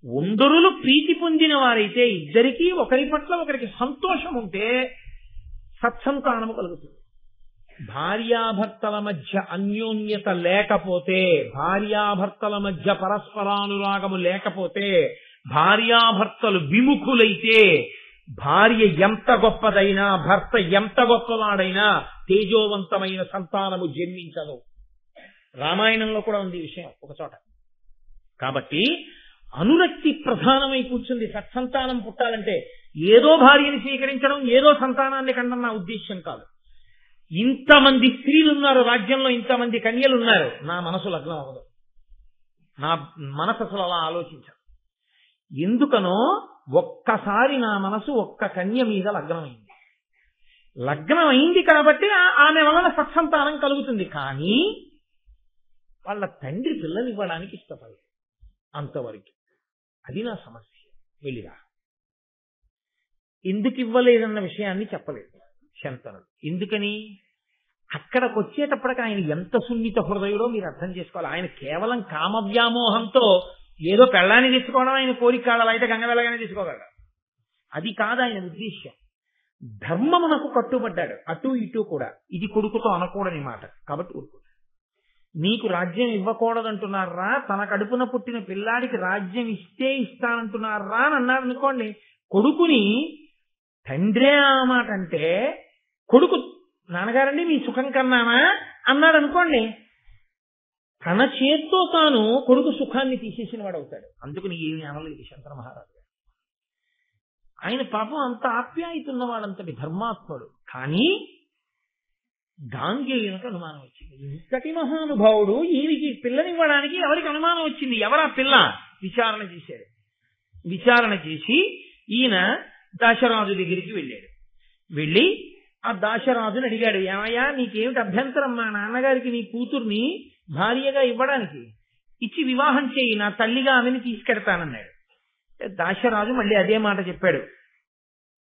ఒందరులు ప్రీతి పొందిన వారైతే ఇద్దరికీ ఒకరి పట్ల ఒకరికి సంతోషం ఉంటే సత్సంతానము కలుగుతుంది. భార్యాభర్తల మధ్య అన్యోన్యత లేకపోతే, భార్యాభర్తల మధ్య పరస్పరానురాగము లేకపోతే, భార్యాభర్తలు విముఖులైతే భార్య ఎంత గొప్పదైనా, భర్త ఎంత గొప్పవాడైనా తేజోవంతమైన సంతానము జన్మించదు. రామాయణంలో కూడా ఉంది ఈ విషయం ఒక చోట. కాబట్టి అనురక్తి ప్రధానమై కూర్చుంది. సత్సంతానం పుట్టాలంటే ఏదో భార్యని స్వీకరించడం, ఏదో సంతానాన్ని కండం నా ఉద్దేశ్యం కాదు. ఇంతమంది స్త్రీలు ఉన్నారు రాజ్యంలో, ఇంతమంది కన్యలు ఉన్నారు, నా మనసు లగ్నం అవ్వదు. నా మనసు అసలు అలా ఆలోచించదు. ఎందుకనో ఒక్కసారి నా మనసు ఒక్క కన్య మీద లగ్నమైంది. లగ్నం అయింది కాబట్టి ఆమె వలన సత్సంతానం కలుగుతుంది. కానీ వాళ్ళ తండ్రి పిల్లనివ్వడానికి ఇష్టపడలేదు. అంతవరకు అది నా సమస్య. వెళ్ళిరా. ఎందుకు ఇవ్వలేదన్న విషయాన్ని చెప్పలేదు శంతనుడు. ఎందుకని? అక్కడికి వచ్చేటప్పటికి ఆయన ఎంత సున్నిత హృదయుడో మీరు అర్థం చేసుకోవాలి. ఆయన కేవలం కామవ్యామోహంతో ఏదో పెళ్ళాన్ని తీసుకోవడం ఆయన కోరిక కాదు. అయితే గంగ వెళ్ళగానే తీసుకోగలడు. అది కాదు ఆయన ఉద్దేశ్యం. ధర్మమునకు కట్టుబడ్డాడు, అటు ఇటు కూడా. ఇది కొడుకుతో అనకూడని మాట కాబట్టి ఊరుకో. నీకు రాజ్యం ఇవ్వకూడదంటున్నారా, తన కడుపున పుట్టిన పిల్లాడికి రాజ్యం ఇస్తే ఇస్తానంటున్నారా అని అన్నాడు అనుకోండి. కొడుకుని తండ్రే ఆ మాట అంటే, కొడుకు నాన్నగారండి మీ సుఖం కన్నానా అన్నాడు అనుకోండి, తన చేత్తో తాను కొడుకు సుఖాన్ని తీసేసిన వాడు అవుతాడు. అందుకని ఏమి అనలేదు శంకర మహారాజు గారు. ఆయన పాపం అంత ఆప్యాయతున్నవాడంతటి ధర్మాత్ముడు. కానీ గాంగేయునికి అనుమానం వచ్చింది. ఇంతటి మహానుభావుడు ఈయనకి పిల్లనివ్వడానికి ఎవరికి అనుమానం వచ్చింది? ఎవరా పిల్ల? విచారణ చేశాడు. విచారణ చేసి ఈయన దాశరాజు దగ్గరికి వెళ్ళాడు. వెళ్ళి ఆ దాశరాజుని అడిగాడు, ఏమయ్యా నీకేమిటి అభ్యంతరం మా నాన్నగారికి నీ కూతుర్ని భార్యగా ఇవ్వడానికి? ఇచ్చి వివాహం చేయి, నా తల్లిగా ఆమెని తీసుకెడతానన్నాడు. దాశరాజు మళ్ళీ అదే మాట చెప్పాడు.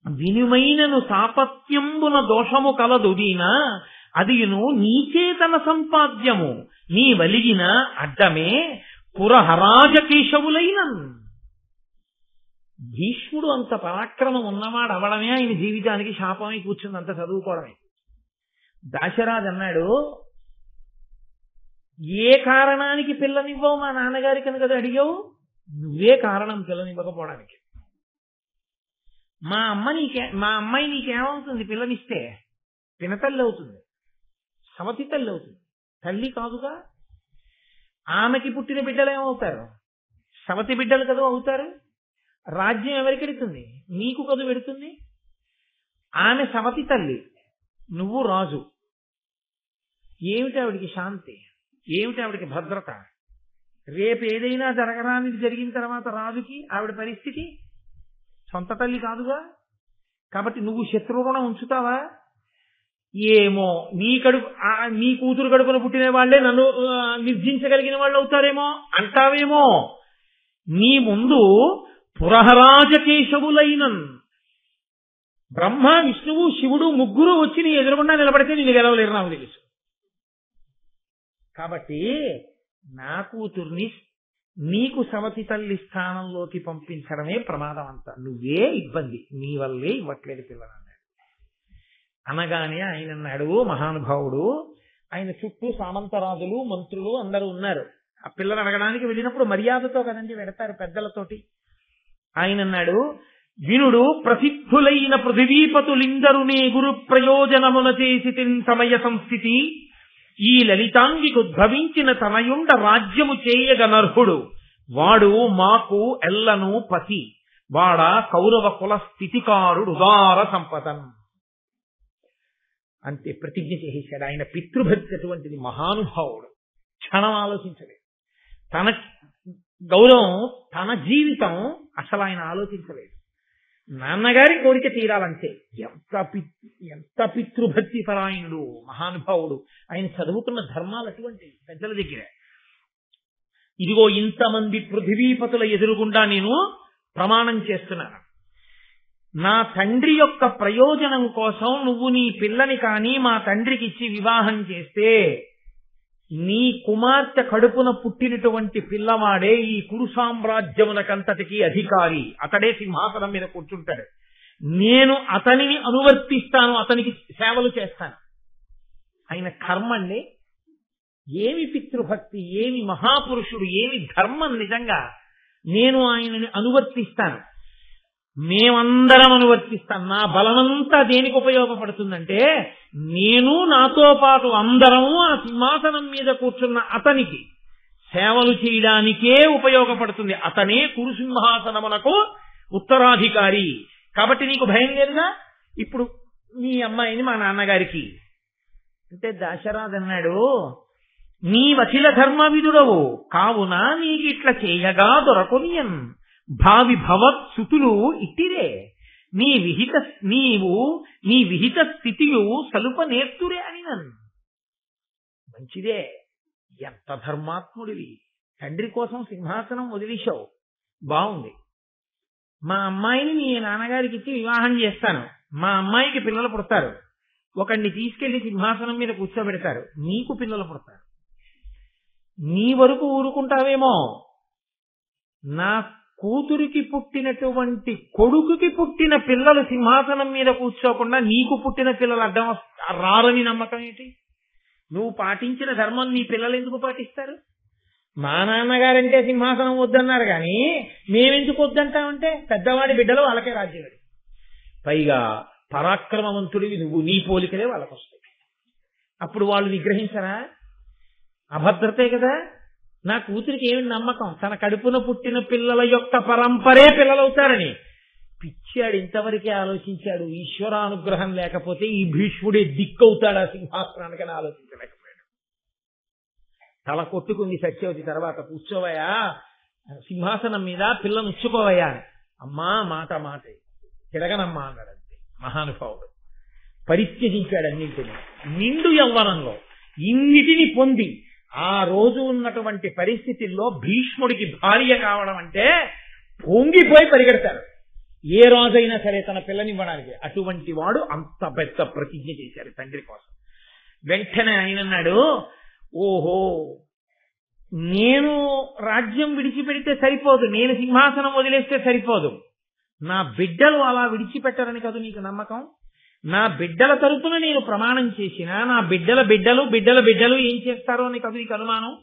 వినిమైనను సాపత్యంబున దోషము కలదు దీనా, అదియును నీచేతన సంపాద్యము, నీ వలిగిన అడ్డమే పురహరాజ కేశవులైన. భీష్ముడు అంత పరాక్రమం ఉన్నవాడు అవడమే ఆయన జీవితానికి శాపమై కూర్చుంది, అంత చదువుకోవడమే. దాశరాజు అన్నాడు, ఏ కారణానికి పిల్లనివ్వవు మా నాన్నగారికి అని కదా అడిగావు? నువ్వే కారణం పిల్లనివ్వకపోవడానికి. మా అమ్మాయి నీకేమవుతుంది పిల్లనిస్తే? పినతల్లి అవుతుంది, సవతి తల్లి అవుతుంది, తల్లి కాదుగా. ఆమెకి పుట్టిన బిడ్డలు ఏమవుతారు? సవతి బిడ్డలు కదా అవుతారు. రాజ్యం ఎవరికి పెడుతుంది? నీకు కదు పెడుతుంది. ఆమె సవతి తల్లి, నువ్వు రాజు. ఏమిటి ఆవిడికి శాంతి? ఏమిటి ఆవిడికి భద్రత? రేపు ఏదైనా జరగరానిది జరిగిన తర్వాత రాజుకి ఆవిడ పరిస్థితి? సొంత తల్లి కాదుగా. కాబట్టి నువ్వు శత్రువుణ ఉంచుతావా? ఏమో నీ కూతురు కడుపున పుట్టిన వాళ్లే నన్ను నిర్జించగలిగిన వాళ్ళు అవుతారేమో అంటావేమో. నీ ముందు పురహరాజ కేశవులైనన్ బ్రహ్మ, విష్ణువు, శివుడు ముగ్గురు వచ్చి నీ ఎదురుగుండా నిలబడితే నిన్ను గెలవలేరు నాకు తెలుసు. కాబట్టి నా కూతుర్ని నీకు సవతి తల్లి స్థానంలోకి పంపించడమే ప్రమాదం అంతా. నువ్వే ఇబ్బంది, నీ వల్లే ఇవ్వట్లేదు పిల్లలన్నాడు. అనగానే ఆయన అన్నాడు, మహానుభావుడు, ఆయన చుట్టూ సామంతరాజులు మంత్రులు అందరూ ఉన్నారు. ఆ పిల్లని అడగడానికి వెళ్ళినప్పుడు మర్యాదతో కదండి వెడతారు పెద్దలతోటి. ఆయన అన్నాడు, వినుడు ప్రసిద్ధులైన పృథివీపతులిందరునే గురు ప్రయోజనమున చేసి సమయ సంస్థితి, ఈ లలితాంగికి ఉద్భవించిన తనయుండ రాజ్యము చేయగనర్హుడు, వాడు మాకు ఎల్లను పతి, వాడ కౌరవ కుల స్థితికారుడు ఉదార సంపదన్. అంతే ప్రతిజ్ఞ చేసేశాడు. ఆయన పితృభక్తి అటువంటిది, మహానుభావుడు. క్షణం ఆలోచించలేదు. తన గౌరవం, తన జీవితం అసలు ఆయన ఆలోచించలేదు. నాన్నగారి కోరిక తీరాలంటే. ఎంత పితృభక్తి పరాయణుడు మహానుభావుడు. ఆయన చదువుకున్న ధర్మాలు అటువంటి పెద్దల దగ్గర. ఇదిగో ఇంతమంది పృథివీపతుల ఎదురుగుండా నేను ప్రమాణం చేస్తున్నాను, నా తండ్రి యొక్క ప్రయోజనం కోసం నువ్వు నీ పిల్లని కానీ మా తండ్రికి ఇచ్చి వివాహం చేస్తే నీ కుమార్తె కడుపున పుట్టినటువంటి పిల్లవాడే ఈ కురు సామ్రాజ్యమునకంతటికి అధికారి, అతడే సింహాసనం మీద కూర్చుంటాడు. నేను అతనిని అనువర్తిస్తాను, అతనికి సేవలు చేస్తాను. ఆయన కర్మండి. ఏమి పితృభక్తి, ఏమి మహాపురుషుడు, ఏమి ధర్మం నిజంగా. నేను ఆయనని అనువర్తిస్తాను, మేమందరం అనువర్తిస్తాం. నా బలమంతా దేనికి ఉపయోగపడుతుందంటే, నేను నాతో పాటు అందరము ఆ సింహాసనం మీద కూర్చున్న అతనికి సేవలు చేయడానికే ఉపయోగపడుతుంది. అతనే కురుసింహాసనమునకు ఉత్తరాధికారి. కాబట్టి నీకు భయం లేదుగా. ఇప్పుడు నీ అమ్మాయిని మా నాన్నగారికి అంటే దశరథుడు అన్నాడు, నీవఖిల ధర్మవిదుడవు కావున నీకిట్ల చేయగా దొరకొనియన్ భావి భవత్ సుతులు ఇట్టిరే నీవు నీ విహిత స్థితియు సలుప నేర్తురే అని నన్ను. మంచిదే, ఎంత ధర్మాత్ముడివి, తండ్రి కోసం సింహాసనం వదిలేశావు, బాగుంది. మా అమ్మాయిని మీ నాన్నగారికి ఇచ్చి వివాహం చేస్తాను, మా అమ్మాయికి పిల్లలు పుడతారు, ఒకడిని తీసుకెళ్లి సింహాసనం మీద కూర్చోబెడతారు, నీకు పిల్లలు పుడతారు. నీ వరకు ఊరుకుంటావేమో, నా కూతురికి పుట్టినటువంటి కొడుకుకి పుట్టిన పిల్లలు సింహాసనం మీద కూర్చోకుండా నీకు పుట్టిన పిల్లలు అడ్డం రారని నమ్మకం ఏంటి? నువ్వు పాటించిన ధర్మం నీ పిల్లలు ఎందుకు పాటిస్తారు? మా నాన్నగారంటే సింహాసనం వద్దన్నారు కానీ మేమెందుకు వద్దంటామంటే పెద్దవాడి బిడ్డలు వాళ్ళకే రాజ్యం. పైగా పరాక్రమవంతుడివి నువ్వు, నీ పోలికలే వాళ్ళకు వస్తాయి. అప్పుడు వాళ్ళు నిగ్రహించరా? అభద్రతే కదా. నా కూతురికి ఏమి నమ్మకం, తన కడుపున పుట్టిన పిల్లల యొక్క పరంపరే పిల్లలవుతారని. పిచ్చాడు, ఇంతవరకే ఆలోచించాడు. ఈశ్వరానుగ్రహం లేకపోతే ఈ భీష్ముడే దిక్కవుతాడా సింహాసనానికని ఆలోచించలేకపోయాడు. తల కొట్టుకుంది సత్యవతి. తర్వాత కూర్చోవయ్యా సింహాసనం మీద, పిల్లను ఇచ్చుకోవయ్యా. అమ్మా మాట మాటే తిరగనమ్మా అన్నాడు. అంతే మహానుభావుడు. పరిత్యజించాడు అన్నింటినీ. నిండు యవ్వనంలో ఇన్నిటిని పొంది ఆ రోజు ఉన్నటువంటి పరిస్థితుల్లో భీష్ముడికి భార్య కావడం అంటే పొంగిపోయి పరిగెడతారు. ఏ రోజైనా సరే తన పిల్లనివ్వడానికి. అటువంటి వాడు అంత పెద్ద ప్రతిజ్ఞ చేశారు తండ్రి కోసం. వెంటనే ఆయన అన్నాడు, ఓహో నేను రాజ్యం విడిచిపెడితే సరిపోదు, నేను సింహాసనం వదిలేస్తే సరిపోదు, నా బిడ్డలు అలా విడిచిపెట్టారని కదా నీకు నమ్మకం. నా బిడ్డల తరపున నేను ప్రమాణం చేసినా నా బిడ్డల బిడ్డలు బిడ్డల బిడ్డలు ఏం చేస్తారో అని కదా నీకు అనుమానం.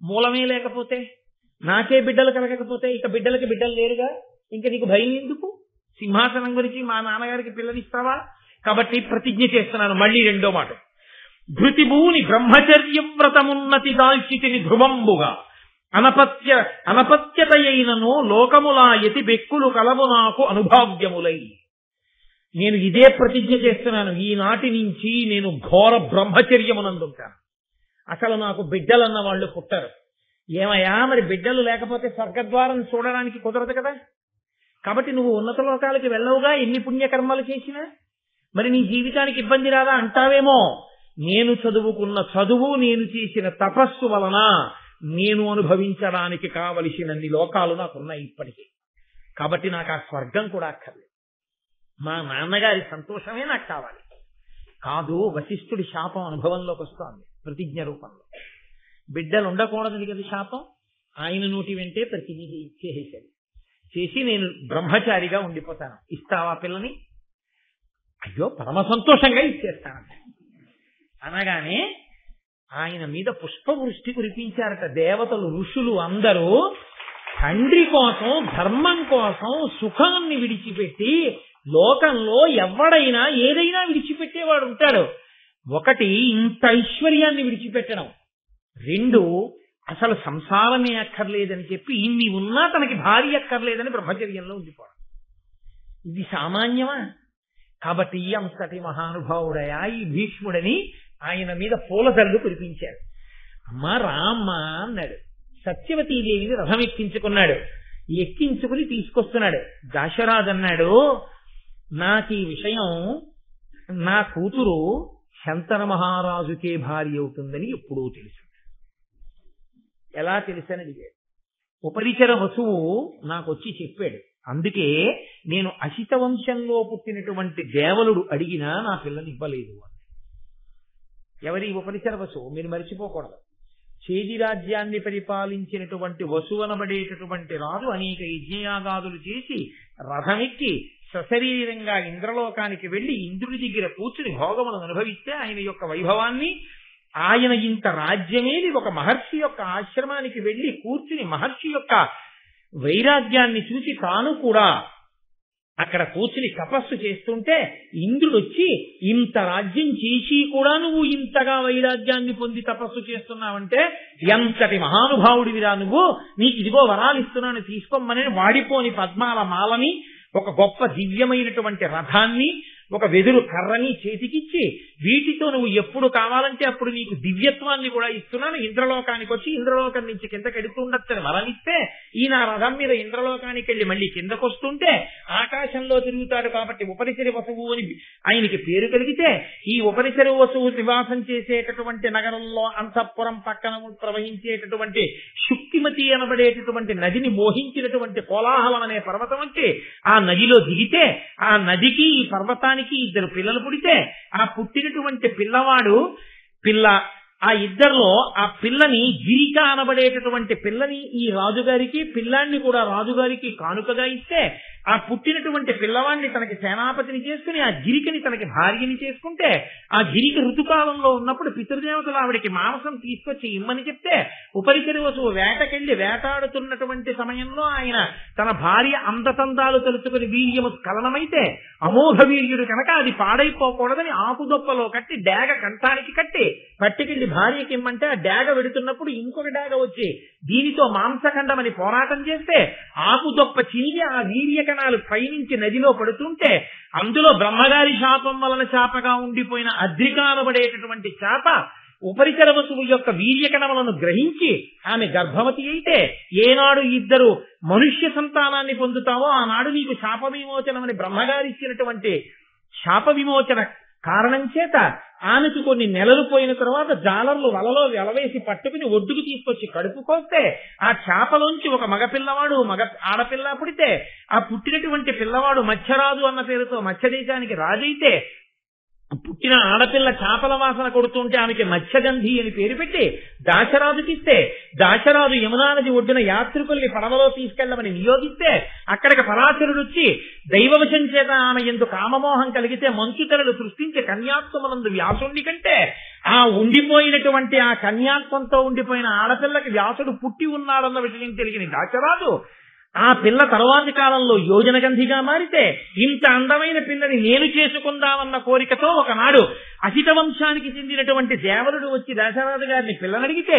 మూలమే లేకపోతే, నాకే బిడ్డలు కలగకపోతే ఇక బిడ్డలకి బిడ్డలు లేరుగా, ఇంకా నీకు భయం ఎందుకు? సింహాసనం గురించి మా నాన్నగారికి పిల్లనిస్తావా? కాబట్టి ప్రతిజ్ఞ చేస్తున్నాను. మళ్ళీ రెండో మాట. ధృతిభూని బ్రహ్మచర్య వ్రతమున్నతి దాల్చితిని ధ్రువంబుగా అనపత్యతయైనను లోకములా యతి బెక్కులు కలవు నాకు అనుభావ్యములై. నేను ఇదే ప్రతిజ్ఞ చేస్తున్నాను, ఈనాటి నుంచి నేను ఘోర బ్రహ్మచర్యమునందుంటాను. అసలు నాకు బిడ్డలన్న వాళ్ళు పుట్టరు. ఏమయ్యా మరి బిడ్డలు లేకపోతే స్వర్గద్వారం చూడడానికి కుదరదు కదా. కాబట్టి నువ్వు ఉన్నత లోకాలకి వెళ్ళవుగా ఎన్ని పుణ్యకర్మలు చేసినా. మరి నీ జీవితానికి ఇబ్బంది రాదా అంటావేమో. నేను చదువుకున్న చదువు, నేను చేసిన తపస్సు వలన నేను అనుభవించడానికి కావలసినన్ని లోకాలు నాకున్నాయి ఇప్పటికీ. కాబట్టి నాకు ఆ స్వర్గం కూడా అక్కర్లేదు, మా నాన్నగారి సంతోషమే నాకు కావాలి. కాదు, వశిష్ఠుడి శాపం అనుభవంలోకి వస్తోంది ప్రతిజ్ఞ రూపంలో. బిడ్డలు ఉండకూడదు కదా శాపం. ఆయన నోటి వెంటే ప్రతిజ్ఞ చేసేశాడు. చేసి నేను బ్రహ్మచారిగా ఉండిపోతాను, ఇస్తావా పిల్లని? అయ్యో పరమ సంతోషంగా ఇచ్చేస్తానంట. అనగానే ఆయన మీద పుష్పవృష్టి కురిపించారట దేవతలు, ఋషులు అందరూ. తండ్రి కోసం, ధర్మం కోసం సుఖాన్ని విడిచిపెట్టి లోకంలో ఎవడైనా ఏదైనా విడిచిపెట్టేవాడు ఉంటాడు. ఒకటి ఇంత ఐశ్వర్యాన్ని విడిచిపెట్టడం, రెండు అసలు సంసారమే అక్కర్లేదని చెప్పి ఇన్ని ఉన్నా తనకి భార్య అక్కర్లేదని బ్రహ్మచర్యంలో ఉండిపోవడం. ఇది సామాన్యమా? కాబట్టి అంతటి మహానుభావుడయా ఈ భీష్ముడని ఆయన మీద పూలదల్లు కురిపించారు. అమ్మా రామ్మ అన్నాడు. సత్యవతీదేవిని రథం ఎక్కించుకున్నాడు. ఎక్కించుకుని తీసుకొస్తున్నాడు. దశరథుడు అన్నాడు, నాకు ఈ విషయం నా కూతురు శంతన మహారాజుకే భార్య అవుతుందని ఎప్పుడూ తెలుసు. ఎలా తెలుసని అడిగాడు. ఉపరిచర వసువు నాకు వచ్చి చెప్పాడు. అందుకే నేను అసిత వంశంలో పుట్టినటువంటి దేవలుడు అడిగినా నా పిల్లని ఇవ్వలేదు. ఎవరి ఉపరిచర వసువు? మీరు మరిచిపోకూడదు. చేది రాజ్యాన్ని పరిపాలించినటువంటి వసువనబడేటటువంటి రాజు అనేక యజ్ఞయాగాదులు చేసి రథమెక్కి సశరీరంగా ఇంద్రలోకానికి వెళ్లి ఇంద్రుడి దగ్గర కూర్చుని భోగములను అనుభవిస్తే ఆయన యొక్క వైభవాన్ని, ఆయన ఇంత రాజ్యమేది ఒక మహర్షి యొక్క ఆశ్రమానికి వెళ్లి కూర్చుని మహర్షి యొక్క వైరాగ్యాన్ని చూసి తాను కూడా అక్కడ కూర్చుని తపస్సు చేస్తుంటే ఇంద్రుడు వచ్చి, ఇంత రాజ్యం చేసి కూడా నువ్వు ఇంతగా వైరాగ్యాన్ని పొంది తపస్సు చేస్తున్నావంటే ఎంతటి మహానుభావుడివిరా నువ్వు, నీకు ఇదిగో వరాలు ఇస్తున్నాను తీసుకోమని వాడిపోని పద్మాల మాలని, ఒక గొప్ప దివ్యమైనటువంటి రథాన్ని, ఒక వెదురు కర్రని చేతికిచ్చి, వీటితో నువ్వు ఎప్పుడు కావాలంటే అప్పుడు నీకు దివ్యత్వాన్ని కూడా ఇస్తున్నాను, ఇంద్రలోకానికి వచ్చి ఇంద్రలోకం నుంచి కిందకి ఎడుతుండొచ్చని వరమిస్తే, ఈయన రథం మీద ఇంద్రలోకానికి వెళ్ళి మళ్ళీ కిందకు వస్తుంటే ఆకాశంలో తిరుగుతాడు కాబట్టి ఉపరిచరి వసువు అని ఆయనకి పేరు కలిగితే, ఈ ఉపరిచరి వసువు నివాసం చేసేటటువంటి నగరంలో అంతఃపురం పక్కన ప్రవహించేటటువంటి శుక్తిమతి అనబడేటటువంటి నదిని మోహించినటువంటి కోలాహలం అనే పర్వతం వచ్చి ఆ నదిలో దిగితే, ఆ నదికి ఈ పర్వతానికి ఇద్దరు పిల్లలు పుడితే, ఆ పుట్టినటువంటి పిల్లవాడు ఆ ఇద్దరిలో ఆ పిల్లని గిరిక అనబడేటటువంటి పిల్లని ఈ రాజుగారికి, పిల్లాన్ని కూడా రాజుగారికి కానుకగా ఇస్తే, ఆ పుట్టినటువంటి పిల్లవాడిని తనకి సేనాపతిని చేసుకుని ఆ గిరికని తనకి భార్యని చేసుకుంటే, ఆ గిరిక ఋతుకాలంలో ఉన్నప్పుడు పితృదేవతలు ఆవిడికి మాంసం తీసుకొచ్చి ఇమ్మని చెప్తే, ఉపరిచరి వసువు వేటకెళ్లి వేటాడుతున్నటువంటి సమయంలో ఆయన తన భార్య అందతందాలు తలుచుకుని వీర్యము స్ఖలనమైతే అమోఘ వీర్యుడు కనుక అది పాడైపోకూడదని ఆకుదొప్పలో కట్టి డేగ కంఠానికి కట్టి పట్టుకెళ్లి భార్యకి ఇమ్మంటే, ఆ డేగ వెడుతున్నప్పుడు ఇంకొక డేగ వచ్చి దీనితో మాంసఖండమని పోరాటం చేస్తే ఆకుదొప్ప చినిగి ఆ వీర్యకణాలు పైనుంచి నదిలో పడుతుంటే, అందులో బ్రహ్మగారి శాపం వలన శాపగా ఉండిపోయిన అద్రిక అనబడేటటువంటి శాప ఉపరిచర వసువు యొక్క వీర్యకణములను గ్రహించి ఆమె గర్భవతి అయితే, ఏనాడు ఇద్దరు మనుష్య సంతానాన్ని పొందుతావో ఆనాడు నీకు శాప విమోచనమని బ్రహ్మగారి ఇచ్చినటువంటి శాప విమోచన కారణం చేత ఆమెకు కొన్ని నెలలు పోయిన తర్వాత జాలర్లు వలలో వెలవేసి పట్టుకుని ఒడ్డుకు తీసుకొచ్చి కడుపు కోస్తే, ఆ చేపలోంచి ఒక మగపిల్లవాడు ఆడపిల్ల పుడితే, ఆ పుట్టినటువంటి పిల్లవాడు మత్స్యరాజు అన్న పేరుతో మత్స్యదేశానికి రాజైతే, పుట్టిన ఆడపిల్ల చేపల వాసన కొడుతుంటే ఆమెకి మత్స్యగంధి అని పేరు పెట్టి దాశరాజుకిస్తే, దాశరాజు యమునా నది ఒడ్డున యాత్రికుల్ని పడవలో తీసుకెళ్లమని నియోగిస్తే, అక్కడికి పరాశరుడు వచ్చి దైవవశం చేత ఆమె ఎందుకు కామమోహం కలిగితే మంచుతెరలు సృష్టించి కన్యాత్వమునందు వ్యాసుణ్ణి కంటే, ఆ ఉండిపోయినటువంటి ఆ కన్యాత్వంతో ఉండిపోయిన ఆడపిల్లకి వ్యాసుడు పుట్టి ఉన్నాడన్న విషయం తెలియని దాశరాజు ఆ పిల్ల తరువాతి కాలంలో యోజనగంధిగా మారితే, ఇంత అందమైన పిల్లని నేను చేసుకుందామన్న కోరికతో ఒకనాడు అసిత వంశానికి చెందినటువంటి దేవరుడు వచ్చి దశరథ గారిని పిల్లనడిగితే,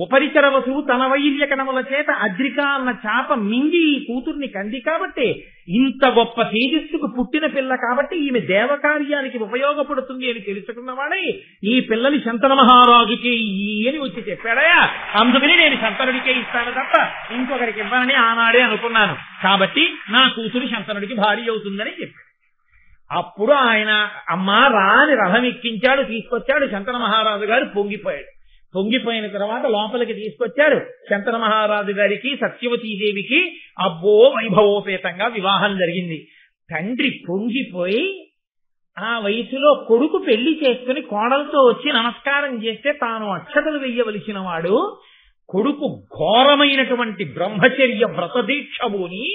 ఉపరిచర వసువు తన వైర్యకణముల చేత అద్రిక అన్న చాప మింగి ఈ కూతుర్ని కంది కాబట్టి, ఇంత గొప్ప తేజస్సుకు పుట్టిన పిల్ల కాబట్టి ఈమె దేవకార్యానికి ఉపయోగపడుతుంది అని తెలుసుకున్నవాడై ఈ పిల్లని శంతన మహారాజుకి అని వచ్చి చెప్పాడయా, అందుకని నేను శంతనుడికే ఇస్తాను తప్ప ఇంకొకరికి ఇవ్వాలని ఆనాడే అనుకున్నాను, కాబట్టి నా కూతురు శంతనుడికి భార్య అవుతుందని చెప్పాడు. అప్పుడు ఆయన అమ్మా రాని రథం ఎక్కించాడు, తీసుకొచ్చాడు. శంతన మహారాజు గారు పొంగిపోయాడు. పొంగిపోయిన తర్వాత లోపలికి తీసుకొచ్చారు. శంతన మహారాజు గారికి సత్యవతీదేవికి అబ్బో వైభవోపేతంగా వివాహం జరిగింది. తండ్రి పొంగిపోయి ఆ వయసులో కొడుకు పెళ్లి చేసుకుని కోడలతో వచ్చి నమస్కారం చేస్తే తాను అక్షతలు వెయ్యవలసిన వాడు, కొడుకు ఘోరమైనటువంటి బ్రహ్మచర్య వ్రతదీక్షబోని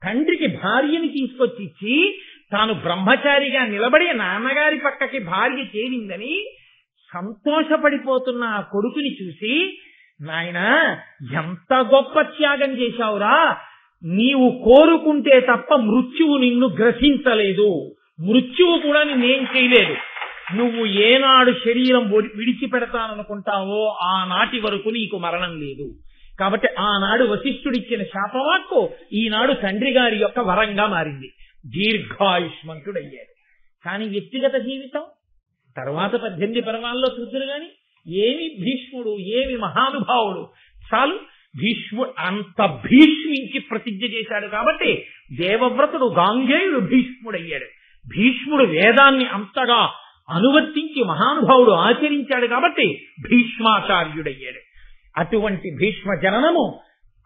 తండ్రికి భార్యని తీసుకొచ్చి ఇచ్చి తాను బ్రహ్మచారిగా నిలబడి నాన్నగారి పక్కకి భార్య చేరిందని సంతోషపడిపోతున్న ఆ కొడుకుని చూసి, నాయనా ఎంత గొప్ప త్యాగం చేశావురా, నీవు కోరుకుంటే తప్ప మృత్యువు నిన్ను గ్రసించలేదు, మృత్యువు కూడా నిన్నేం చేయలేదు, నువ్వు ఏనాడు శరీరం విడిచిపెడతాననుకుంటావో ఆనాటి వరకు నీకు మరణం లేదు. కాబట్టి ఆనాడు వశిష్ఠుడిచ్చిన శాపవాక్కు ఈనాడు తండ్రి గారి యొక్క వరంగా మారింది. దీర్ఘాయుష్మంతుడయ్యాడు. కానీ వ్యక్తిగత జీవితం తర్వాత 18 పర్వాల్లో చూద్దురు గాని ఏమి భీష్ముడు, ఏమి మహానుభావుడు. చాలు, భీష్ముడు అంత భీష్మించి ప్రతిజ్ఞ చేశాడు కాబట్టి దేవవ్రతుడు గాంగేయుడు భీష్ముడయ్యాడు. భీష్ముడు వేదాన్ని అంతగా అనువర్తించి మహానుభావుడు ఆచరించాడు కాబట్టి భీష్మాచార్యుడయ్యాడు. అటువంటి భీష్మ జననము,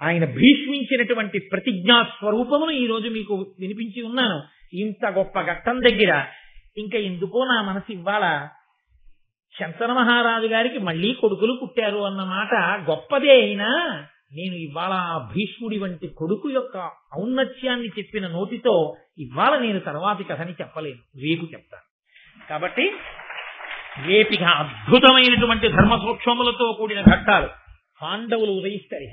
ఆయన భీష్మించినటువంటి ప్రతిజ్ఞా స్వరూపమును ఈ రోజు మీకు వినిపించి ఉన్నాను. ఇంత గొప్ప ఘట్టం దగ్గర ఇంకా ఎందుకో నా మనసు ఇవ్వాల శంతన మహారాజు గారికి మళ్లీ కొడుకులు పుట్టారు అన్నమాట గొప్పదే అయినా, నేను ఇవాళ భీష్ముడి వంటి కొడుకు యొక్క ఔన్నత్యాన్ని చెప్పిన నోటితో ఇవాళ నేను తర్వాతి కథని చెప్పలేను, రేపు చెప్తాను. కాబట్టి రేపిక అద్భుతమైనటువంటి ధర్మ సూక్ష్మములతో కూడిన ఘట్టాలు. పాండవులు ఉదయిస్తారు.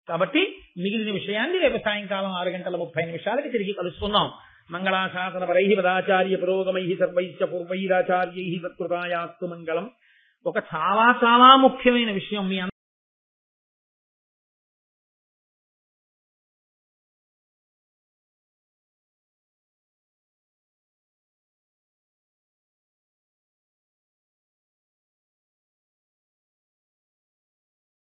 కాబట్టి మిగిలిన విషయాన్ని రేపు సాయంకాలం 6:30 తిరిగి కలుసుకుందాం. మంగళాశాసన పరై పదాచార్య పురోగమై సర్వైశ్చ పూర్వైరాచార్యై సత్కృతాయాస్తు మంగళం. ఒక చాలా చాలా ముఖ్యమైన విషయం మీ